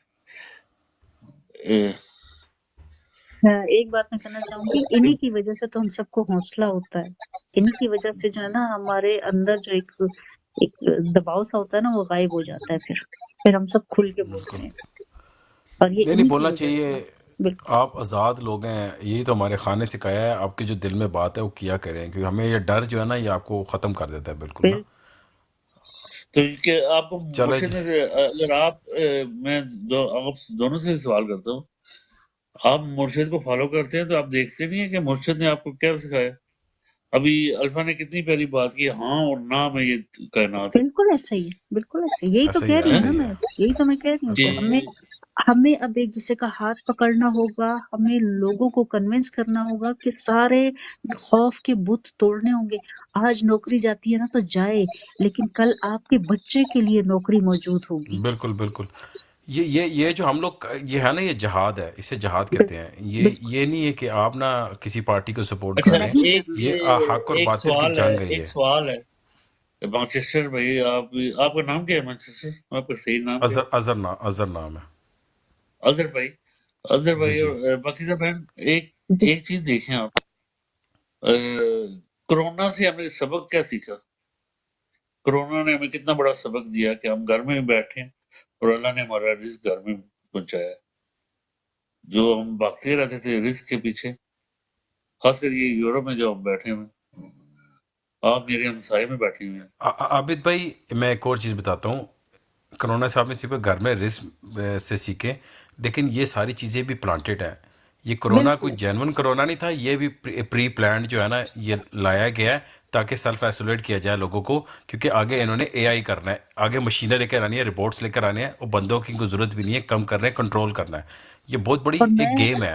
ایک بات میں کہنا چاہوں گی، انہی کی وجہ سے تو ہم سب کو حوصلہ ہوتا ہے، انہی کی وجہ سے جو ہے نا ہمارے اندر جو ایک دباؤ سا ہوتا ہے نا، وہ غائب ہو جاتا ہے، پھر ہم سب کھل کے بالکل، بولتے ہیں، اور یہ نہیں انہی کی بولنا وجہ سے چاہیے۔ ہے۔ بالکل آپ آزاد لوگ ہیں، یہی تو ہمارے خانے سکھایا ہے، آپ کے جو دل میں بات ہے وہ کیا کریں، کیونکہ ہمیں یہ ڈر جو ہے نا، یہ آپ کو ختم کر دیتا ہے بالکل نا۔ بالکل تو کہ آپ کو چلے مرشد جی، میں سے اگر میں آپ دونوں سے سوال کرتا ہوں، آپ مرشد کو فالو کرتے ہیں تو آپ دیکھتے نہیں ہیں کہ مرشد نے آپ کو کیا سکھایا؟ ابھی الفا نے کتنی پیاری بات کی، ہاں اور نہ میں یہ کائنات ہے۔ بالکل ایسا ہی ہے، بالکل ایسا ہی، یہی تو ایسے ہی کہہ ہے، رہی ہوں ایسے نا ہی میں، ہے۔ یہی تو میں کہہ رہی ہوں جی کہ ہمیں اب ایک دوسرے کا ہاتھ پکڑنا ہوگا، ہمیں لوگوں کو کنونس کرنا ہوگا کہ سارے خوف کے بت توڑنے ہوں گے۔ آج نوکری جاتی ہے نا تو جائے، لیکن کل آپ کے بچے کے لیے نوکری موجود ہوگی۔ بالکل بالکل، یہ جو ہم لوگ یہ ہے نا، یہ جہاد ہے، اسے جہاد کہتے ہیں۔ بالکل یہ نہیں ہے کہ آپ نا کسی پارٹی کو سپورٹ اچھا، کر رہے نہیں ہیں، کرنا۔ یہ حق اور ایک باطل کی سوال ہے، جنگ ہے ایک یہ۔ سوال ہے مانچسٹر بھائی، آپ کا نام کیا ہے مانچسٹر؟ آپ کا صحیح نام کیا ہے؟ اظہر نام ہے۔ اظہر بھائی، اظہر جی بھائی جی، اور باقی بہن، جی ایک چیز دیکھیں آپ، کرونا سے ہم نے سبق کیا سیکھا؟ کرونا نے ہمیں کتنا بڑا سبق دیا کہ ہم گھر میں بیٹھے ہیں اور اللہ نے ہمارا رزق گھر میں پہنچایا۔ جو ہم بھاگتے رہتے تھے رزق کے پیچھے، خاص کر یہ یورپ میں جو ہم بیٹھے ہوئے ہیں، آپ میرے ہمسائے میں بیٹھے ہوئے ہیں۔ عابد بھائی میں ایک اور چیز بتاتا ہوں، کرونا سے آپ نے صرف گھر میں رزق سے سیکھیں، لیکن یہ ساری چیزیں بھی پلانٹیڈ ہیں۔ یہ کرونا بالکل کوئی ایسا جینون کرونا نہیں تھا، یہ بھی پری پلانڈ جو ہے نا، یہ لایا گیا ہے تاکہ سیلف ایسولیٹ کیا جائے لوگوں کو، کیونکہ آگے انہوں نے اے آئی کرنا ہے، آگے مشینیں لے کر آنی ہے، رپورٹس لے کر آنے ہیں، اور بندوں کی کوئی ضرورت بھی نہیں ہے، کم کرنا ہے، کنٹرول کرنا ہے۔ یہ بہت بڑی اور ایک میں گیم ہے۔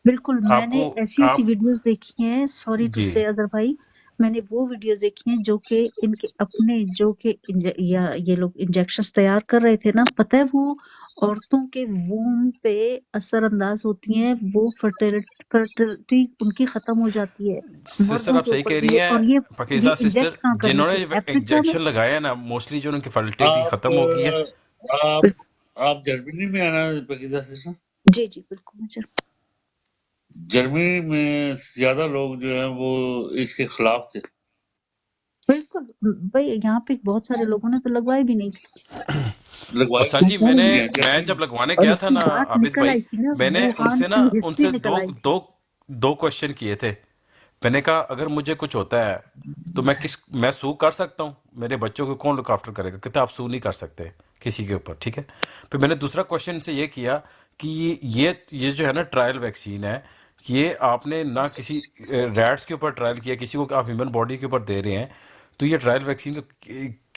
بالکل، میں آپ نے کو ایسی آپ ویڈیوز دیکھی ہیں، سوری ٹو جی سے اظہر بھائی، میں نے وہ ویڈیوز دیکھی ہیں جو کہ ان کے اپنے جو کہ یا یہ لوگ انجیکشنز تیار کر رہے تھے نا، پتہ ہے وہ عورتوں کے ووم پہ اثر انداز ہوتی ہیں، وہ فرٹیلٹی ان کی ختم ہو جاتی ہے سسٹر مردوں آپ کے صحیح اوپر کہہ رہی یہ، اور ہیں یہ پاکیزہ سسٹر، انجیکٹ کہاں کرنے جنہوں نے کے افریقہ میں؟ انجیکشن لگایا نا موسٹلی جو ان کی فرٹیلٹی آپ ختم ہو گئی ہے. آپ جرمنی میں آنا پاکستان سسٹم، جی جی بالکل مجھے جرمنی میں زیادہ لوگ جو ہیں وہ اس کے خلاف تھے. بالکل بھائی، یہاں پہ بہت سارے لوگوں نے تو لگوائی بھی نہیں تھی، اور لگوائے سر بھی جی کہہ رہی ہوں۔ میں جب لگوانے اور گیا اس تھا کی نا بات عابد نکل بھائی، آئی تھی نا، میں نے ووہان کی ہسٹری نکل آئی تھی۔ دو کوشچن کیے تھے. میں نے کہا اگر مجھے کچھ ہوتا ہے تو میں سو کر سکتا ہوں، میرے بچوں کو کون لک آفٹر کرے گا؟ کہتے آپ سو نہیں کر سکتے کسی کے اوپر، ٹھیک ہے. پھر میں نے دوسرا کوشچن سے یہ کیا کہ یہ جو ہے نا ٹرائل ویکسین ہے، یہ آپ نے نہ کسی ریٹس کے اوپر ٹرائل کیا، کسی کو آپ ہیومن باڈی کے اوپر دے رہے ہیں. تو یہ ٹرائل ویکسین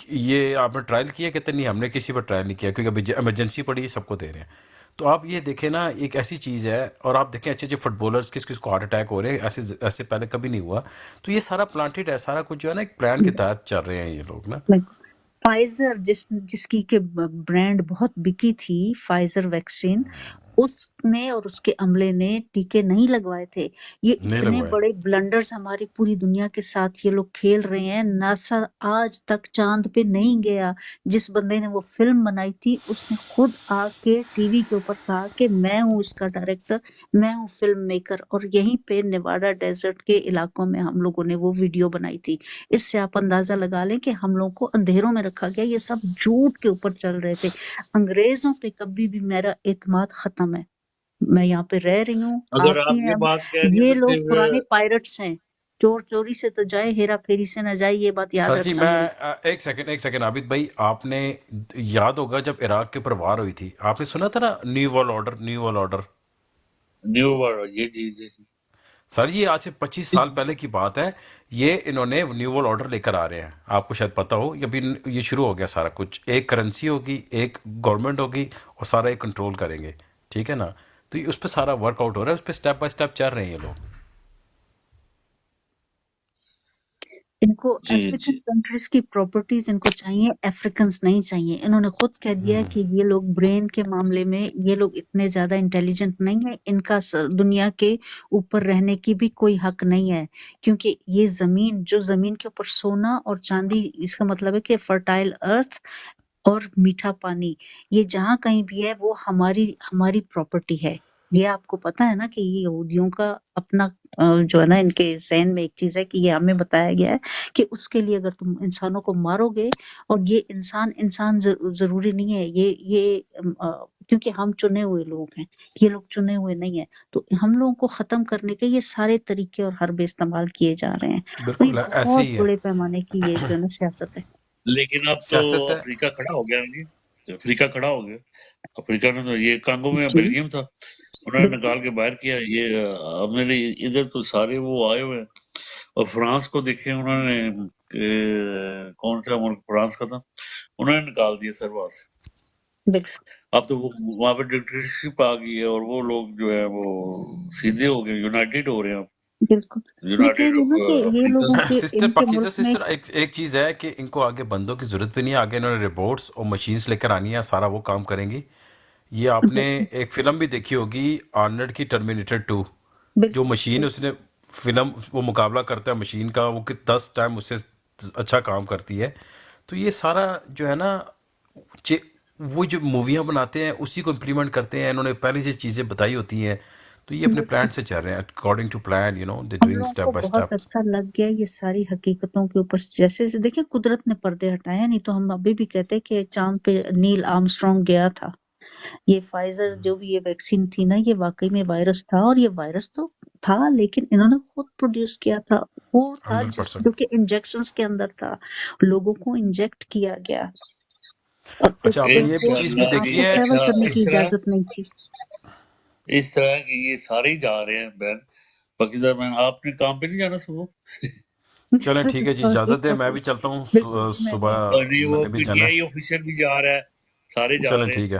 یہ آپ نے ٹرائل کیا؟ کہتے نہیں ہم نے کسی پر ٹرائل نہیں کیا کیونکہ ابھی ایمرجنسی پڑی سب کو دے رہے ہیں. تو آپ یہ دیکھیں نا، ایک ایسی چیز ہے. اور آپ دیکھیں اچھے فٹ بالرز کس کو ہارٹ اٹیک ہو رہے ہیں، ایسے پہلے کبھی نہیں ہوا. تو یہ سارا پلانٹیڈ ہے، سارا کچھ جو ہے نا ایک پلان کے تحت چل رہے ہیں یہ لوگ نا. فائزر جس کی کہ برانڈ بہت بکی تھی، فائزر ویکسین، اس نے اور اس کے عملے نے ٹیکے نہیں لگوائے تھے۔ یہ نہیں اتنے لگوائے. بڑے بلنڈرز ہماری پوری دنیا کے ساتھ یہ لوگ کھیل رہے ہیں۔ ناسا آج تک چاند پہ نہیں گیا۔ جس بندے نے وہ فلم بنائی تھی اس نے خود آ کے ٹی وی کے اوپر کہا کہ میں ہوں اس کا ڈائریکٹر، میں ہوں فلم میکر، اور یہیں پہ نیواڈا ڈیزرٹ کے علاقوں میں ہم لوگوں نے وہ ویڈیو بنائی تھی۔ اس سے آپ اندازہ لگا لیں کہ ہم لوگوں کو اندھیروں میں رکھا گیا، یہ سب جھوٹ کے اوپر چل رہے تھے۔ انگریزوں پہ کبھی بھی میرا اعتماد ختم ہے۔ میں یہاں پہ رہ رہی ہوں، اگر آپ آپ بھی ہیں، یہ بات کہہ رہی ہیں یہ تو لوگ پھر پرانے پائرٹس ہیں۔ چور چوری سے تو جائے، ہیرا پھیری سے نہ جائے، یہ بات یاد سر جی رکھنا میں میری۔ ایک سیکنڈ عابد بھائی، آپ نے یاد ہوگا جب عراق کے اوپر وار ہوئی تھی، آپ نے سنا تھا نا new world order. New world, یہ جی سر یہ آج سے 25 سال پہلے کی بات ہے. یہ انہوں نے نیو ورلڈ آرڈر لے کر آ رہے ہیں، آپ کو شاید پتہ ہو. یہ شروع ہو گیا سارا کچھ. ایک کرنسی ہوگی، ایک گورنمنٹ ہوگی، اور سارا ایک کنٹرول کریں گے، ٹھیک ہے نا. تو یہ اس پہ سارا ورک آؤٹ ہو رہا ہے، اس پہ سٹیپ بائی سٹیپ چل رہے ہیں یہ لوگ. ان کو جی افریقن کنٹریز کی پراپرٹیز ان کو چاہیے، افریکنز نہیں چاہیے۔ انہوں نے خود کہہ دیا ہے کہ یہ لوگ برین کے معاملے میں یہ لوگ اتنے زیادہ انٹیلیجنٹ نہیں ہیں، ان کا دنیا کے اوپر رہنے کی بھی کوئی حق نہیں ہے، کیونکہ یہ زمین جو زمین کے اوپر سونا اور چاندی، اس کا مطلب ہے کہ فرٹائل ارتھ اور میٹھا پانی، یہ جہاں کہیں بھی ہے وہ ہماری پراپرٹی ہے۔ یہ آپ کو پتا ہے نا کہ یہ یہودیوں کا اپنا جو ہے نا ان کے ذہن میں ایک چیز ہے کہ یہ ہمیں بتایا گیا ہے کہ اس کے لیے اگر تم انسانوں کو مارو گے، اور یہ انسان ضروری نہیں ہے، یہ کیونکہ ہم چنے ہوئے لوگ ہیں، یہ لوگ چنے ہوئے نہیں ہیں، تو ہم لوگوں کو ختم کرنے کے یہ سارے طریقے اور حربے استعمال کیے جا رہے ہیں، اور یہ بالکل ایسے بہت ہی ہے، بڑے پیمانے کی یہ جو ہے نا سیاست ہے۔ لیکن اب تو سیاست ہے. افریقہ کھڑا ہو گیا جی، افریقہ کھڑا ہو گیا. افریقہ نے تو یہ کانگو میں جی بیلجیم تھا، انہوں نے بالکل نکال کے باہر کیا. یہ میرے ادھر تو سارے وہ آئے ہوئے ہیں. اور فرانس کو دیکھیں، انہوں نے کون سا ملک فرانس کا تھا، انہوں نے نکال دیا سر وہاں سے. بالکل اب تو وہاں پہ ڈکٹیٹرشپ آ گئی ہے، اور وہ لوگ جو ہے وہ سیدھے ہو گئے، یونائٹیڈ ہو رہے ہیں. بالکل میں کہہ یونائٹیڈ رہی ہوں نا کہ یہ افریقہ. لوگوں کے سسٹر ان کے پاکیزہ ملک میں سسٹر، ایک چیز ہے کہ ان کو آگے بندوں کی ضرورت بھی نہیں ہے. آگے انہوں نے ربوٹس اور مشینز لے کر آنی ہے، سارا وہ کام کریں گی. یہ آپ نے بالکل ایک فلم بھی دیکھی ہوگی آرنلڈ کی، ٹرمینیٹر 2. جو بالکل مشین اس نے فلم وہ مقابلہ کرتا ہے مشین کا، وہ کہ 10 ٹائم اس سے اچھا کام کرتی ہے. تو یہ سارا جو ہے نا وہ جو موویاں بناتے ہیں اسی کو امپلیمنٹ کرتے ہیں. انہوں نے پہلے سے چیزیں بتائی ہوتی ہیں، تو یہ اپنے بالکل پلان سے چل رہے ہیں اکارڈنگ ٹو پلان، دے ہم ڈوئنگ لوگوں اسٹیپ کو بائی بہت اسٹیپ. اچھا لگ گیا یہ ساری حقیقتوں کے اوپر، جیسے دیکھیں قدرت نے پردے ہٹائے، نہیں تو ہم ابھی بھی کہتے کہ چاند پہ نیل آرمسٹرانگ گیا تھا۔ یہ فائزر جو بھی یہ ویکسین تھی نا، یہ واقعی میں وائرس تھا، اور یہ وائرس تو تھا لیکن انہوں نے خود پروڈیوس کیا تھا، وہ تھا 100%. جو کہ انجیکشنز کے اندر تھا، لوگوں کو انجیکٹ کیا گیا، اور اس اچھا آپ پہ نے یہ وہ چیز بھی انشاءاللہ آپ بھی دیکھی کو ہے. ٹریول اچھا. کرنے اس کی طرح اجازت نہیں تھی۔ کہ یہ سارے ہی جا رہے ہیں بہن. باقی میں آپ نے کام پہ نہیں جانا صبح؟ چلیں ٹھیک ہے جی، اجازت دیں، میں بھی چلتا ہوں. بالکل میں بھی صبح اور یہ میں وہ نے بھی پی ٹی جانا آئی آفیسر بھی جا رہا ہے، سارے ہے. جا چلیں رہے ہیں. ٹھیک ہے.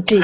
جی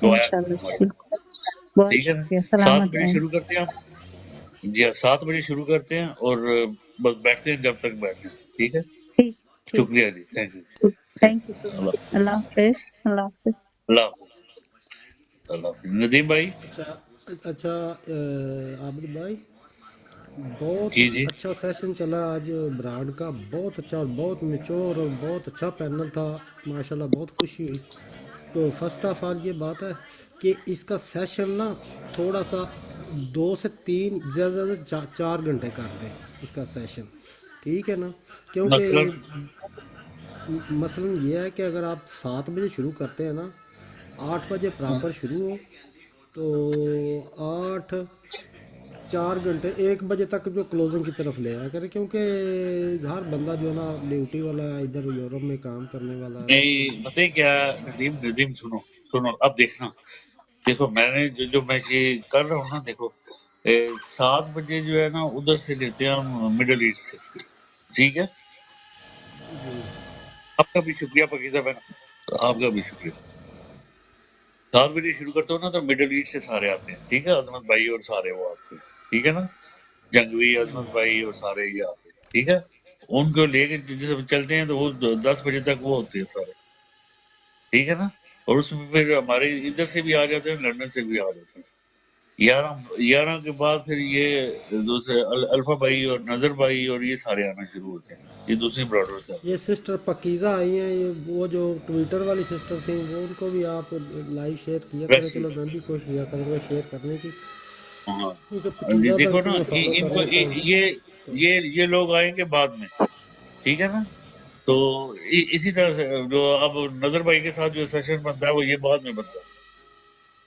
تو آیا کریں انشاءاللہ ہمارے جی پاس، بہت ٹھیک ہے نا؟ شکریہ 7 سلامت بجے رہیں شروع کرتے ہیں ہم، جی ہاں 7 بجے شروع کرتے ہیں، اور بس بیٹھتے ہیں جب تک بیٹھیں، ٹھیک ہے؟ ٹھیک ٹھیک شکریہ جی، thank you, thank you so اللہ مچ حافظ، اللہ حافظ اللہ حافظ اللہ حافظ، اللہ حافظ۔ ندیم بھائی، اچھا اچھا، عابد بھائی بہت جی جی، اچھا سیشن چلا آج براڈ کا، بہت اچھا اور بہت میچور اور بہت اچھا پینل تھا، ماشاءاللہ بہت خوشی ہوئی۔ تو فرسٹ آف آل یہ بات ہے کہ اس کا سیشن نا تھوڑا سا 2 سے 3 زیادہ سے زیادہ 4 گھنٹے کر دیں اس کا سیشن، ٹھیک ہے نا؟ مثلاً کیونکہ مثلاً یہ ہے کہ اگر آپ 7 بجے شروع کرتے ہیں نا، 8 بجے پراپر شروع ہو تو 8 4 گھنٹے 1 بجے تک جو کلوزنگ کی طرف لے آیا کرے، کیونکہ ہر بندہ جو ہے نا ڈیوٹی والا ہے، ادھر یورپ میں کام کرنے والا ہے، وہ بھی نہیں بتائیں کیا، ندیم سنو اب دیکھنا، دیکھو میں نے جو میں یہ کر رہا ہوں نا، دیکھو 7 بجے جو ہے نا ادھر سے لیتے ہیں ہم مڈل ایسٹ سے، ٹھیک ہے؟ آپ کا بھی شکریہ پاکیزہ بہن، آپ کا بھی شکریہ۔ 7 بجے شروع کرتا ہوں نا تو مڈل ایسٹ سے سارے آتے ہیں، ٹھیک ہے؟ عظمت بھائی اور سارے وہ آتے ہیں، ٹھیک ہے نا؟ جنگوی، عظمت بھائی اور سارے یہ آتے ہیں، ٹھیک ہے؟ ان کو لے کے جب چلتے ہیں تو وہ 10 بجے تک وہ ہوتے ہیں سارے، ٹھیک ہے نا؟ اور اس میں پھر ہمارے ادھر سے بھی آ جاتے ہیں، لندن سے بھی آ جاتے ہیں۔ 11 کے بعد پھر یہ دوسرے الفا بھائی اور نظر بھائی اور یہ سارے آنا شروع ہوتے ہیں، یہ دوسری براڈر سے آتے یہ سسٹر پکیزہ آئی ہیں، یہ وہ جو ٹویٹر والی سسٹر تھیں، وہ ان کو بھی آپ لائیو شیئر کیا ہیں کریں، ویسے ہی۔ چلو میں بھی کوشش کیا کروں گا شیئر کرنے کی، ہاں کیونکہ جی، پکیزہ بہن دیکھو کو نا میں فالو ان کر کو لیتا ہوں تو یہ لوگ آئیں گے بعد میں، ٹھیک ہے نا؟ تو اسی طرح سے جو اب نظر بھائی کے ساتھ جو سیشن بنتا ہے وہ یہ بعد میں بنتا ہے،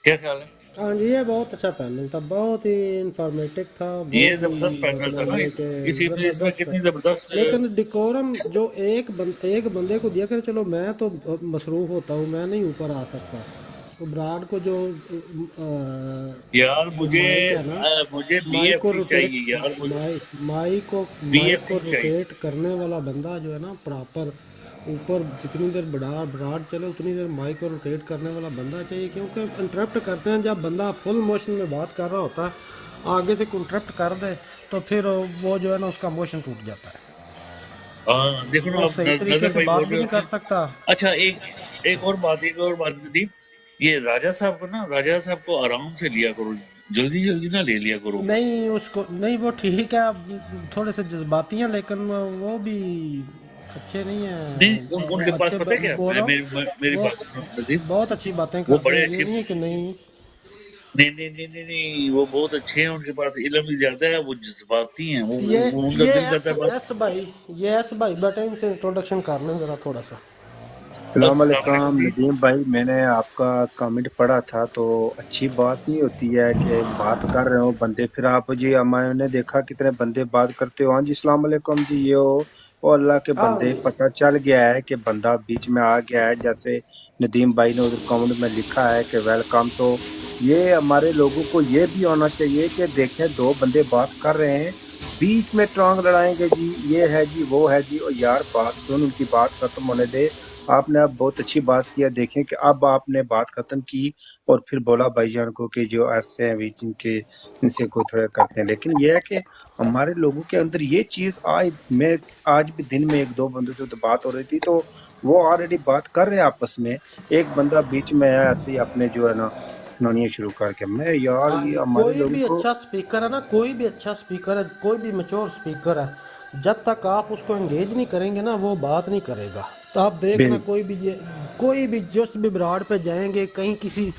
کیا خیال ہے؟ ہاں جی، یہ بہت اچھا پینل تھا، بہت ہی انفارمیٹک تھا، یہ بہت زبردست ہی پینل تھا مطلب نا، یہ کہ اس میں زبردست ہے، کتنی زبردست لیکن ڈیکورم جو ایک بندے کو دیا کرے، چلو میں تو مصروف ہوتا ہوں، میں نہیں اوپر آ سکتا، تو براڈ کو یار جو مائک ہے نا، مجھے بی مائک ایف کو ای روٹیٹ چاہیے یار، مجھے بی مائک ایف کو ای چاہیے۔ روٹیٹ کرنے والا بندہ جو ہے نا پراپر اوپر، جتنی دیر براڈ چلے اتنی دیر مائک کو روٹیٹ کرنے والا بندہ چاہیے، کیونکہ انٹرپٹ کرتے ہیں جب بندہ فل موشن میں بات کر رہا ہوتا ہے، آگے سے انٹرپٹ کر دے تو پھر وہ جو ہے نا اس کا موشن ٹوٹ جاتا ہے، ہاں دیکھو نا، وہ اب صحیح طریقے نظر سے بھائی بات بول بھی رہے نہیں ہوتے کر ہیں۔ سکتا۔ اچھا ایک اور بات ندیم، یہ راجہ صاحب کو نا، راجہ صاحب کو آرام سے لیا کرو، جلدی جلدی نہ لے لیا کرو اوپر۔ نہیں اس کو نہیں، وہ ٹھیک ہے، تھوڑے سے جذباتی ہیں، لیکن وہ بھی اچھے نہیں نہیں ہیں، ان کے پاس اچھے پتہ ہے کیا، بول رہا میری ہوں، وہ بات سنو ندیم، بہت اچھی باتیں وہ کرتے بڑے ہیں، اچھے، یہ نہیں ہے کہ نہیں۔ نہیں وہ بہت اچھے ہیں، ان کے پاس علم بھی زیادہ ہے، وہ جذباتی ہیں، یہ ان کا یہ دل کرتا ہے ایس بھائی، یہ ایس بھائی بیٹے ان سے انٹروڈکشن کر لیں ذرا تھوڑا سا۔ بس السلام السلام علیکم علیکم جی۔ ندیم بھائی، میں نے آپ کا کامنٹ پڑھا تھا، تو اچھی بات نہیں ہوتی ہے کہ بات کر رہے ہو بندے، پھر آپ جی میں نے دیکھا کتنے بندے بات کرتے ہو، ہاں جی السلام علیکم جی، یہ ہو او اللہ کے ہاں بندے، پتہ چل گیا ہے کہ بندہ بیچ میں آ گیا ہے، جیسے ندیم بھائی نے ادھر کامنٹ میں لکھا ہے کہ ویلکم، تو یہ ہمارے لوگوں کو یہ بھی ہونا چاہیے کہ دیکھیں دو بندے بات کر رہے ہیں، بیچ میں ٹرانگ لڑائیں گے جی، یہ ہے جی وہ ہے جی، اور یار بات سن، ان کی بات ختم ہونے دے۔ آپ نے اب بہت اچھی بات کیا، دیکھیں کہ اب آپ نے بات ختم کی اور پھر بولا بھائی جان کو کہ جو ایسے ہیں بھی جن کے ان سے کو تھوڑا کرتے ہیں، لیکن یہ ہے کہ ہمارے لوگوں کے اندر یہ چیز آج بھی دن میں ایک دو بندوں سے تو بات ہو رہی تھی، تو وہ آلریڈی بات کر رہے ہیں آپس میں، ایک بندہ بیچ میں ہے ایسے ہی اپنے جو ہے نا سنانیاں شروع کر کے، میں یار ہاں یہ جی، ہمارے کوئی لوگوں بھی کو اچھا سپیکر ہے نا، کوئی بھی اچھا سپیکر ہے، کوئی بھی میچور سپیکر ہے، جب تک آپ اس کو انگیج نہیں کریں گے نا وہ بات نہیں کرے گا۔ تو آپ دیکھنا بالکل کوئی بھی جس بھی براڈ پہ جائیں گے، کہیں کسی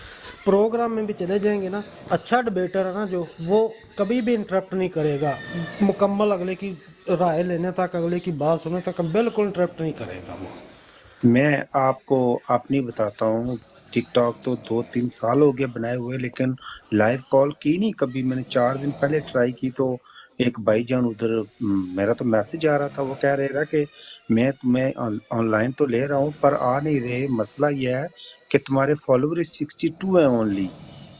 پروگرام میں بھی چلے جائیں گے نا، اچھا ڈبیٹر ہے نا جو، وہ کبھی بھی انٹرپٹ نہیں کرے گا، مکمل اگلے کی رائے لینے تک، اگلے کی بات سننے تک بالکل انٹرپٹ نہیں کرے گا وہ۔ میں آپ کو اپنی بتاتا ہوں، ٹک ٹاک تو 2-3 سال ہو گئے بنائے ہوئے، لیکن لائیو کال کی نہیں کبھی میں نے۔ 4 دن پہلے ٹرائی کی تو ایک بھائی جان ادھر میرا تو میسج آ رہا تھا، وہ کہہ رہے گا کہ میں تمہیں آن لائن تو لے رہا ہوں پر آ نہیں رہے، مسئلہ یہ ہے کہ تمہارے فالوور 62 ہیں اونلی،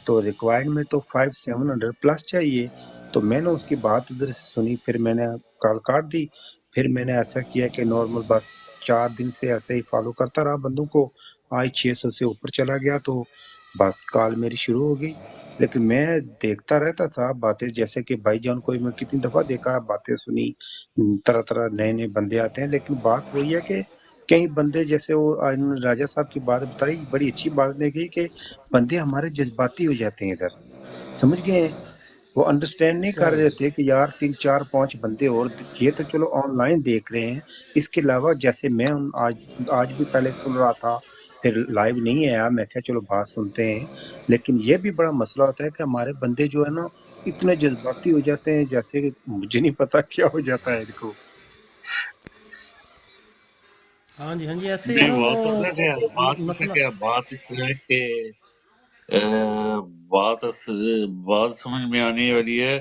تو ریکوائرڈ میں تو 500-700 پلس چاہیے۔ تو میں نے اس کی بات ادھر سے سنی، پھر میں نے کال کاٹ دی۔ پھر میں نے ایسا کیا کہ نارمل بس 4 دن سے ایسے ہی فالو کرتا رہا بندوں کو، آج 600 سے اوپر چلا گیا، تو بس کال میری شروع ہو گئی۔ لیکن میں دیکھتا رہتا تھا باتیں، جیسے کہ بھائی جان کو میں کتنی دفعہ دیکھا، باتیں سنی، طرح طرح نئے نئے بندے آتے ہیں، لیکن بات وہی ہے کہ کئی بندے، جیسے وہ آج انہوں نے راجہ صاحب کی بات بتائی، بڑی اچھی بات نے کی کہ بندے ہمارے جذباتی ہو جاتے ہیں ادھر، سمجھ گئے ہیں؟ وہ انڈرسٹینڈ نہیں کر رہے تھے کہ یار 3-4-5 بندے اور یہ تو چلو آن لائن دیکھ رہے ہیں، اس کے علاوہ جیسے میں آج بھی پہلے سن رہا تھا، پھر لائیو نہیں آیا، میں کہا چلو بات سنتے ہیں۔ لیکن یہ بھی بڑا مسئلہ ہوتا ہے کہ ہمارے بندے جو ہے نا اتنے جذباتی ہو جاتے ہیں، جیسے کہ مجھے نہیں پتا کیا ہو جاتا ہے ان کو۔ ہاں جی ہاں جی، ایسے ہی ہے نہیں نا وہ وہ تو پتہ کیا ہے، پتہ مسئلہ۔ کیا ہے، بات اس طرح ہے کہ بات سمجھ میں آنے والی ہے۔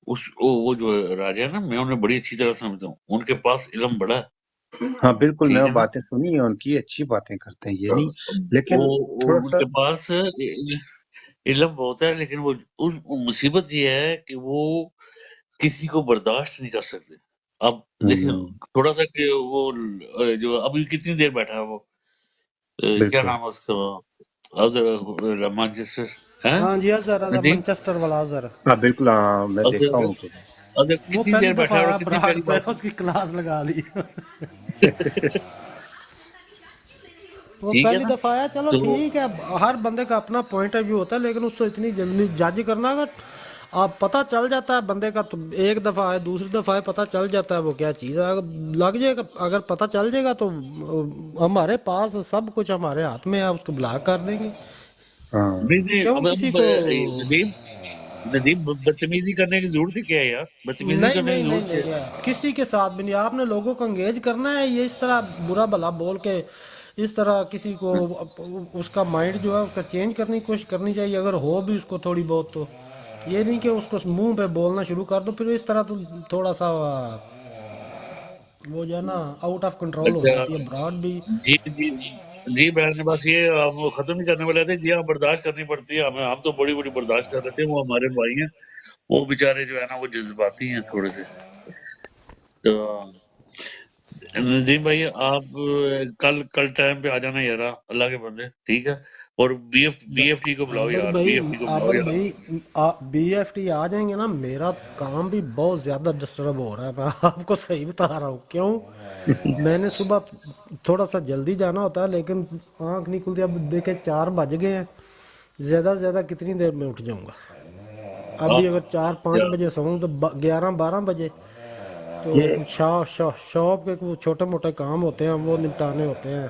وہ جو راجا ہے نا، میں انہیں بڑی اچھی طرح سمجھتا ہوں، ان کے پاس علم بڑا ہے، ہاں بالکل، میں ٹھیک وہ ہے نا۔ باتیں سنی ہیں ان کی، اچھی باتیں کرتے ہیں، یہ نہیں، وہ لیکن تھوڑا ان سا کے پاس علم بہت ہے، لیکن وہ مصیبت یہ ہے کہ وہ کسی کو برداشت نہیں کر سکتے۔ اب دیکھیں ہم، تھوڑا سا کہ وہ جو ابھی کتنی دیر بیٹھا ہے وہ، کیا بالکل نام ہے اس کا، اظہر مانچسٹر ہے، ہاں جی، اظہر ندیم، منچسٹر والا اظہر، ہاں بالکل، ہاں میں اظہر دیکھا ہوں ان کو۔ اظہر وہ کتنی پہلی دیر بیٹھا دفعہ ہے اور آیا کتنی براڈ پیاری پہ، بات اس کی کلاس لگا لی۔ وہ ٹھیک ہے پہلی نا۔ دفعہ آیا، چلو تو ٹھیک ہے، ہر بندے کا اپنا پوائنٹ آف ویو ہوتا ہے، لیکن اس کو اتنی جلدی جج کرنا، اگر آپ پتہ چل جاتا ہے بندے کا، تو ایک دفعہ آئے دوسری دفعہ آئے پتہ چل جاتا ہے وہ کیا چیز ہے، اگر لگ جائے گا، اگر پتہ چل جائے گا تو ہمارے پاس سب کچھ ہمارے ہاتھ میں ہے، اس کو بلاک کر دیں گے، ہاں نہیں نہیں، کیوں اب کسی کو؟ ندیم ندیم بدتمیزی کرنے کی ضرورت ہی کیا ہے یار، بدتمیزی نہیں کرنے نہیں کی نہیں ضرورت کیا نہیں یار، کسی کے ساتھ بھی نہیں، آپ نے لوگوں کو انگیج کرنا ہے، یہ اس طرح برا بھلا بول کے اس طرح کسی کو اس کا مائنڈ جو ہے اس کا چینج کرنے کی کوشش کرنی چاہیے، اگر ہو بھی اس کو تھوڑی بہت، تو یہ نہیں کہ اس کو منہ پہ بولنا شروع کر دو، پھر اس طرح تو تھوڑا سا وہ جو ہے نا آؤٹ آف ہے۔ کنٹرول ہو اچھا جاتی ہے براڈ بھی۔ جی جی جی، بہن بس یہ ہم ختم ہی کرنے والے تھے جی، ہاں برداشت کرنی پڑتی ہے ہمیں، ہم تو بڑی بڑی برداشت کر رہے تھے، وہ ہمارے بھائی ہیں، وہ بیچارے جو ہے نا وہ جذباتی ہیں تھوڑے سے۔ تو ندیم بھائی آپ کل ٹائم پہ آ جانا یار، اللہ کے بندے، ٹھیک ہے، اور بی ایف ٹی کو بلاؤ عابد یار، بی بھائی، ایف ٹی کو بلاؤ عابد یار۔ بھائی، بی ایف ٹی آ جائیں گے نا، میرا کام بھی بہت زیادہ ڈسٹرب ہو رہا ہے، میں آپ کو صحیح بتا رہا ہوں، کیوں؟ میں نے صبح تھوڑا سا جلدی جانا ہوتا ہے، لیکن آنکھ نہیں کھلتی، اب دیکھیں 4 بج گئے ہیں، زیادہ سے زیادہ کتنی دیر میں اٹھ جاؤں گا؟ ہاں ابھی اگر 4-5 یار، بجے سوؤں تو 11-12 بجے، تو یہ کچھ شاپ کے کچھ چھوٹے موٹے کام ہوتے ہیں وہ نپٹانے ہوتے ہیں،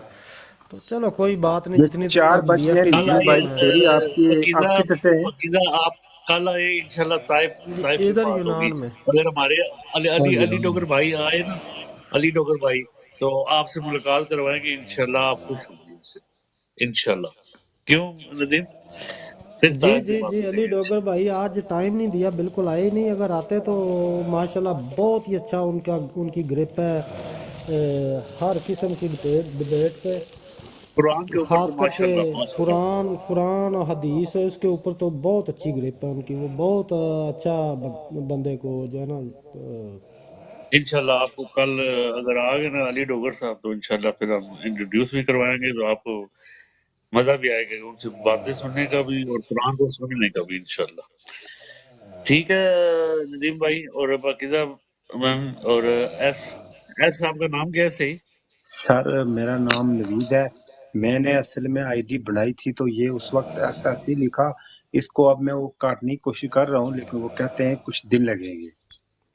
تو چلو کوئی بات نہیں، یہ جتنی 4 تک بج بی ایف گئے ٹی نہیں ندیم آئے گا بھائی، میں تھوڑی آپ پاکیزہ کدھر سے ہیں؟ پاکیزہ آپ کل آئے انشاءاللہ، طائف کی ادھر بات ہوگی، یونان میں۔ اگر ہمارے علی ہاں علی جی علی ہاں ڈوگر بھائی آئے نا، علی ڈوگر بھائی، تو آپ سے ملاقات کروائیں گے انشاءاللہ، آپ خوش ہوں گے ان سے انشاءاللہ۔ کیوں ندیم؟ صرف جی طائف کی جی بات جی، ہو علی جائے ڈوگر گی۔ بھائی آج ٹائم نہیں دیا، بالکل آئے ہی نہیں، اگر آتے تو ماشاءاللہ بہت ہی اچھا ان کی گرپ ہے ہر قسم کی ڈبیٹ پہ، قرآن کے اوپر تو خاص کر کے ماشاءاللہ ماشاءاللہ قرآن اور حدیث ہے اس کے اوپر، تو بہت اچھی گرپ ہے ان کی، وہ بہت اچھا بندے کو جو ہے نا انشاءاللہ آپ کو کل اگر آ گئے نا علی ڈوگر صاحب، تو انشاءاللہ پھر ہم انٹروڈیوس بھی کروائیں گے، تو آپ کو مزہ بھی آئے گا ان سے باتیں سننے کا بھی اور قرآن کو سننے کا بھی انشاءاللہ۔ ٹھیک ہے ندیم بھائی اور پاکیزہ میم، اور ایس ایس صاحب کا نام کیا ہے صحیح؟ سر، میرا نام نوید ہے، میں نے اصل میں آئی ڈی بنائی تھی تو یہ اس وقت ایسا ایسے ہی لکھا، اس کو اب میں وہ کاٹنے کی کوشش کر رہا ہوں، لیکن وہ کہتے ہیں کچھ دن لگیں گے۔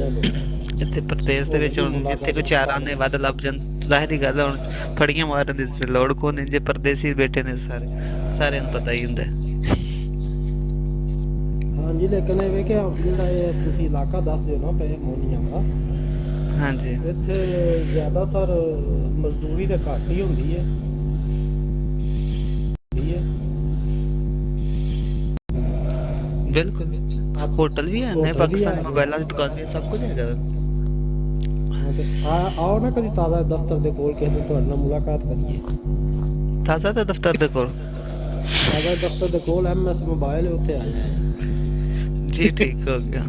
ਚਲੋ ਇੱਥੇ ਪ੍ਰਦੇਸ਼ ਦੇ ਹੋ ਵਿੱਚ ਗਈ ਹੁਣ ਜਿੱਥੇ ਮੁਲਾਕਾਤ ਕੋਈ ਚਾਰ ਆਨੇ ਵੱਧ ਲੱਭ ਜਾਣ, ਜ਼ਾਹਿਰ ਗੱਲ ਹੈ ਹੁਣ ਫੜੀਆਂ ਮਾਰਨ ਦੀ ਤੇ ਲੋੜ ਕੋ ਨਹੀਂ, ਜੇ ਪਰਦੇਸੀ ਬੈਠੇ ਨੇ ਸਾਰਿਆਂ ਨੂੰ ਪਤਾ ਹੀ ਹੁੰਦਾ ਹੈ। ਹਾਂਜੀ, ਲੇਕਿਨ ਇਹ ਵੇ ਕਿ ਜਿਹੜਾ ਇਹ ਤੁਸੀਂ ਇਲਾਕਾ ਦੱਸਦੇ ਹੋ ਨਾ ਪਏ ਮੋਨੀਆਂ ਦਾ, ਹਾਂਜੀ ਇੱਥੇ ਜ਼ਿਆਦਾਤਰ ਮਜ਼ਦੂਰੀ ਤਾਂ ਘੱਟ ਹੀ ਹੁੰਦੀ ਹੈ। ਬਿਲਕੁਲ, ਆਪ ਹੋਟਲ ਵੀ ਹੈ ਨੇ, ਹੋਟਲ ਵੀ ਪਾਕਿਸਤਾਨੀ ਹੈ। ਮੋਬਾਈਲਾਂ ਦੀ ਦੁਕਾਨ ਵੀ ਹੈ, ਸਭ ਕੁਝ ਹੈਗਾ। ਹਾਂ ਤੇ ਆਓ ਨਾ ਕਦੀ ਤਾਜ਼ਾ ਦਫ਼ਤਰ ਦੇ ਕੋਲ ਕਿਸੇ ਦਿਨ ਤੁਹਾਡੇ ਨਾਲ ਮੁਲਾਕਾਤ ਕਰੀਏ। ਤਾਜ਼ਾ ਤੇ ਦਫ਼ਤਰ ਦੇ ਕੋਲ, ਤਾਜ਼ਾ ਦਫ਼ਤਰ ਦੇ ਕੋਲ MS ਮੋਬਾਈਲ ਹੈ, ਉੱਥੇ ਆ ਜਾਏ। ਜੀ ਠੀਕ ਹੋ ਗਿਆ।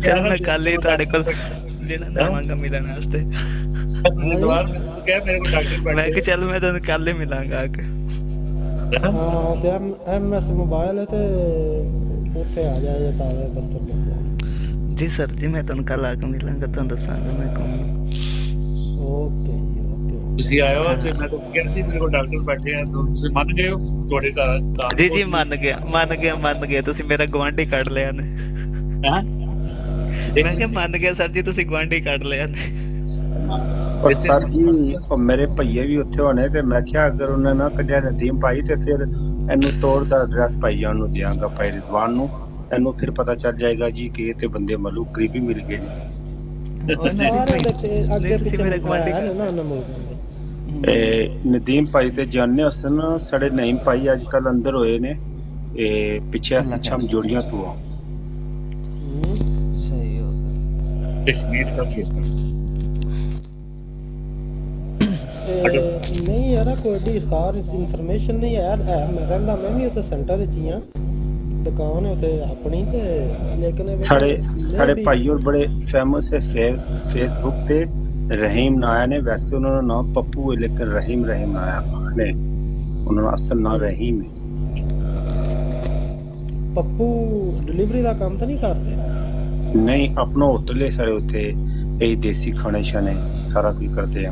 ਚਲ ਮੈਂ ਕੱਲ ਹੀ ਤੁਹਾਡੇ ਕੋਲ ਜਿਹੜਾ ਜਾਵਾਂਗਾ ਮਿਲਣ ਵਾਸਤੇ। ਮੈਂ ਕਿ ਚੱਲ ਮੈਂ ਤੁਹਾਨੂੰ ਕੱਲ ਹੀ ਮਿਲਾਂਗਾ ਆ ਕੇ। ਹਾਂ ਤੇ MS ਮੋਬਾਈਲ ਹੈ ਤੇ ਉੱਥੇ ਆ ਜਾਏ ਤਾਜ਼ਾ ਦਫ਼ਤਰ ਦੇ ਕੋਲ। ਜੀ ਸਰ ਜੀ, ਮੈਂ ਤੁਹਾਨੂੰ ਕੱਲ ਆ ਕੇ ਮਿਲਾਂਗਾ, ਤੁਹਾਨੂੰ ਦੱਸਾਂਗਾ ਮੈਂ ਕੌਣ। ਓਕੇ ਜੀ, ਓਕੇ। ਤੁਸੀਂ ਆਇਓ ਤੇ ਮੈਂ ਤਾਂ ਕਿਹਾ ਸੀ ਮੇਰੇ ਕੋਲ ਡਾਕਟਰ ਬੈਠੇ ਆ, ਤੁਸੀਂ ਮੰਨ ਗਏ ਹੋ? ਤੁਹਾਡੇ ਘਰ ਜੀ ਜੀ ਮੰਨ ਗਿਆ ਤੁਸੀਂ ਮੇਰਾ ਗੁਆਂਢੀ ਕੱਢ ਲਿਆ ਨੇ। ਮੈਂ ਕਿਹਾ ਮੰਨ ਗਿਆ ਸਰ ਜੀ, ਤੁਸੀਂ ਗੁਆਂਢੀ ਕੱਢ ਲਿਆ ਨੇ। ਔਰ ਸਰ ਜੀ ਉਹ ਮੇਰੇ ਭਈਏ ਵੀ ਉੱਥੇ ਹੋਣੇ, ਤੇ ਮੈਂ ਕਿਹਾ ਅਗਰ ਉਹਨਾਂ ਨਾ ਕੱਢਿਆ ਨਦੀਮ ਭਾਈ ਤੇ ਫਿਰ ਇਹਨੂੰ ਤੋੜ ਦਾ ਐਡਰੈਸ ਭਾਈਆਂ ਨੂੰ ਦਿਆਂਗਾ, ਭਾਈ ਰਿਜ਼ਵਾਨ ਨੂੰ। ਇਹਨੂੰ ਫਿਰ ਪਤਾ ਚੱਲ ਜਾਏਗਾ ਜੀ ਕਿ ਇਹ ਤੇ ਬੰਦੇ ਮਲੂਕ ਕਰੀਬੀ ਮਿਲ ਗਏ ਨੇ। ਅੱਗੇ ਪਿੱਛੇ ਮੇਰੇ ਗੁਆਂਢੀ ਹੈ ਨਾ ਮੁਲਕ ਇਹ ਨਦੀਮ ਭਾਈ ਤੇ ਜਾਣੇ ਹਸਨ ਸਾਡੇ ਨਈਮ ਭਾਈ ਅੱਜ ਕੱਲ ਅੰਦਰ ਹੋਏ ਨੇ, ਇਹ ਪਿੱਛੇ ਅਸੀਂ ਛਮ ਜੋੜੀਆਂ ਤੋਂ ਆ। ਸਹੀ ਹੋ ਗਿਆ। ਕਸ਼ਮੀਰ ਸਭ ਨਹੀਂ ਯਾਰ, ਕੋਈ ਡੀ ਖਾਸ ਇਨਫੋਰਮੇਸ਼ਨ ਨਹੀਂ ਯਾਰ ਹੈ। ਮੈਂ ਰਹਿੰਦਾ ਮੈਂ ਵੀ ਉੱਥੇ ਸੈਂਟਰ ਵਿੱਚ ਹੀ ਹਾਂ, ਦੁਕਾਨ ਹੈ ਉੱਥੇ ਆਪਣੀ ਤੇ। ਲੇਕਿਨ ਸਾਡੇ ਭਾਈ ਹੋਰ ਬੜੇ ਫੇਮਸ ਹੈ ਫੇਸਬੁੱਕ ਤੇ, ਰਹੀਮ ਨਾਇਆ ਨੇ। ਵੈਸੇ ਉਹਨਾਂ ਦਾ ਨਾਮ ਪੱਪੂ ਹੈ ਲੇਕਿਨ ਰਹੀਮ ਨਾਇਆ ਨੇ, ਉਹਨਾਂ ਦਾ ਅਸਲ ਨਾਮ ਰਹੀਮ ਹੈ। ਪੱਪੂ ਡਿਲੀਵਰੀ ਦਾ ਕੰਮ ਤਾਂ ਨਹੀਂ ਕਰਦੇ? ਨਹੀਂ, ਆਪਣਾ ਹੋਟਲ ਹੈ ਸਾਡੇ ਉੱਥੇ, ਇਹ ਦੇਸੀ ਖਾਣੇ ਸ਼ਾਨੇ ਸਾਰਾ ਕੁਝ ਕਰਦੇ ਆ।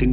3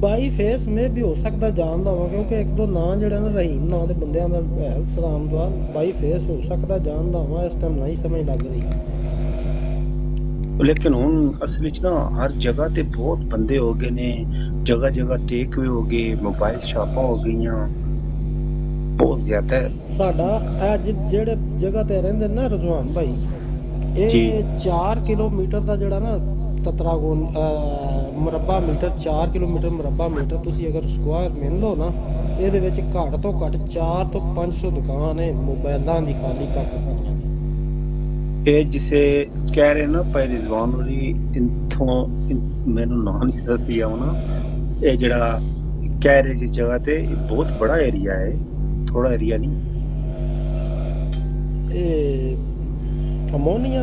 ਬਾਈ ਫੇਸ ਮੇ ਵੀ ਹੋ ਸਕਦਾ ਜਾਣਦਾ ਹੋਵਾਂ, ਕਿਉਂਕਿ ਇੱਕ ਦੋ ਨਾਂ ਜਿਹੜਾ ਨਾ ਰਹੀਮ ਨਾਂ ਦੇ ਬੰਦਿਆਂ ਦਾ ਹੈ ਸਲਾਮ ਦਾ। ਬਾਈ ਫੇਸ ਹੋ ਸਕਦਾ ਜਾਣਦਾ ਹੋਵਾਂ, ਇਸ ਟਾਈਮ ਨਹੀਂ ਸਮਝ ਲੱਗ ਰਹੀ। ਲੇਕਿਨ ਹੁਣ ਅਸਲ ਵਿੱਚ ਨਾ ਹਰ ਜਗ੍ਹਾ ਤੇ ਬਹੁਤ ਬੰਦੇ ਹੋ ਗਏ ਨੇ, ਜਗ੍ਹਾ ਟੇਕ ਵੇ ਹੋ ਗਏ, ਮੋਬਾਈਲ ਸ਼ਾਪਾਂ ਹੋ ਗਈਆਂ, ਬਹੁਤ ਜ਼ਿਆਦਾ ਹੈ। ਸਾਡਾ ਇਹ ਜਿਹੜੇ ਜਗ੍ਹਾ ਤੇ ਰਹਿੰਦੇ ਨਾ ਰਜ਼ਵਾਨ ਭਾਈ, ਇਹ 4 ਕਿਲੋਮੀਟਰ ਦਾ ਜਿਹੜਾ ਨਾ ਤਤਰਾਗੋਨ ਮੁਰੱਬਾ ਮੀਟਰ, 4 ਕਿਲੋਮੀਟਰ ਮੁਰੱਬਾ ਮੀਟਰ ਤੁਸੀਂ ਅਗਰ ਸਕੁਆਇਰ ਮਿਲ ਲਓ ਨਾ, ਤੇ ਇਹਦੇ ਵਿੱਚ ਘੱਟ ਤੋਂ ਘੱਟ 4 ਤੋਂ 500 ਦੁਕਾਨ ਹੈ ਮੋਬਾਈਲਾਂ ਦੀ, ਖਾਲੀ ਪਾਕਿਸਤਾਨੀਆਂ ਦੀ। ਇਹ ਜਿਸੇ ਕਹਿ ਰਹੇ ਨਾ ਭਾਈ ਰਿਜ਼ਵਾਨ ਹੋਰੀ, ਇੱਥੋਂ ਮੈਨੂੰ ਨਾਂ ਨਹੀਂ ਦੱਸੀ ਆਉਣਾ, ਇਹ ਜਿਹੜਾ ਕਹਿ ਰਹੇ ਜਿਸ ਜਗ੍ਹਾ ਤੇ ਬਹੁਤ ਬੜਾ ਏਰੀਆ ਹੈ, ਥੋੜਾ ਏਰੀਆ ਨਹੀਂ। ਇਹ ਅਮੋਨੀਆ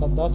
7-10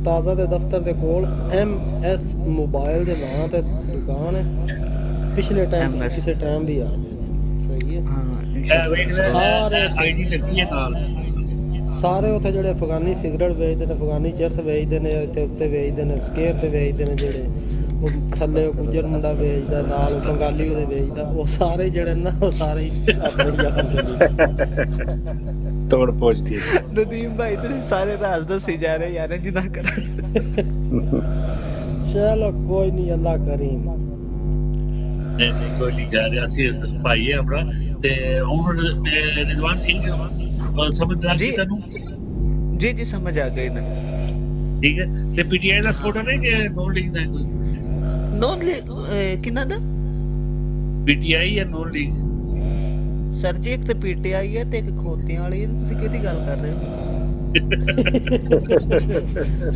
ਤਾਜ਼ਾ ਦੇ ਦਫ਼ਤਰ ਦੇ ਕੋਲ MS ਮੋਬਾਈਲ ਦੇ ਨਾਂ ਤੇ ਦੁਕਾਨ ਹੈ। ਪਿਛਲੇ ਟਾਈਮ ਕਿਸੇ ਟਾਈਮ ਵੀ ਆ ਜਾਏ, ਸਹੀ ਹੈ। ਹਾਂ ਇਹ ਇੰਸ਼ਾਅੱਲਾ ਵੇਖ ਲੈ ਸਾਰੇ ਆਈਡੀ ਲੱਗੀ ਹੈ ਨਾਲ ਸਾਰੇ ਉੱਥੇ ਜਿਹੜੇ ਅਫਗਾਨੀ ਸਿਗਰਟ ਵੇਚਦੇ ਨੇ, ਅਫਗਾਨੀ ਚਰਸ ਵੇਚਦੇ ਨੇ, ਇੱਥੇ ਉੱਤੇ ਵੇਚਦੇ ਨੇ, ਸਕੇਅਰ ਤੇ ਵੇਚਦੇ ਨੇ, ਜਿਹੜੇ ਉਹ ਥੱਲੇ ਉਹ ਗੁੱਜਰ ਮੁੰਡਾ ਵੇਚਦਾ, ਨਾਲ ਉਹ ਬੰਗਾਲੀ ਉਹਦੇ ਵੇਚਦਾ, ਉਹ ਸਾਰੇ ਜਿਹੜੇ ਨਾ ਉਹ ਸਾਰੇ ਹੀ ਆਪਣੀ ਜਗ੍ਹਾ ਤੇ ਤੋੜ ਪਹੁੰਚਦੀ ਹੈ। ਨਦੀਮ ਭਾਈ ਤੁਸੀਂ ਸਾਰੇ ਰਾਜ਼ ਦੱਸੀ ਜਾ ਰਹੇ ਯਾਰ ਜੀ ਨਾ ਕਰ ਚਲੋ ਕੋਈ ਨਹੀਂ, ਅੱਲਾ ਕਰੀਮ। ਨਹੀਂ ਕੋਈ ਨਹੀਂ ਜਾ ਰਿਹਾ ਸੀ ਭਾਈ ਹੈ ਆਪਣਾ ਤੇ ਹੁਣ ਰਿਜ਼ਵਾਨ ਠੀਕ ਹੈ ਸਮਝ ਆ ਗਈ ਤੈਨੂੰ? ਜੀ ਜੀ ਸਮਝ ਆ ਗਈ ਨਾ। ਠੀਕ ਹੈ ਤੇ ਪੀਟੀਆਈ ਦਾ ਸਪੋਰਟਰ ਨਹੀਂ ਕਿ ਨੋਨ ਲੀਗ ਦਾ ਕੋਈ? ਨੋਨ ਕਿੰਨਾ ਦਾ? ਪੀਟੀਆਈ ਜਾਂ ਨੋਨ ਲੀਗ? ਸਰ ਜੀ ਇੱਕ ਤੇ ਪੀਟੀਆਈ ਹੈ ਤੇ ਇੱਕ ਖੋਤਿਆਂ ਵਾਲੀ ਹੈ, ਤੁਸੀਂ ਕਿਹਦੀ ਗੱਲ ਕਰ ਰਹੇ ਹੋ?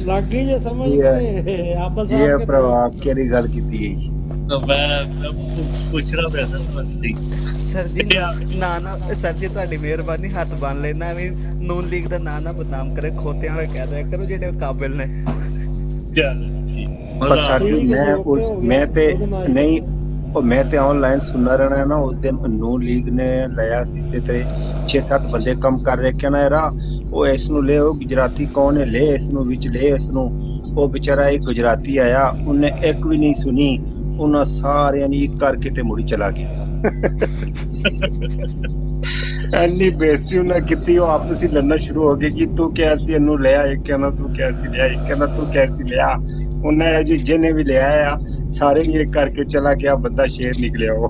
ਲੱਗ ਗਈ ਜੇ ਸਮਝ ਗਏ ਆਪਸ ਇਹ ਪ੍ਰਭਾਵ ਕਿਹੜੀ ਗੱਲ ਕੀਤੀ ਹੈ ਜੀ? ਮੈਂ ਪੁੱਛ ਰਿਹਾ ਪਿਆ ਬਸ ਠੀਕ। ਸਰ ਜੀ ਨਾ ਸਰ ਜੀ ਤੁਹਾਡੀ ਮਿਹਰਬਾਨੀ, ਹੱਥ ਬੰਨ ਲੈਣਾ, ਐਵੇਂ ਨੂਨ ਲੀਗ ਦਾ ਨਾਂ ਨਾ ਬਦਨਾਮ ਕਰੇ, ਖੋਤਿਆਂ ਵਾਲੇ ਕਹਿ ਦਿਆ ਕਰੋ ਜਿਹੜੇ ਕਾਬਿਲ ਨੇ। ਪਰ ਸਰ ਜੀ ਮੈਂ ਤੇ ਨਹੀਂ, ਉਹ ਮੈਂ ਤੇ ਆਨਲਾਈਨ ਸੁਣਨਾ ਰਹਿਣਾ ਨਾ। ਉਸ ਦਿਨ ਨੂਨ ਲੀਗ ਨੇ ਲਿਆ ਸੀ ਤੇ 6-7 ਬੰਦੇ ਕੰਮ ਕਰ ਰਹੇ, ਕਹਿਣਾ ਯਾਰ ਉਹ ਇਸ ਨੂੰ ਲੈ, ਉਹ ਗੁਜਰਾਤੀ ਕੌਣ ਹੈ, ਲੈ ਇਸ ਨੂੰ ਵਿੱਚ ਲੈ ਇਸ ਨੂੰ। ਉਹ ਵਿਚਾਰਾ ਇੱਕ ਗੁਜਰਾਤੀ ਆਇਆ, ਉਹਨੇ ਇੱਕ ਵੀ ਨਹੀਂ ਸੁਣੀ, ਉਹਨਾਂ ਸਾਰਿਆਂ ਨੇ ਇੱਕ ਕਰਕੇ ਤੇ ਮੁੜੀ ਚਲਾ ਗਿਆ। ਇੰਨੀ ਬੇਇੱਜ਼ਤੀ ਉਹਨਾਂ ਕੀਤੀ, ਉਹ ਆਪਸ ਹੀ ਲੜਨਾ ਸ਼ੁਰੂ ਹੋ ਗਏ ਕਿ ਤੂੰ ਕਿਹਾ ਸੀ ਇਹਨੂੰ ਲਿਆ, ਇੱਕ ਕਹਿੰਦਾ ਤੂੰ ਕਿਹਾ ਸੀ ਲਿਆ, ਇੱਕ ਕਹਿੰਦਾ ਤੂੰ ਕਿਹਾ ਸੀ ਲਿਆ। ਉਹਨੇ ਜੀ ਜਿਹਨੇ ਵੀ ਲਿਆ ਆ ਸਾਰੇ ਨੇ ਇੱਕ ਕਰਕੇ ਚਲਾ ਗਿਆ, ਬੰਦਾ ਸ਼ੇਰ ਨਿਕਲਿਆ ਉਹ।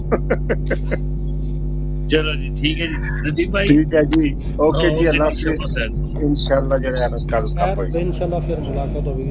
ਚਲੋ ਜੀ ਠੀਕ ਹੈ ਜੀ ਨਦੀਮ ਭਾਈ, ਠੀਕ ਹੈ ਜੀ, ਓਕੇ ਜੀ, ਅੱਲਾਹ ਹਾਫਿਜ਼। ਇੰਸ਼ਾਅੱਲਾ ਜਿਹੜਾ ਹੈ ਕੱਲ ਖੈਰ ਇੰਸ਼ਾਅੱਲਾ ਫਿਰ ਮੁਲਾਕਾਤ ਹੋਵੇਗੀ।